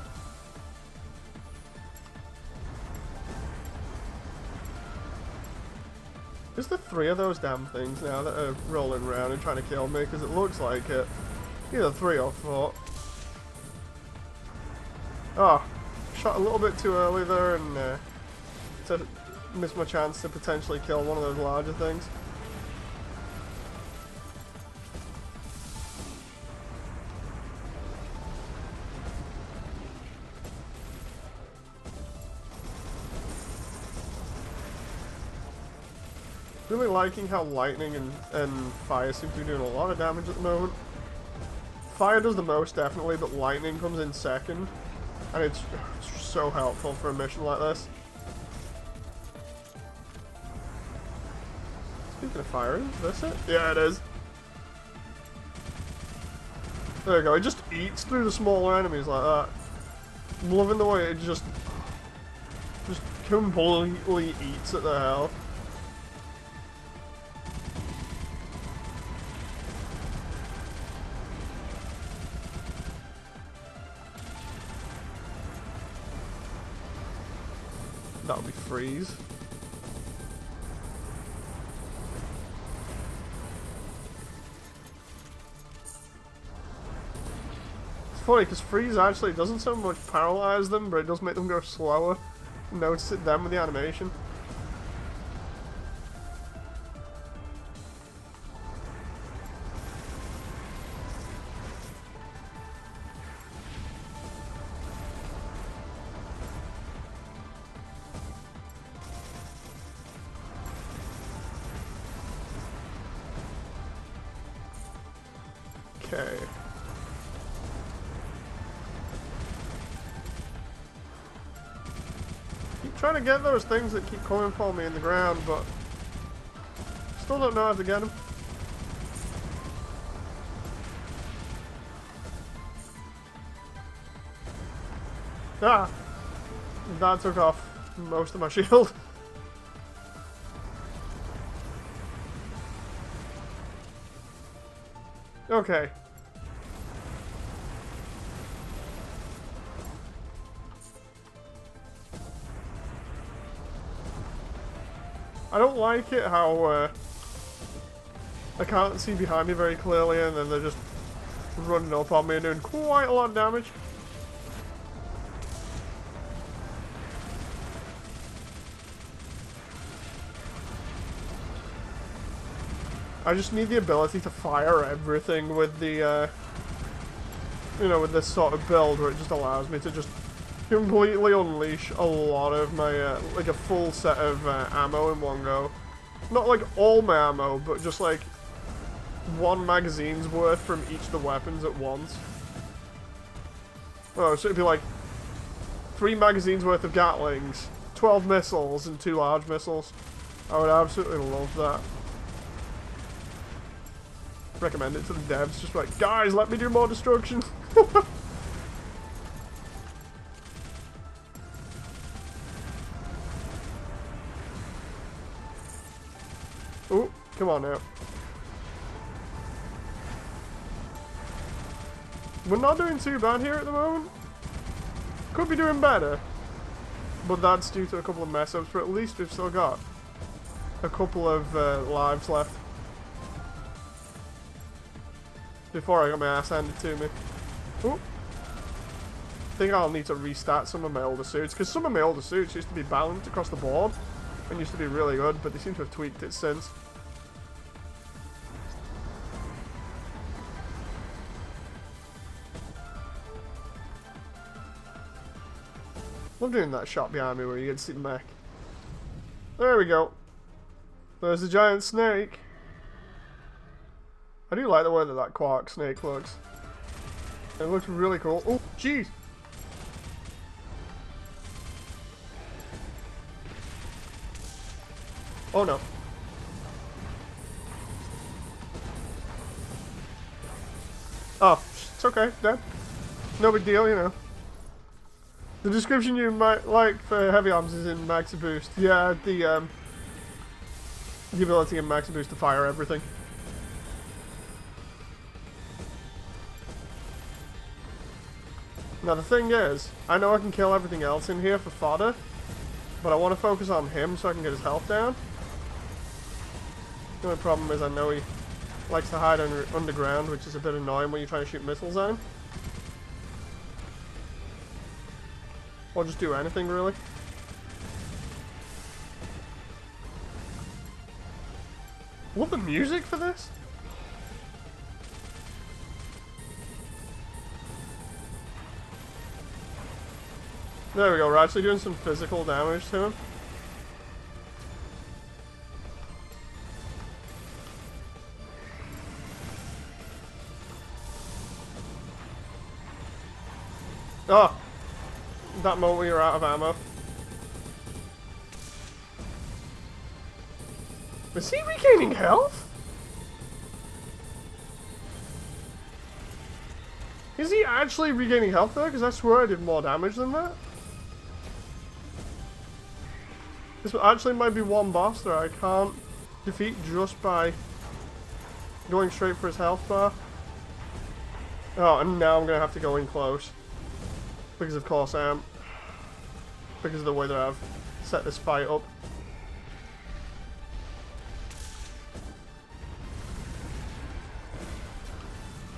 Is there 3 of those damn things now that are rolling around and trying to kill me? Because it looks like it. Either 3 or 4. Oh, shot a little bit too early there and to miss my chance to potentially kill one of those larger things. Really liking how lightning and fire seem to be doing a lot of damage at the moment. Fire does the most, definitely, but lightning comes in second. And it's so helpful for a mission like this. Speaking of fire, is this it? Yeah, it is. There we go, it just eats through the smaller enemies like that. I'm loving the way it just completely eats at their health. That would be freeze. It's funny because freeze actually doesn't so much paralyze them, but it does make them go slower. Notice it then with the animation. Okay. Keep trying to get those things that keep coming for me in the ground, but still don't know how to get them. Ah! That took off most of my shield. Okay. I don't like it how I can't see behind me very clearly and then they're just running up on me and doing quite a lot of damage. I just need the ability to fire everything with the, you know, with this sort of build where it just allows me to just completely unleash a lot of my, like a full set of ammo in one go. Not like all my ammo, but just like one magazine's worth from each of the weapons at once. Oh, so it'd be like 3 magazines worth of Gatlings, 12 missiles, and 2 large missiles. I would absolutely love that. Recommend it to the devs, just like, guys, let me do more destruction. Oh, come on now. We're not doing too bad here at the moment. Could be doing better. But that's due to a couple of mess-ups, but at least we've still got a couple of lives left. Before I got my ass handed to me. Ooh. I think I'll need to restart some of my older suits, because some of my older suits used to be balanced across the board and used to be really good, but they seem to have tweaked it since. Love doing that shot behind me where you get to see the mech. There we go. There's a giant snake. I do like the way that that quark snake looks. It looks really cool. Oh, jeez! Oh no. Oh, it's okay, dead. No big deal, you know. The description you might like for heavy arms is in Max Boost. Yeah, the ability in Max Boost to fire everything. Now the thing is, I know I can kill everything else in here for fodder, but I want to focus on him so I can get his health down. The only problem is I know he likes to hide underground, which is a bit annoying when you try to shoot missiles at him. Or just do anything, really. What the music for this? There we go, we're actually doing some physical damage to him. Oh! That moment we were out of ammo. Is he regaining health? Is he actually regaining health there? Because I swear I did more damage than that. This actually might be one boss that I can't defeat just by going straight for his health bar. Oh, and now I'm going to have to go in close. Because of course I am. Because of the way that I've set this fight up.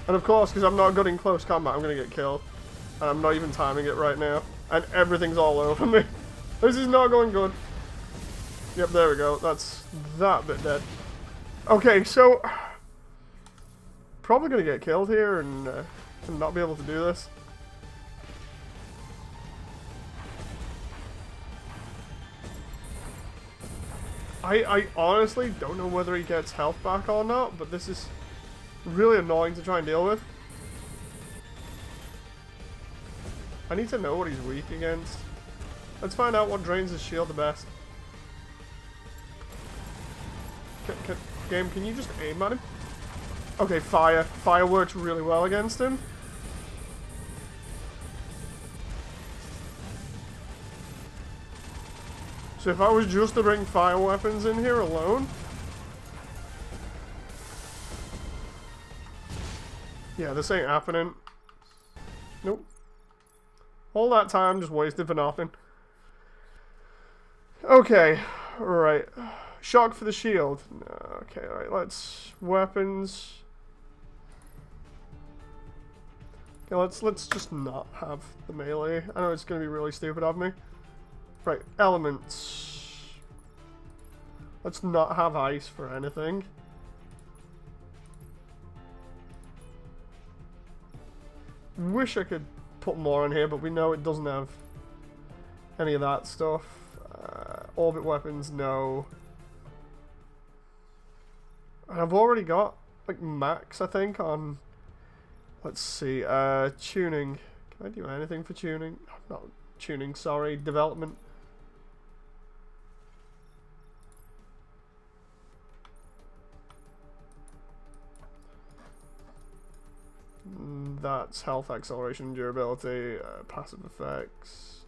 And of course, because I'm not good in close combat, I'm going to get killed. And I'm not even timing it right now. And everything's all over me. This is not going good. Yep, there we go. That's that bit dead. Okay, so... probably going to get killed here and not be able to do this. I honestly don't know whether he gets health back or not, but this is really annoying to try and deal with. I need to know what he's weak against. Let's find out what drains his shield the best. Game, can you just aim at him? Okay, fire. Fire works really well against him. So if I was just to bring fire weapons in here alone... yeah, this ain't happening. Nope. All that time just wasted for nothing. Okay, right. Shock for the shield. Okay, alright, let's... weapons... okay, let's just not have the melee. I know it's gonna be really stupid of me. Right, elements. Let's not have ice for anything. Wish I could put more in here, but we know it doesn't have any of that stuff. Orbit weapons, no. And I've already got, like, max, I think, on... let's see, tuning. Can I do anything for tuning? Not tuning, sorry, development. That's health, acceleration, durability, passive effects.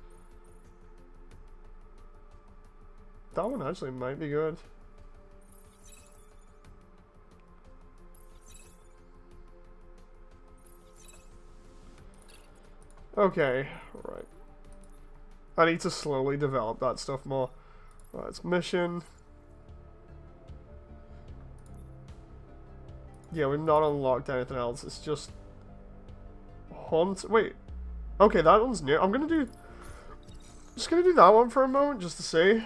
That one actually might be good. Okay, right. I need to slowly develop that stuff more. Right, it's mission. Yeah, we've not unlocked anything else. It's just hunt. Wait. Okay, that one's new. I'm just gonna do that one for a moment just to see.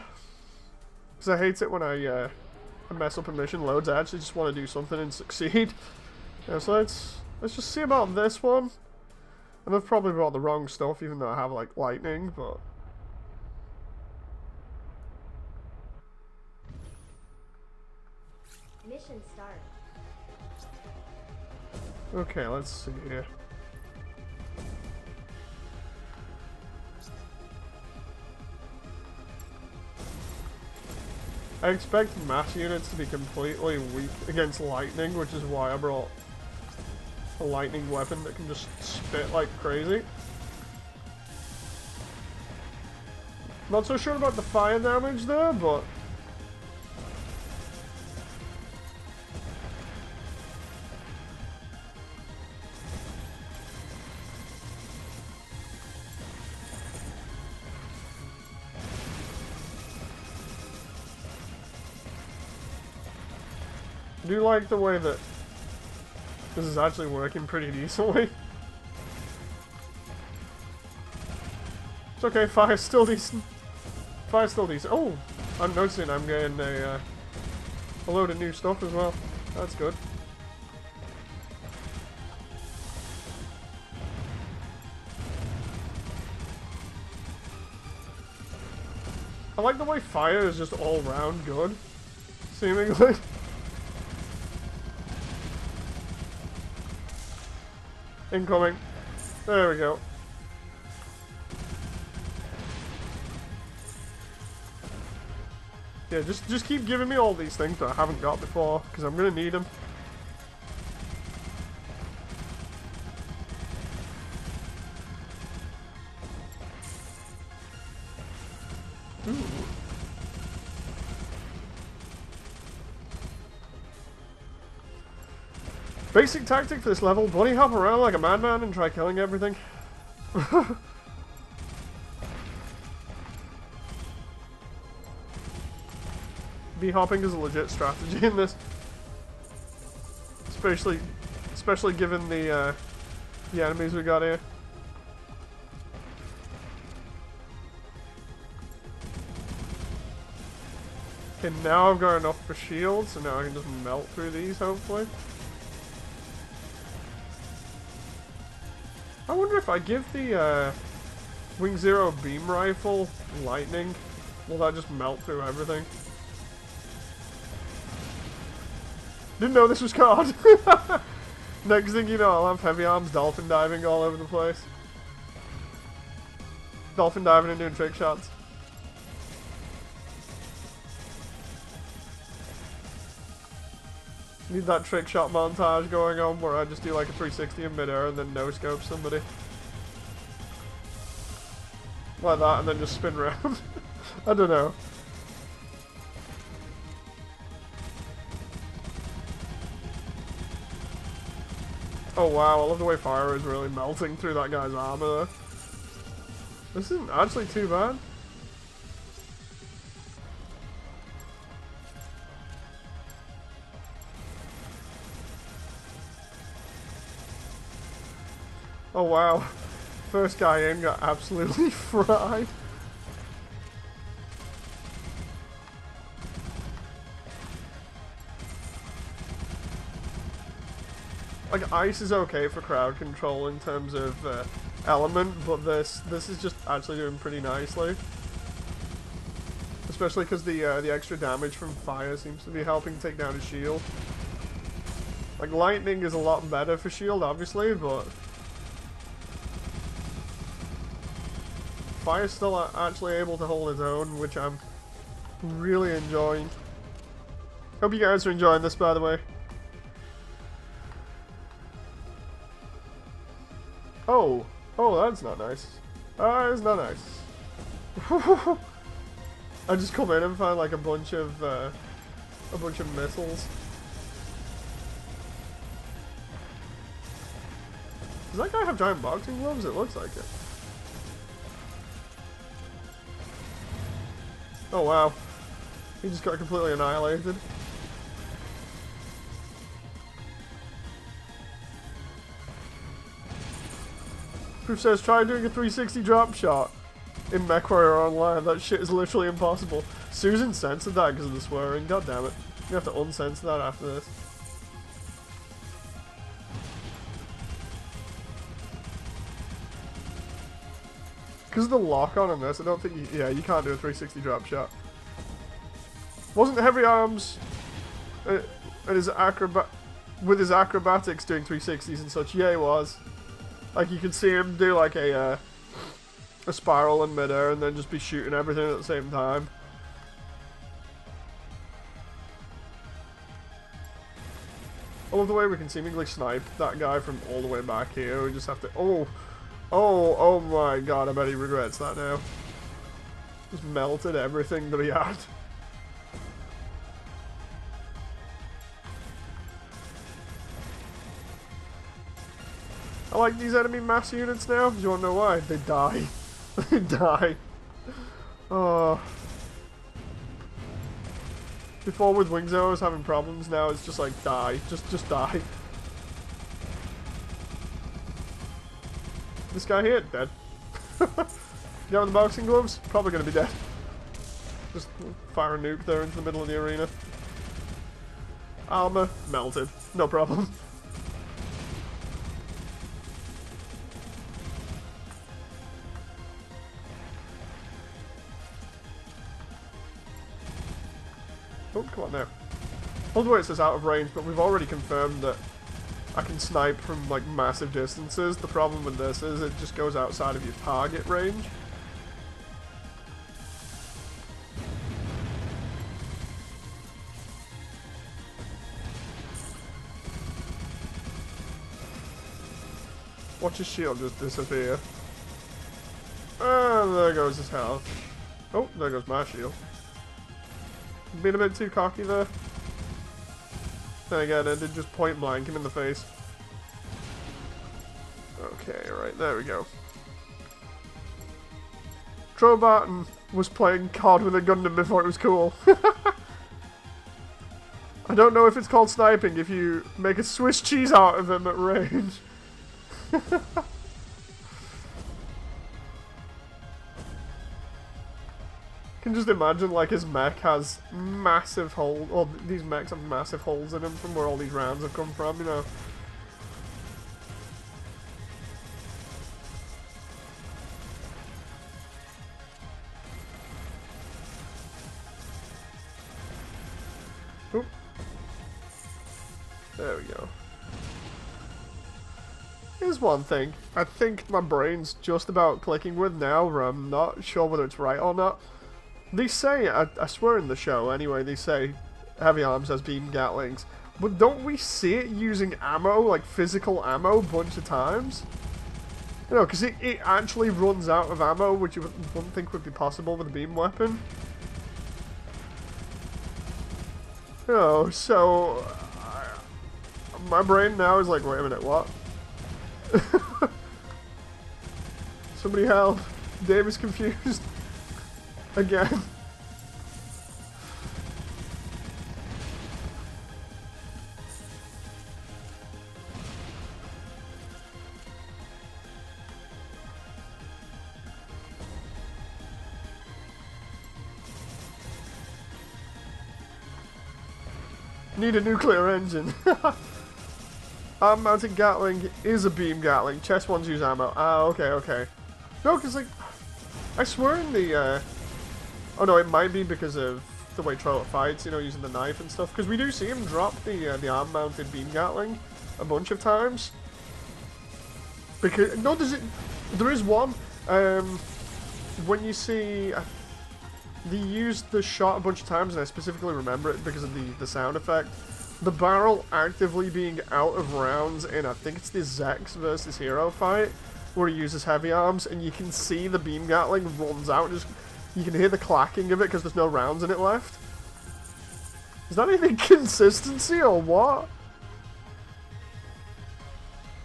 Because I hate it when I mess up a mission loads. I actually just want to do something and succeed. Yeah, so let's just see about this one. And I've probably brought the wrong stuff, even though I have like lightning, but mission start. okay, let's see here. I expect mass units to be completely weak against lightning, which is why I brought a lightning weapon that can just spit like crazy. Not so sure about the fire damage there, but I do like the way that this is actually working pretty decently. It's okay, fire's still decent. Fire's still decent. Oh, I'm noticing I'm getting a load of new stuff as well. That's good. I like the way fire is just all round good, seemingly. Incoming. There we go. Yeah, just keep giving me all these things that I haven't got before, because I'm gonna need them. Ooh. Basic tactic for this level, bunny hop around like a madman and try killing everything. Bee hopping is a legit strategy in this. Especially given the enemies we got here. Okay, now I've got enough for shields, so now I can just melt through these, hopefully. I wonder if I give the Wing Zero beam rifle lightning, will that just melt through everything? Didn't know this was card. Next thing you know, I'll have heavy arms dolphin diving all over the place. Dolphin diving and doing trick shots. Need that trick shot montage going on where I just do like a 360 in midair and then no scope somebody. Like that and then just spin around. I don't know. Oh wow, I love the way fire is really melting through that guy's armor though. This isn't actually too bad. Oh wow, first guy in got absolutely fried. Like ice is okay for crowd control in terms of element, but this is just actually doing pretty nicely. Especially because the extra damage from fire seems to be helping take down his shield. Like lightning is a lot better for shield, obviously, but fire's still actually able to hold his own, which I'm really enjoying. Hope you guys are enjoying this, by the way. Oh, that's not nice. It's not nice. I just come in and find like a bunch of missiles. Does that guy have giant boxing gloves? It looks like it. Oh wow, he just got completely annihilated. Proof says, try doing a 360 drop shot in MechWarrior Online. That shit is literally impossible. Susan censored that because of the swearing. God damn it. You have to uncensor that after this. Because of the lock on this, I don't think you, yeah, you can't do a 360 drop shot. Wasn't Heavy Arms and his with his acrobatics doing 360s and such? Yeah, he was. Like, you could see him do, like, a spiral in midair and then just be shooting everything at the same time. I love the way we can seemingly snipe that guy from all the way back here. We just have to... Oh my god, I bet he regrets that now. Just melted everything that he had. I like these enemy mass units now. Do you want to know why? They die. They die. Oh. Before with Wings I was having problems, now it's just like, die. Just die. This guy here, dead. You with the boxing gloves? Probably gonna be dead. Just fire a nuke there into the middle of the arena. Armor, melted. No problem. Oh, come on now. All the way it says out of range, but we've already confirmed that I can snipe from, like, massive distances. The problem with this is it just goes outside of your target range. Watch his shield just disappear. And there goes his health. Oh, there goes my shield. Being a bit too cocky there. Then again, I did just point blank him in the face. Okay, right, there we go. Trobarton was playing COD with a Gundam before it was cool. I don't know if it's called sniping if you make a Swiss cheese out of him at range. Can just imagine, like, his mech has massive holes, or these mechs have massive holes in them from where all these rounds have come from, you know. Oop. There we go. Here's one thing I think my brain's just about clicking with now, where I'm not sure whether it's right or not. They say, I swear in the show anyway, they say heavy arms has beam gatlings, but don't we see it using ammo, like physical ammo, a bunch of times? You know, because it actually runs out of ammo, which you wouldn't think would be possible with a beam weapon. You know, so my brain now is like, wait a minute, what? Somebody help. Dave is confused. Again. Need a nuclear engine. Arm-mounted Gatling is a beam Gatling. Chest ones use ammo. Ah, okay, okay. No, because, like, I swear in the, oh no, it might be because of the way Trollet fights, you know, using the knife and stuff. Because we do see him drop the arm-mounted beam Gatling a bunch of times. Because, no, there is one, when you see, they used the shot a bunch of times, and I specifically remember it because of the sound effect. The barrel actively being out of rounds in, I think it's the Zex versus Hero fight, where he uses heavy arms, and you can see the beam Gatling runs out, just you can hear the clacking of it because there's no rounds in it left. Is that even consistency or what?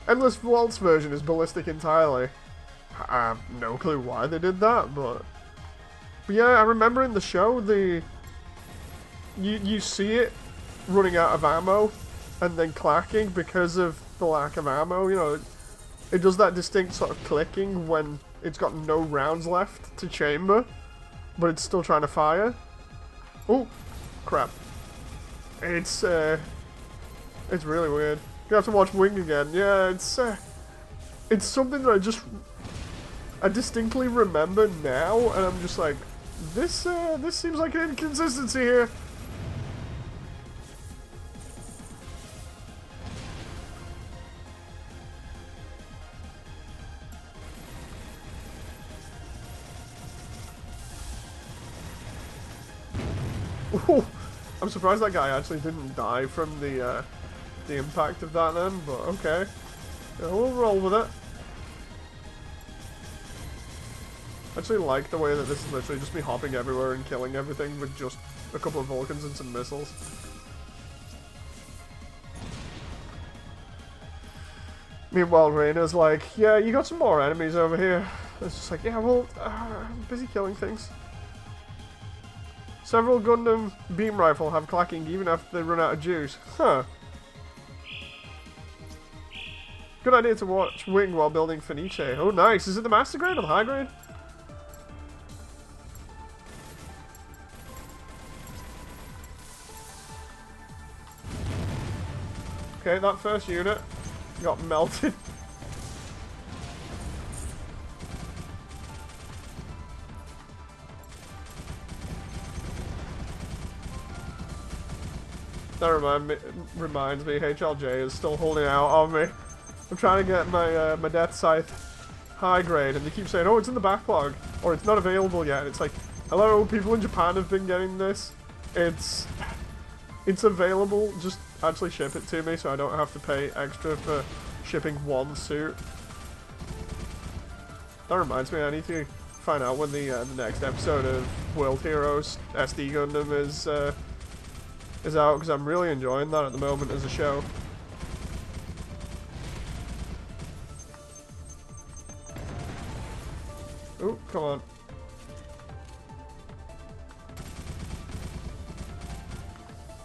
Endless Waltz version is ballistic entirely. I have no clue why they did that, but yeah, I remember in the show you see it running out of ammo and then clacking because of the lack of ammo. You know, it does that distinct sort of clicking when it's got no rounds left to chamber, but it's still trying to fire. Oh, crap! It's really weird. You have to watch Wing again. Yeah, it's something that I distinctly remember now, and I'm just like, this seems like an inconsistency here. Ooh, I'm surprised that guy actually didn't die from the impact of that then, but okay. Yeah, we'll roll with it. I actually like the way that this is literally just me hopping everywhere and killing everything with just a couple of Vulcans and some missiles. Meanwhile, Reyna's like, yeah, you got some more enemies over here. It's just like, yeah, well, I'm busy killing things. Several Gundam beam rifle have clacking even after they run out of juice. Huh. Good idea to watch Wing while building Fenice. Oh, nice. Is it the master grade or the high grade? Okay, that first unit got melted. That reminds me, HLJ is still holding out on me. I'm trying to get my my Death Scythe high grade, and they keep saying, oh, it's in the backlog, or it's not available yet. It's like, hello, people in Japan have been getting this. It's available, just actually ship it to me so I don't have to pay extra for shipping one suit. That reminds me, I need to find out when the next episode of World Heroes SD Gundam is out, because I'm really enjoying that at the moment as a show. Oh, come on.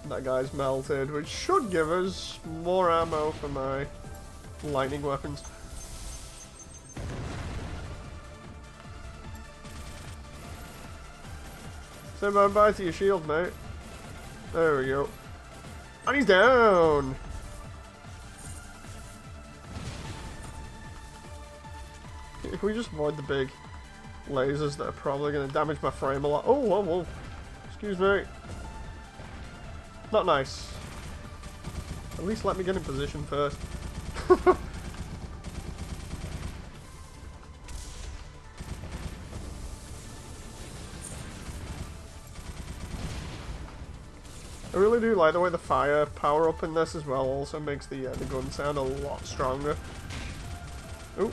That guy's melted, which should give us more ammo for my lightning weapons. Say bye-bye to your shield, mate. There we go. And he's down! If we just avoid the big lasers that are probably going to damage my frame a lot. Oh, whoa, whoa. Excuse me. Not nice. At least let me get in position first. I really do like the way the fire power up in this as well. Also makes the gun sound a lot stronger. Ooh.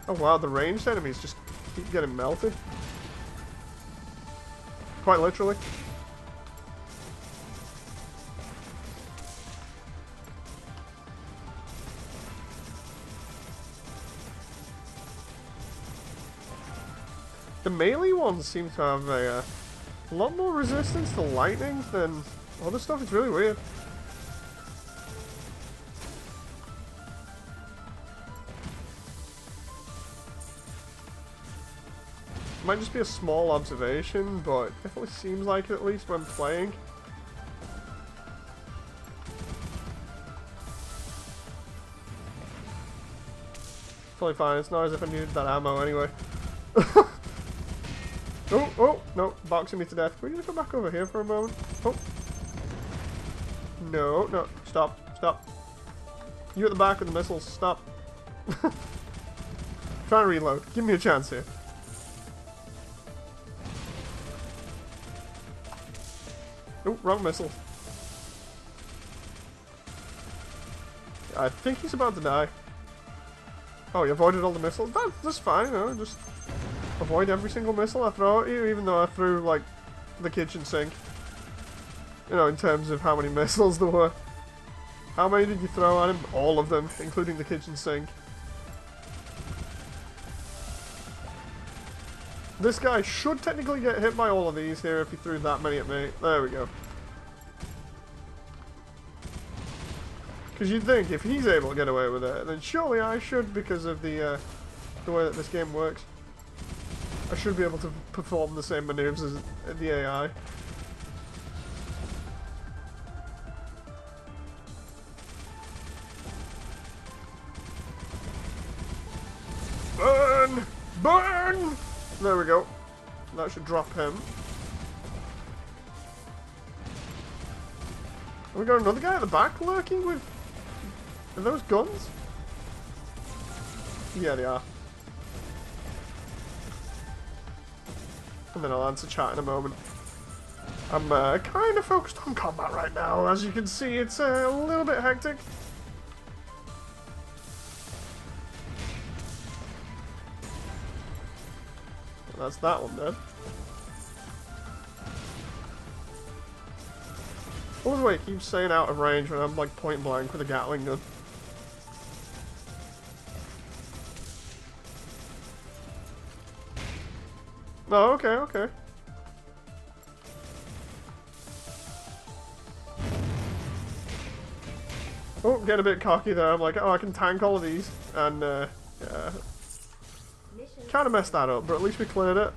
Oh wow, the ranged enemies just keep getting melted. Quite literally. The melee ones seem to have a lot more resistance to lightning than other stuff. It's really weird. Might just be a small observation, but it definitely seems like it, at least when playing. Totally fine, it's not as if I needed that ammo anyway. Oh, oh, no, boxing me to death. Can we just go back over here for a moment? Oh. No, no, stop, stop. You at the back with the missiles, stop. Try and reload, give me a chance here. Oh, wrong missile. I think he's about to die. Oh, you avoided all the missiles? That's fine, you know, just avoid every single missile I throw at you, even though I threw, like, the kitchen sink. You know, in terms of how many missiles there were. How many did you throw at him? All of them, including the kitchen sink. This guy should technically get hit by all of these here if he threw that many at me. There we go. Because you'd think if he's able to get away with it, then surely I should, because of the way that this game works. I should be able to perform the same maneuvers as the AI. Burn! Burn! There we go. That should drop him. We got another guy at the back lurking with... Are those guns? Yeah, they are. And then I'll answer chat in a moment. I'm kind of focused on combat right now. As you can see, it's a little bit hectic. That's that one then. What was the way it keeps saying out of range when I'm like point blank with a Gatling gun? Oh, okay, okay. Oh, getting a bit cocky there. I'm like, oh, I can tank all of these. And, yeah. Kind of messed that up, but at least we cleared it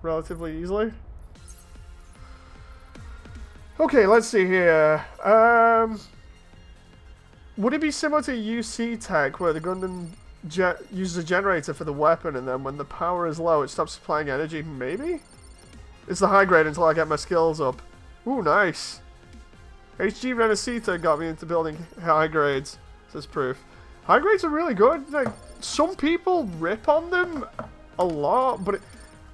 relatively easily. Okay, let's see here. Would it be similar to UC tech, where the Gundam uses a generator for the weapon, and then when the power is low, it stops supplying energy? Maybe? It's the high grade until I get my skills up. Ooh, nice. HG Renacita got me into building high grades, says proof. High grades are really good. Like, some people rip on them a lot, but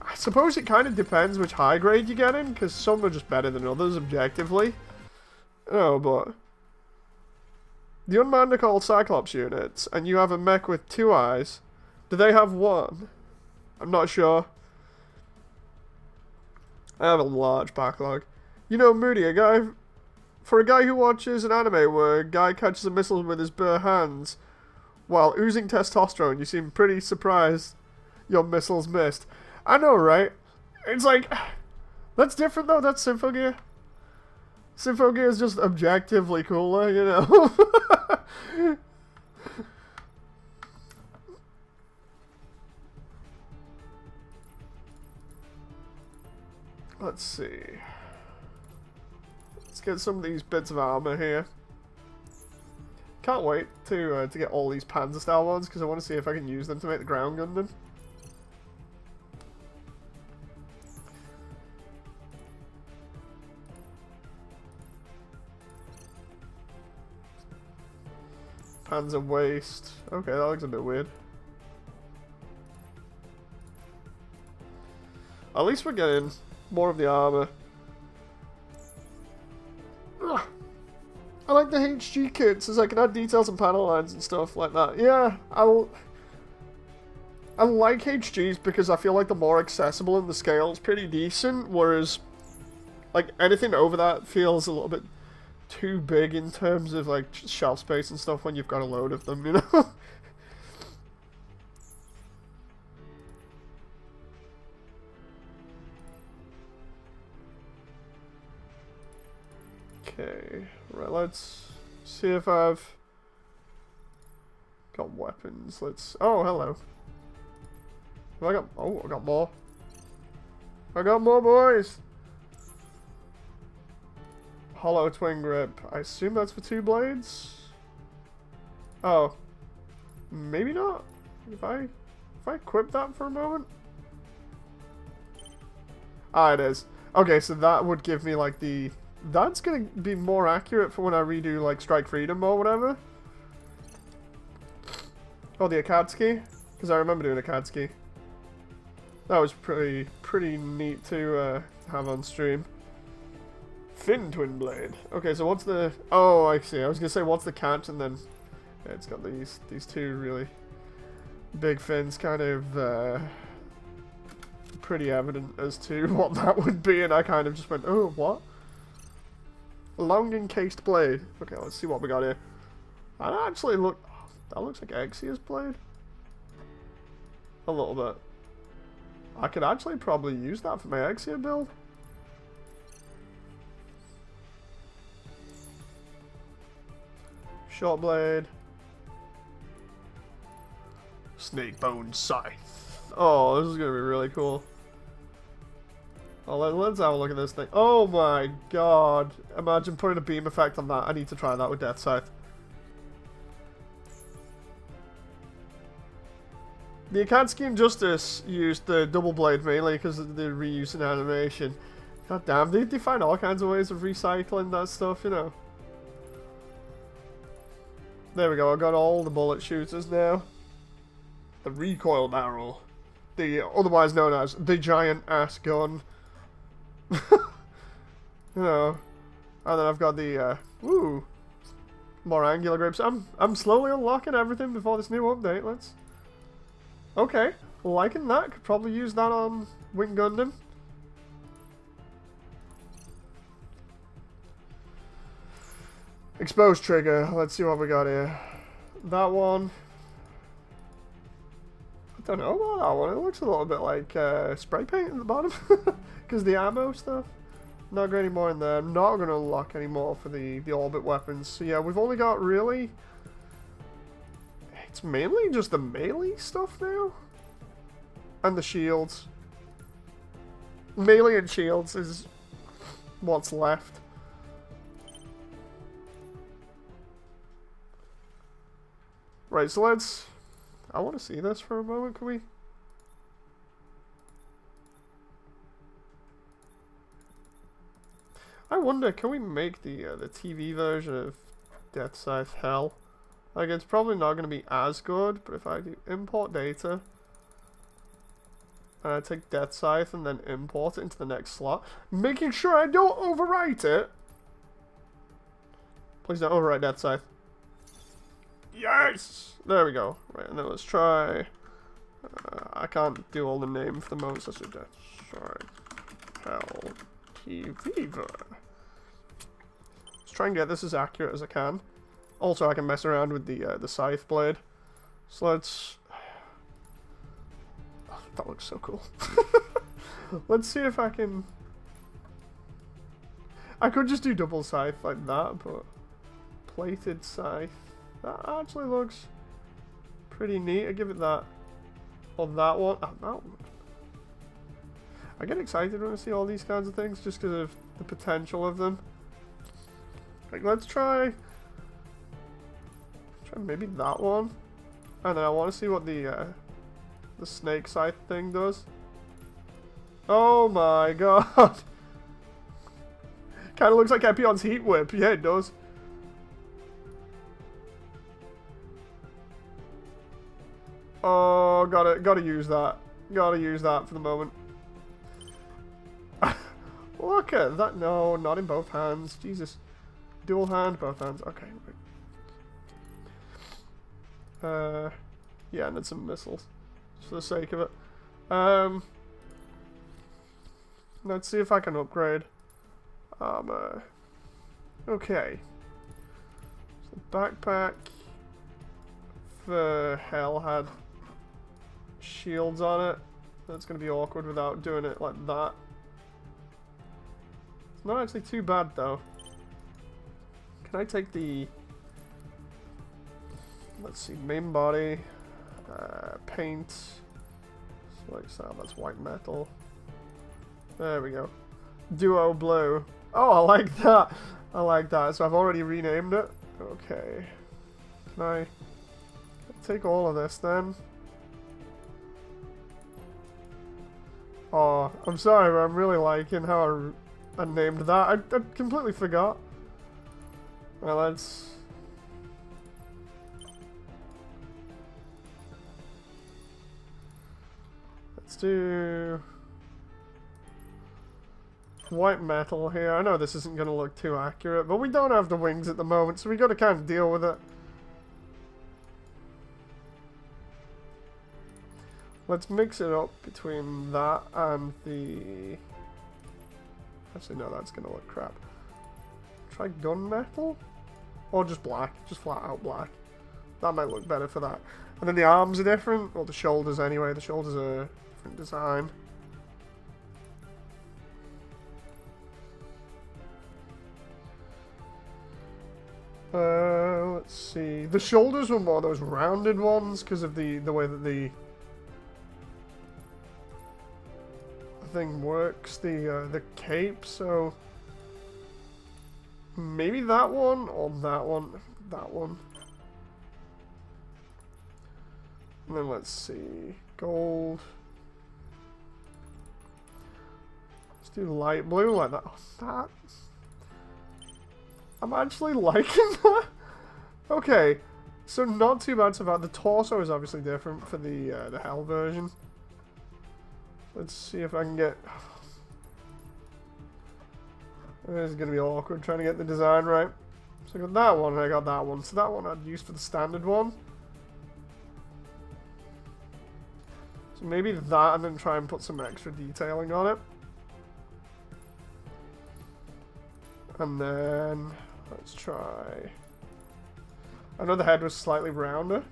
I suppose it kind of depends which high grade you get in, because some are just better than others objectively. Oh, but the unmanned are called Cyclops units, and you have a mech with 2 eyes. Do they have 1? I'm not sure. I have a large backlog. You know, Moody, for a guy who watches an anime where a guy catches a missile with his bare hands while oozing testosterone, you seem pretty surprised your missiles missed. I know, right? It's like, that's different though, that's Symphogear. Symphogear is just objectively cooler, you know? Let's see. Let's get some of these bits of armor here. Can't wait to get all these Panzer style ones because I want to see if I can use them to make the ground Gundam. Panzer waist. Okay, that looks a bit weird. At least we're getting more of the armor. Ugh. I like the HG kits, as I can add details and panel lines and stuff like that. Yeah, I like HGs because I feel like they're more accessible and the scale's pretty decent, whereas like anything over that feels a little bit too big in terms of like shelf space and stuff when you've got a load of them, you know? Okay, right, let's see if I've got weapons. Oh, hello. Have I got... Oh, I got more. I got more, boys! Hollow twin grip. I assume that's for 2 blades? Oh. Maybe not? If I equip that for a moment? Ah, it is. Okay, so that would give me, like, the... That's gonna be more accurate for when I redo, like, Strike Freedom or whatever. Oh, the Akatsuki? Because I remember doing Akatsuki. That was pretty neat to have on stream. Fin Twin Blade. Okay, so what's the... Oh, I see. I was gonna say, what's the catch? And then... Yeah, it's got these 2 really big fins, kind of, pretty evident as to what that would be, and I kind of just went, oh, what? Long encased blade. Okay, let's see what we got here. That actually that looks like Exia's blade. A little bit. I could actually probably use that for my Exia build. Short blade. Snake bone scythe. Oh, this is gonna be really cool. Oh, let's have a look at this thing. Oh my god. Imagine putting a beam effect on that. I need to try that with Death Scythe. The Akatsuki and Justice used the double blade mainly because of the reuse in animation. God damn, they find all kinds of ways of recycling that stuff, you know. There we go, I got all the bullet shooters now. The recoil barrel. The otherwise known as the giant ass gun. You know, and then I've got the more angular grips. I'm slowly unlocking everything before this new update. Okay, liking that. Could probably use that on Wing Gundam. Exposed trigger. Let's see what we got here. That one. Don't know about that one. It looks a little bit like spray paint at the bottom. Because the ammo stuff. Not got any more in there. I'm not going to unlock any more for the orbit weapons. So yeah, we've only got really... It's mainly just the melee stuff now. And the shields. Melee and shields is what's left. Right, so let's... I want to see this for a moment, can we? I wonder, can we make the TV version of Death Scythe Hell? Like, it's probably not going to be as good, but if I do import data, and I take Death Scythe and then import it into the next slot, making sure I don't overwrite it. Please don't overwrite Death Scythe. Yes! There we go. Right, and then let's try... I can't do all the name for the moment, so let's do Death Scythe Hell TV. Let's try and get this as accurate as I can. Also, I can mess around with the scythe blade. So let's... Oh, that looks so cool. Let's see if I can... I could just do double scythe like that, but... Plated scythe. That actually looks pretty neat. I give it that. Or that one. Oh, that one. I get excited when I see all these kinds of things just because of the potential of them. Like, let's try maybe that one. And then I want to see what the snake scythe thing does. Oh my god. Kind of looks like Epion's heat whip. Yeah, it does. Oh, gotta use that. Gotta use that for the moment. Look at that. No, not in both hands. Jesus. Dual hand, both hands. Okay. Yeah, and then some missiles. Just for the sake of it. Let's see if I can upgrade armor. Okay. So backpack for Hell had shields on it. That's going to be awkward without doing it like that. It's not actually too bad though. Can I take the... Let's see, main body, paint, select style, that's white metal. There we go. Duo blue. Oh, I like that. I like that. So I've already renamed it. Okay. Can I take all of this then? Oh, I'm sorry, but I'm really liking how I named that. I completely forgot. Well, let's do white metal here. I know this isn't going to look too accurate, but we don't have the wings at the moment, so we got to kind of deal with it. Let's mix it up between that and the... Actually, no, that's going to look crap. Try gunmetal? Or just black. Just flat out black. That might look better for that. And then the arms are different. Or the shoulders anyway. The shoulders are a different design. Let's see. The shoulders were more those rounded ones because of the way that the thing works. The cape. So maybe that one or that one. That one. And then let's see. Gold. Let's do light blue like that. Oh, that. I'm actually liking that. Okay. So not too bad so far. The torso is obviously different for the Hell version. Let's see if I can get... This is going to be awkward trying to get the design right. So I got that one and I got that one. So that one I'd use for the standard one. So maybe that and then try and put some extra detailing on it. And then let's try... I know the head was slightly rounder.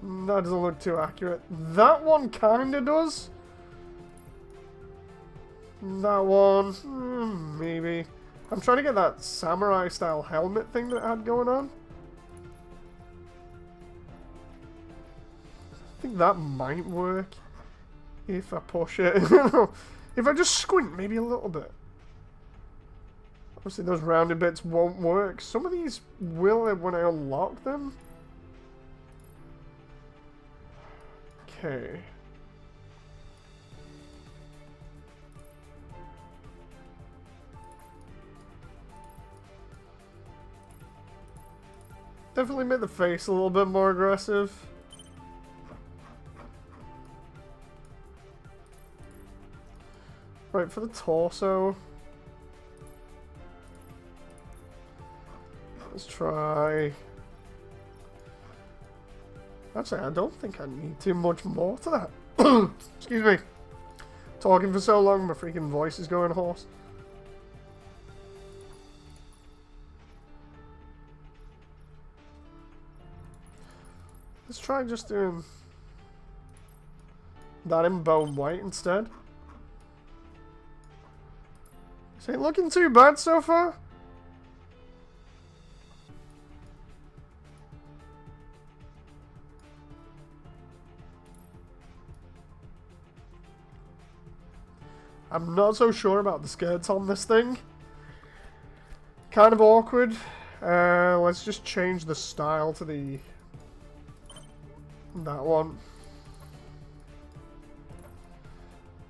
That doesn't look too accurate. That one kinda does. That one, maybe. I'm trying to get that samurai style helmet thing that it had going on. I think that might work if I push it. If I just squint maybe a little bit. Obviously those rounded bits won't work. Some of these will when I unlock them. Okay. Definitely made the face a little bit more aggressive. Right, for the torso. Let's try. Actually, I don't think I need too much more to that. Excuse me. Talking for so long, my freaking voice is going hoarse. Let's try just doing that in bone white instead. This ain't looking too bad so far. I'm not so sure about the skirts on this thing. Kind of awkward. Let's just change the style to that one.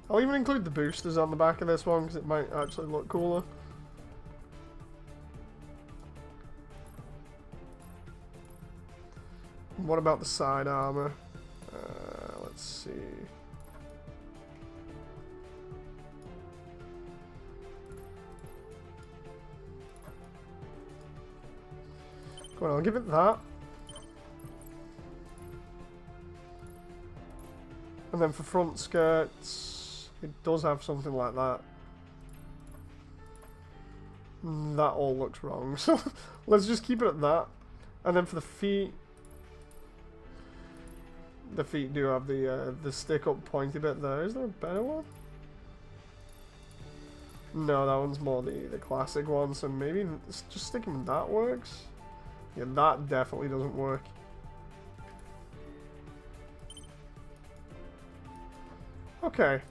I'll even include the boosters on the back of this one because it might actually look cooler. What about the side armor? Let's see. Go on, I'll give it that. And then for front skirts, it does have something like that. That all looks wrong, so let's just keep it at that. And then for the feet do have the stick-up pointy bit there. Is there a better one? No, that one's more the classic one, so maybe just sticking with that works. Yeah, that definitely doesn't work. Okay.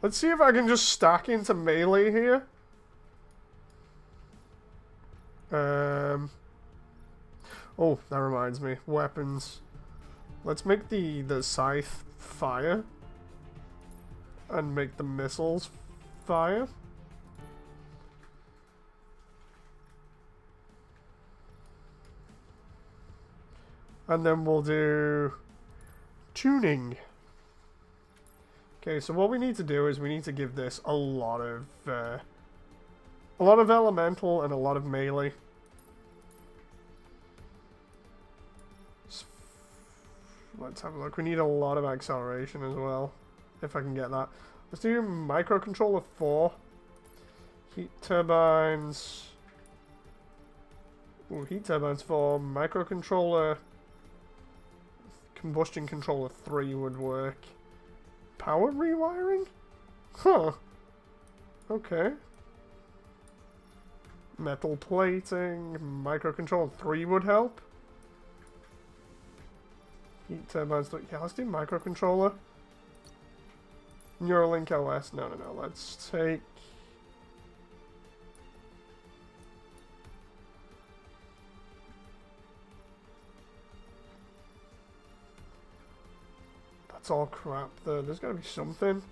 Let's see if I can just stack into melee here. Oh, that reminds me. Weapons. Let's make the scythe fire. And make the missiles fire. And then we'll do tuning. Okay, so what we need to do is we need to give this a lot of elemental and a lot of melee. Let's have a look. We need a lot of acceleration as well, if I can get that. Let's do microcontroller 4. Heat turbines. Ooh, heat turbines 4. Microcontroller. Combustion controller 3 would work. Power rewiring? Huh. Okay. Metal plating. Microcontroller 3 would help. Heat turbines 3. Yeah, let's do microcontroller. Neuralink OS. No. Let's take... That's all crap though. There's gotta be something.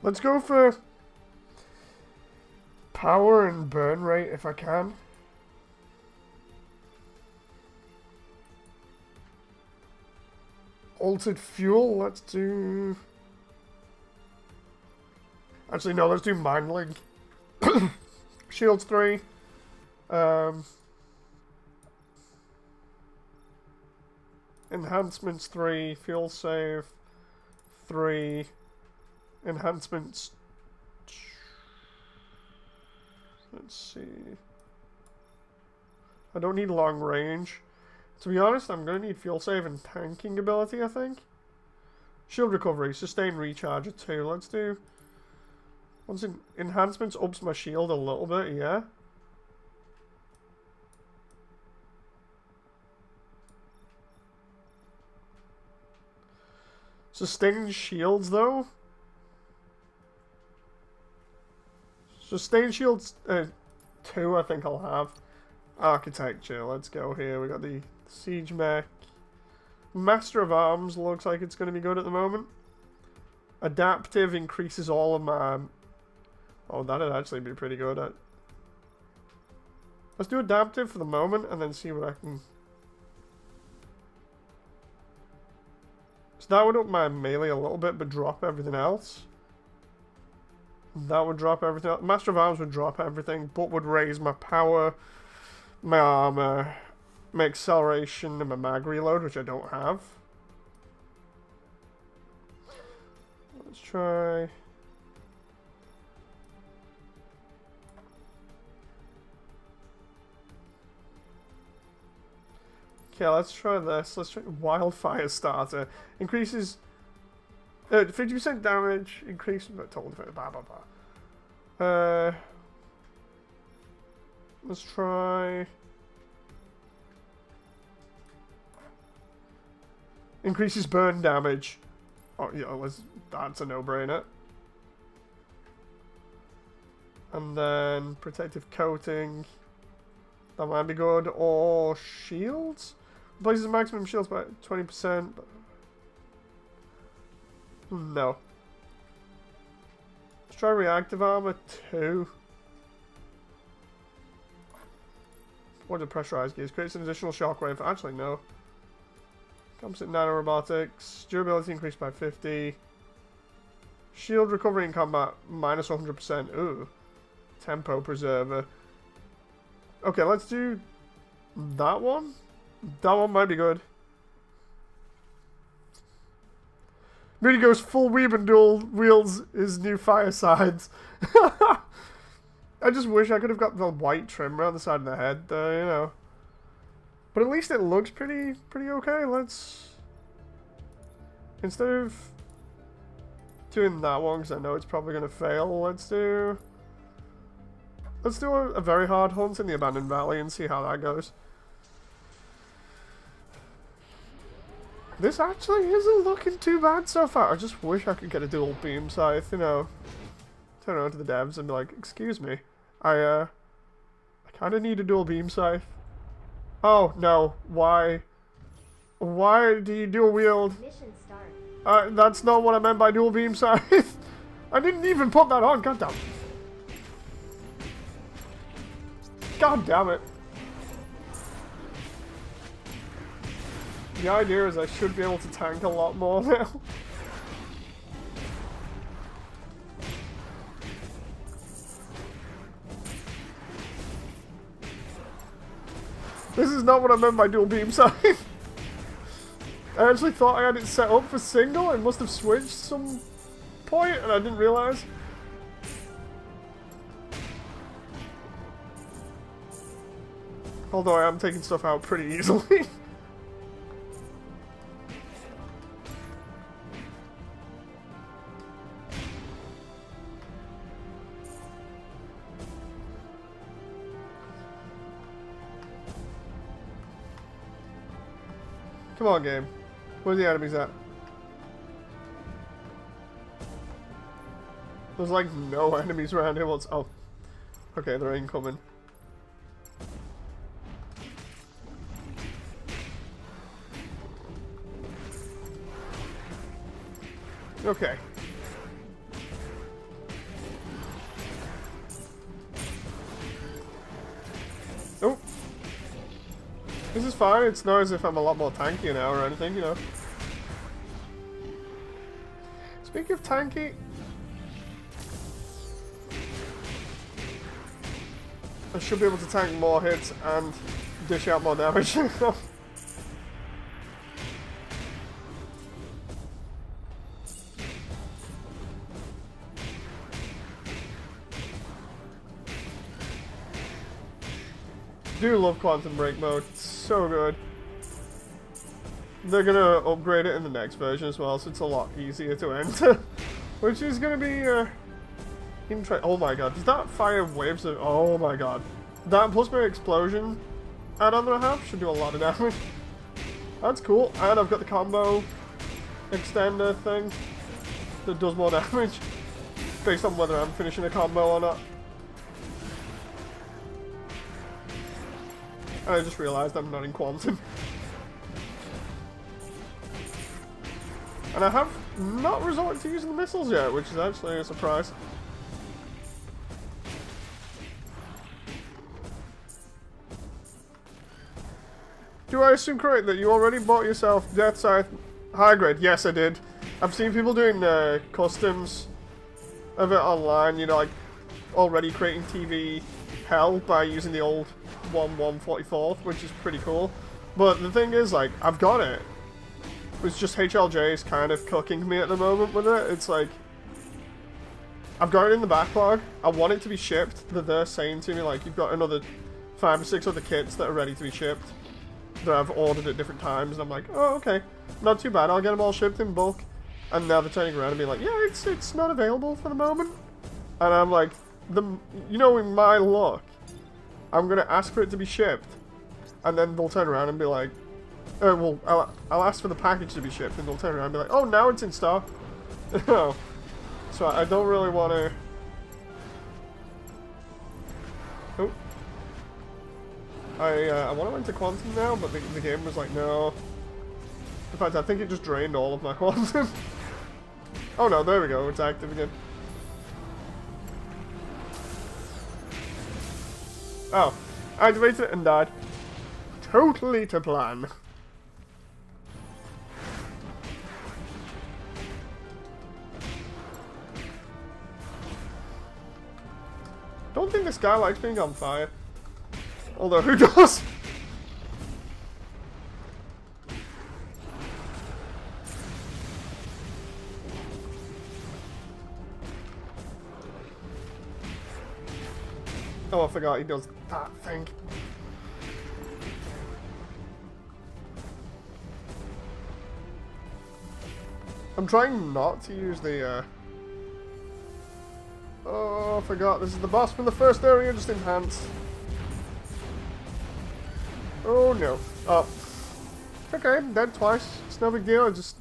Let's go for power and burn rate if I can. Altered fuel, let's do... Actually, no, let's do Mind Link. Shields 3. Enhancements 3. Fuel save 3. Enhancements... Let's see... I don't need long range. To be honest, I'm going to need fuel save and tanking ability, I think. Shield recovery, sustain recharger too. Let's do... Once enhancements ups my shield a little bit, yeah. Sustained shields, though. Sustained shields 2, I think I'll have. Architecture, let's go here. We got the siege mech. Master of Arms looks like it's going to be good at the moment. Adaptive increases all of my... Oh, that'd actually be pretty good at... Let's do adaptive for the moment and then see what I can... So that would up my melee a little bit but drop everything else. That would drop everything else. Master of Arms would drop everything but would raise my power, my armor, my acceleration, and my mag reload, which I don't have. Let's try... Okay, let's try this. Let's try Wildfire Starter. Increases 50% damage, increase total defense, blah blah blah. Let's try increases burn damage. Oh yeah, that's a no-brainer. And then protective coating. That might be good. Or shields. Replaces maximum shields by 20%. No. Let's try reactive armor 2. What did pressurized gears? Creates an additional shockwave. Actually, no. Composite nanorobotics. Durability increased by 50. Shield recovery in combat minus 100%. Ooh. Tempo preserver. Okay, let's do that one. That one might be good. Moody goes full weeb and dual wields his new firesides. I just wish I could have got the white trim around the side of the head, you know. But at least it looks pretty okay. Let's... Instead of doing that one, because I know it's probably going to fail, let's do a very hard hunt in the Abandoned Valley and see how that goes. This actually isn't looking too bad so far. I just wish I could get a dual beam scythe, you know. Turn around to the devs and be like, excuse me, I kind of need a dual beam scythe. Oh, no. Why? Why do you dual wield? Mission start. That's not what I meant by dual beam scythe. I didn't even put that on. God damn. God damn it. The idea is I should be able to tank a lot more now. This is not what I meant by dual beam scythe. I actually thought I had it set up for single. I must have switched some point and I didn't realize. Although I am taking stuff out pretty easily. Come on, game. Where are the enemies at? There's like no enemies around here. What's... Oh. Okay, they're incoming. Okay. Oh. This is fine. It's not as if I'm a lot more tanky now or anything, you know. Speaking of tanky... I should be able to tank more hits and dish out more damage. Do love Quantum Break mode. It's so good. they're gonna upgrade it in the next version as well, so it's a lot easier to enter. Which is gonna be, oh my god, does that fire waves of, oh my god. That plus my explosion add-on that I have should do a lot of damage. That's cool, and I've got the combo extender thing that does more damage based on whether I'm finishing a combo or not. And I just realized I'm not in quantum. And I have not resorted to using the missiles yet, which is actually a surprise. Do I assume correct that you already bought yourself Death Scythe high grade? Yes, I did. I've seen people doing customs of it online, you know, like already creating TV hell by using the old 1/144th, which is pretty cool. But the thing is, like, I've got it. It's just HLJ's kind of cooking me at the moment with it. It's like, I've got it in the backlog. I want it to be shipped. They're saying to me, like, you've got another 5 or 6 other kits that are ready to be shipped that I've ordered at different times. And I'm like, oh, okay. Not too bad. I'll get them all shipped in bulk. And now they're turning around and being like, yeah, it's not available for the moment. And I'm like, you know, in my luck, I'm going to ask for it to be shipped. And then they'll turn around and be like, well, I'll ask for the package to be shipped, and they'll turn around and be like, oh, now it's in stock. No. So I don't really want to... Oh. I want to enter Quantum now, but the game was like, no. In fact, I think it just drained all of my Quantum. Oh no, there we go, it's active again. Oh, activated it and died. Totally to plan. Don't think this guy likes being on fire. Although, who does? Oh, I forgot he does that thing. I'm trying not to use the, Oh, I forgot. This is the boss from the first area, just enhanced. Oh, no. Oh. Okay, I'm dead twice. It's no big deal. I'm just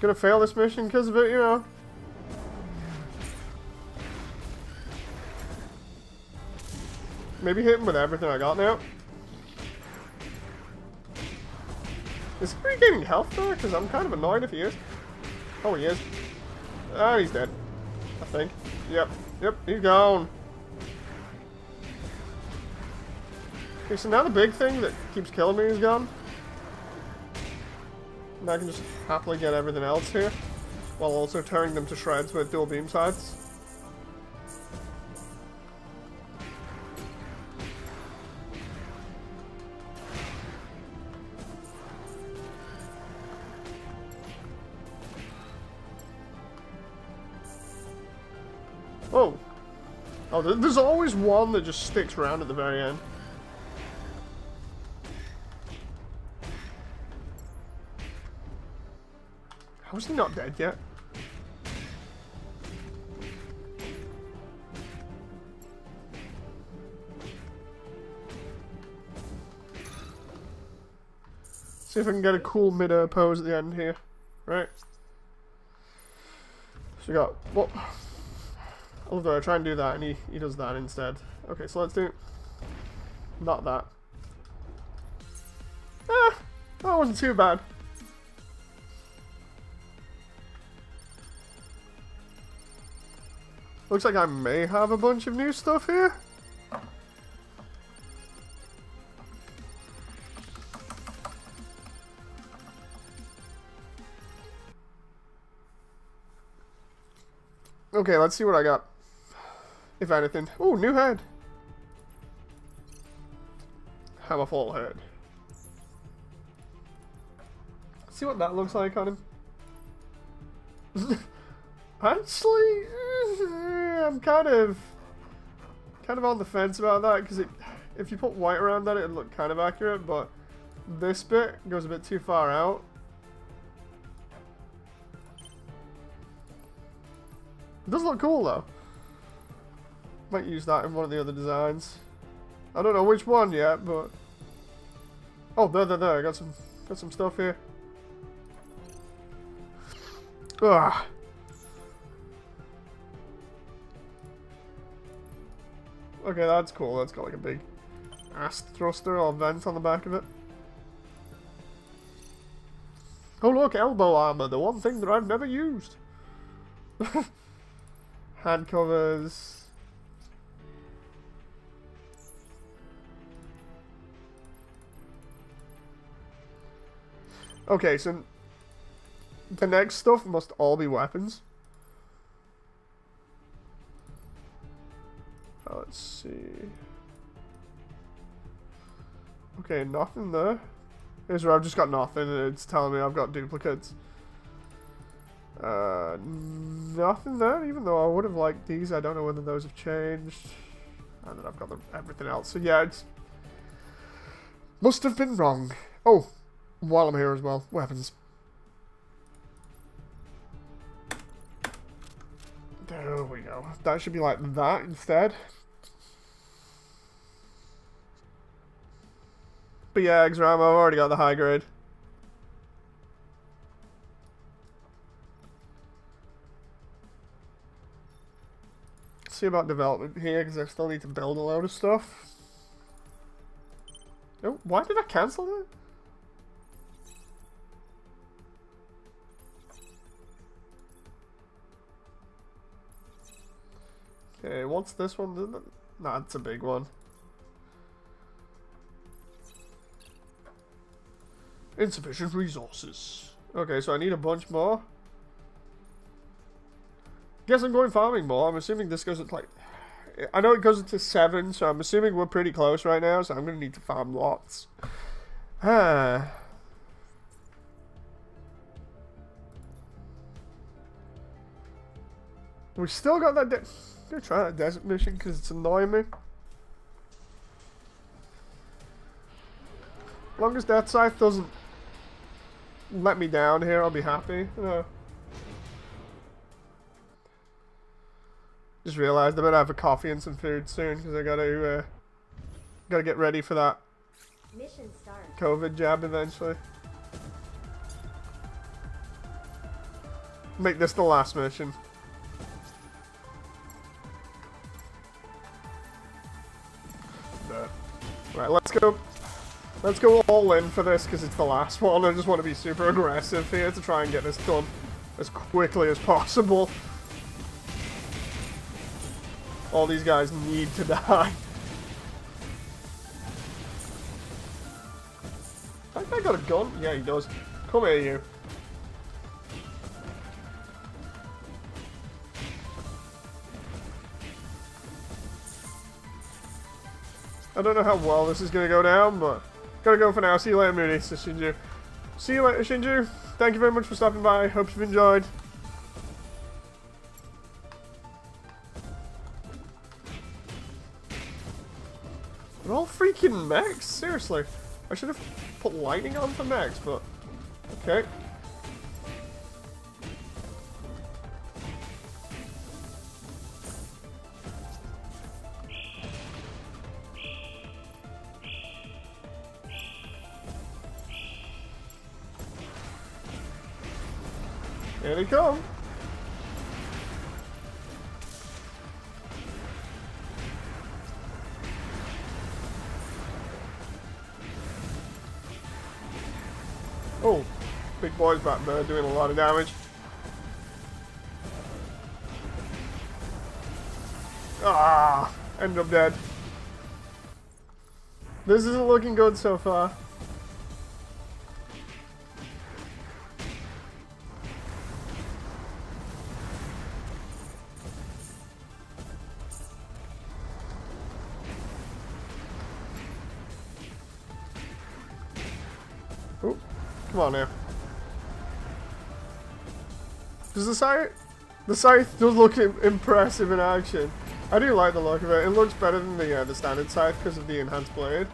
gonna fail this mission because of it, you know. Maybe hit him with everything I got now. Is he regaining health though? Because I'm kind of annoyed if he is. Oh, he is. Ah, he's dead. I think. Yep. Yep, he's gone. Okay, so now the big thing that keeps killing me is gone. And I can just happily get everything else here. While also tearing them to shreds with dual beam sights. Oh. Oh, there's always one that just sticks around at the very end. How is he not dead yet? See if I can get a cool mid-air pose at the end here. Right. So we got... What? Although I try and do that and he does that instead. Okay, so let's do... Not that. Ah! That wasn't too bad. Looks like I may have a bunch of new stuff here. Okay, let's see what I got. If anything. Ooh, new head. Have a full head. See what that looks like on him. Actually, I'm kind of on the fence about that because if you put white around that, it'd look kind of accurate. But this bit goes a bit too far out. It does look cool though. Might use that in one of the other designs. I don't know which one yet, but oh, there. I got some stuff here. Ah. Okay, that's cool. That's got like a big ass thruster or vent on the back of it. Oh look, elbow armor, the one thing that I've never used. Hand covers. Okay, so the next stuff must all be weapons. Let's see. Okay, nothing there. Here's where I've just got nothing and it's telling me I've got duplicates. Nothing there, even though I would have liked these. I don't know whether those have changed. And then I've got everything else. So yeah, it's must have been wrong. Oh, while I'm here as well, weapons. There we go. That should be like that instead. But yeah, Exram, I've already got the high grade. See about development here, because I still need to build a load of stuff. Oh, why did I cancel that? Okay, what's this one? Nah, it's a big one. Insufficient resources. Okay, so I need a bunch more. Guess I'm going farming more. I'm assuming this goes at like... I know it goes into 7, so I'm assuming we're pretty close right now, so I'm going to need to farm lots. We still got that... I'm going to try that desert mission because it's annoying me. As long as that scythe doesn't let me down here, I'll be happy. Just realized I better have a coffee and some food soon because I gotta get ready for that mission start. COVID jab eventually. Make this the last mission. Right, let's go. Let's go all in for this because it's the last one. I just want to be super aggressive here to try and get this done as quickly as possible. All these guys need to die. That guy got a gun? Yeah, he does. Come here, you. I don't know how well this is going to go down, but gotta go for now. See you later, Moody. So Shinju. See you later, Shinju. Thank you very much for stopping by. Hope you've enjoyed. They're all freaking mechs? Seriously. I should have put lightning on for mechs, but... Okay. Here they come. Oh, big boy's back there doing a lot of damage. Ah, ended up dead. This isn't looking good so far. Oh, come on now. Does the scythe does look impressive in action. I do like the look of it. It looks better than the standard scythe because of the enhanced blade.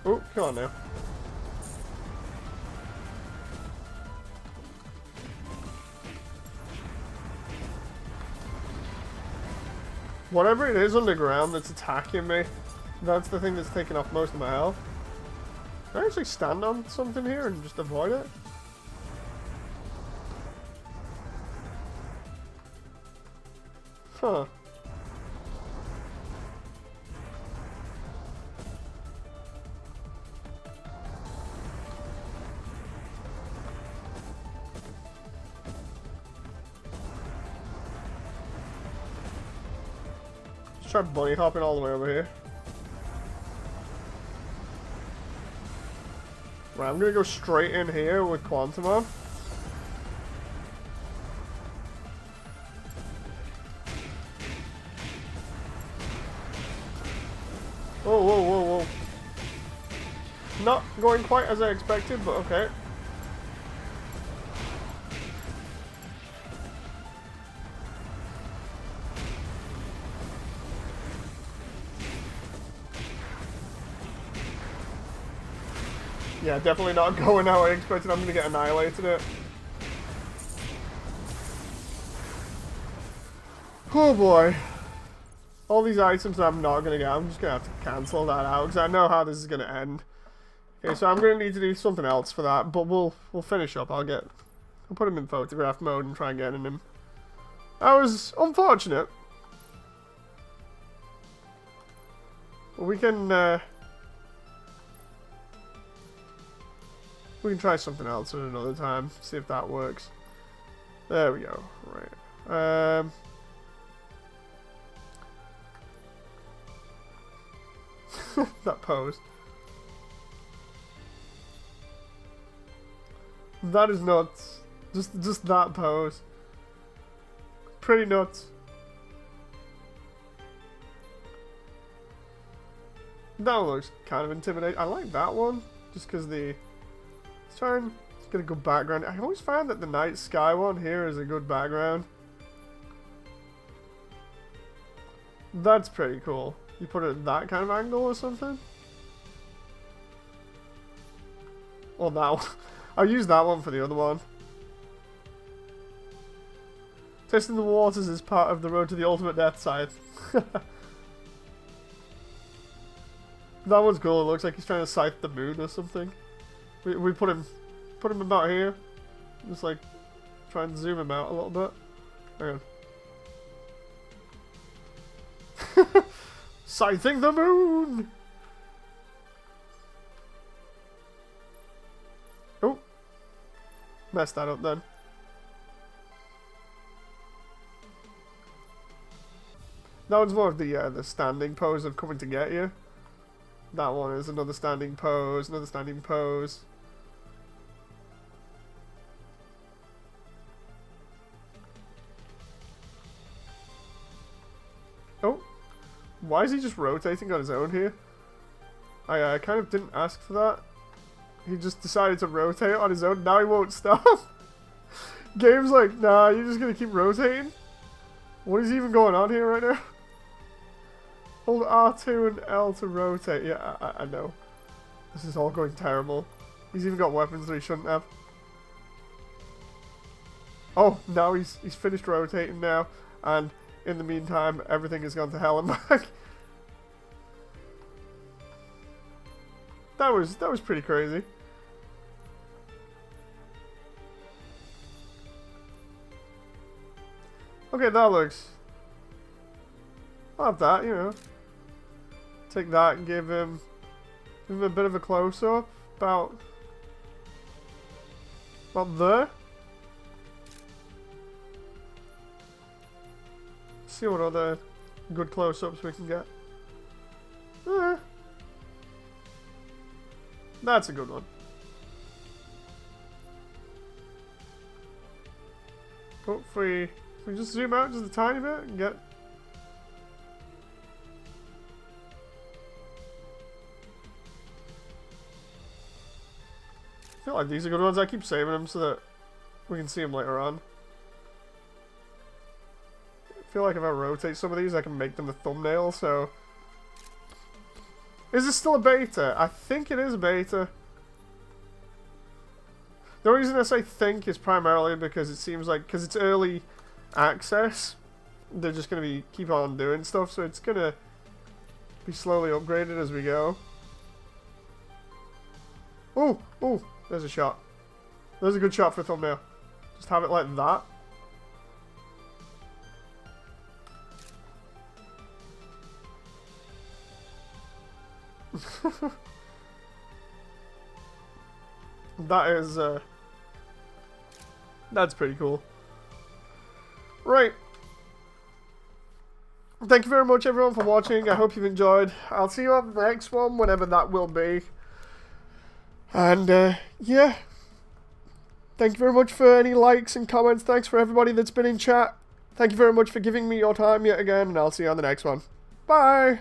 Oh, come on now. Whatever it is underground that's attacking me, that's the thing that's taking off most of my health. Can I actually stand on something here and just avoid it? Huh. Let's try bunny hopping all the way over here. Right, I'm gonna go straight in here with Quantum on. Whoa, whoa, whoa, whoa. Not going quite as I expected, but okay. Yeah, definitely not going how I expected. I'm gonna get annihilated it. Oh boy. All these items I'm not gonna get, I'm just gonna have to cancel that out because I know how this is gonna end. Okay, so I'm gonna need to do something else for that, but we'll finish up. I'll put him in photograph mode and try and get in him. That was unfortunate. But we can try something else at another time. See if that works. There we go. Right. That pose. That is nuts. Just that pose. Pretty nuts. That one looks kind of intimidating. I like that one just because let's try and get a good background. I always find that the night sky one here is a good background. That's pretty cool. You put it at that kind of angle or something? Or that one. I'll use that one for the other one. Testing the waters is part of the road to the ultimate death side. That one's cool. It looks like he's trying to scythe the moon or something. We put him about here. Just like try and zoom him out a little bit. Hang on. Scything the moon! Oh. Messed that up then. That one's more of the standing pose of coming to get you. That one is another standing pose, another standing pose. Oh. Why is he just rotating on his own here? I kind of didn't ask for that. He just decided to rotate on his own. Now he won't stop. Game's like, nah, you're just gonna keep rotating? What is even going on here right now? Hold R2 and L to rotate. Yeah, I know. This is all going terrible. He's even got weapons that he shouldn't have. Oh, now he's finished rotating now. And in the meantime, everything has gone to hell and back. That was pretty crazy. Okay, that looks... I'll have that, you know. Take that and give him a bit of a close-up. About there. See what other good close-ups we can get. That's a good one. Hopefully, if we just zoom out just a tiny bit and get... I feel like these are good ones. I keep saving them so that we can see them later on. I feel like if I rotate some of these, I can make them the thumbnail, so... Is this still a beta? I think it is a beta. The reason I say think is primarily because it seems like, because it's early access, they're just going to be keep on doing stuff, so it's going to be slowly upgraded as we go. Oh, oh, there's a shot. There's a good shot for a thumbnail. Just have it like that. That is, that's pretty cool. Right. Thank you very much, everyone, for watching. I hope you've enjoyed. I'll see you on the next one, whenever that will be. And, yeah. Thank you very much for any likes and comments. Thanks for everybody that's been in chat. Thank you very much for giving me your time yet again, and I'll see you on the next one. Bye!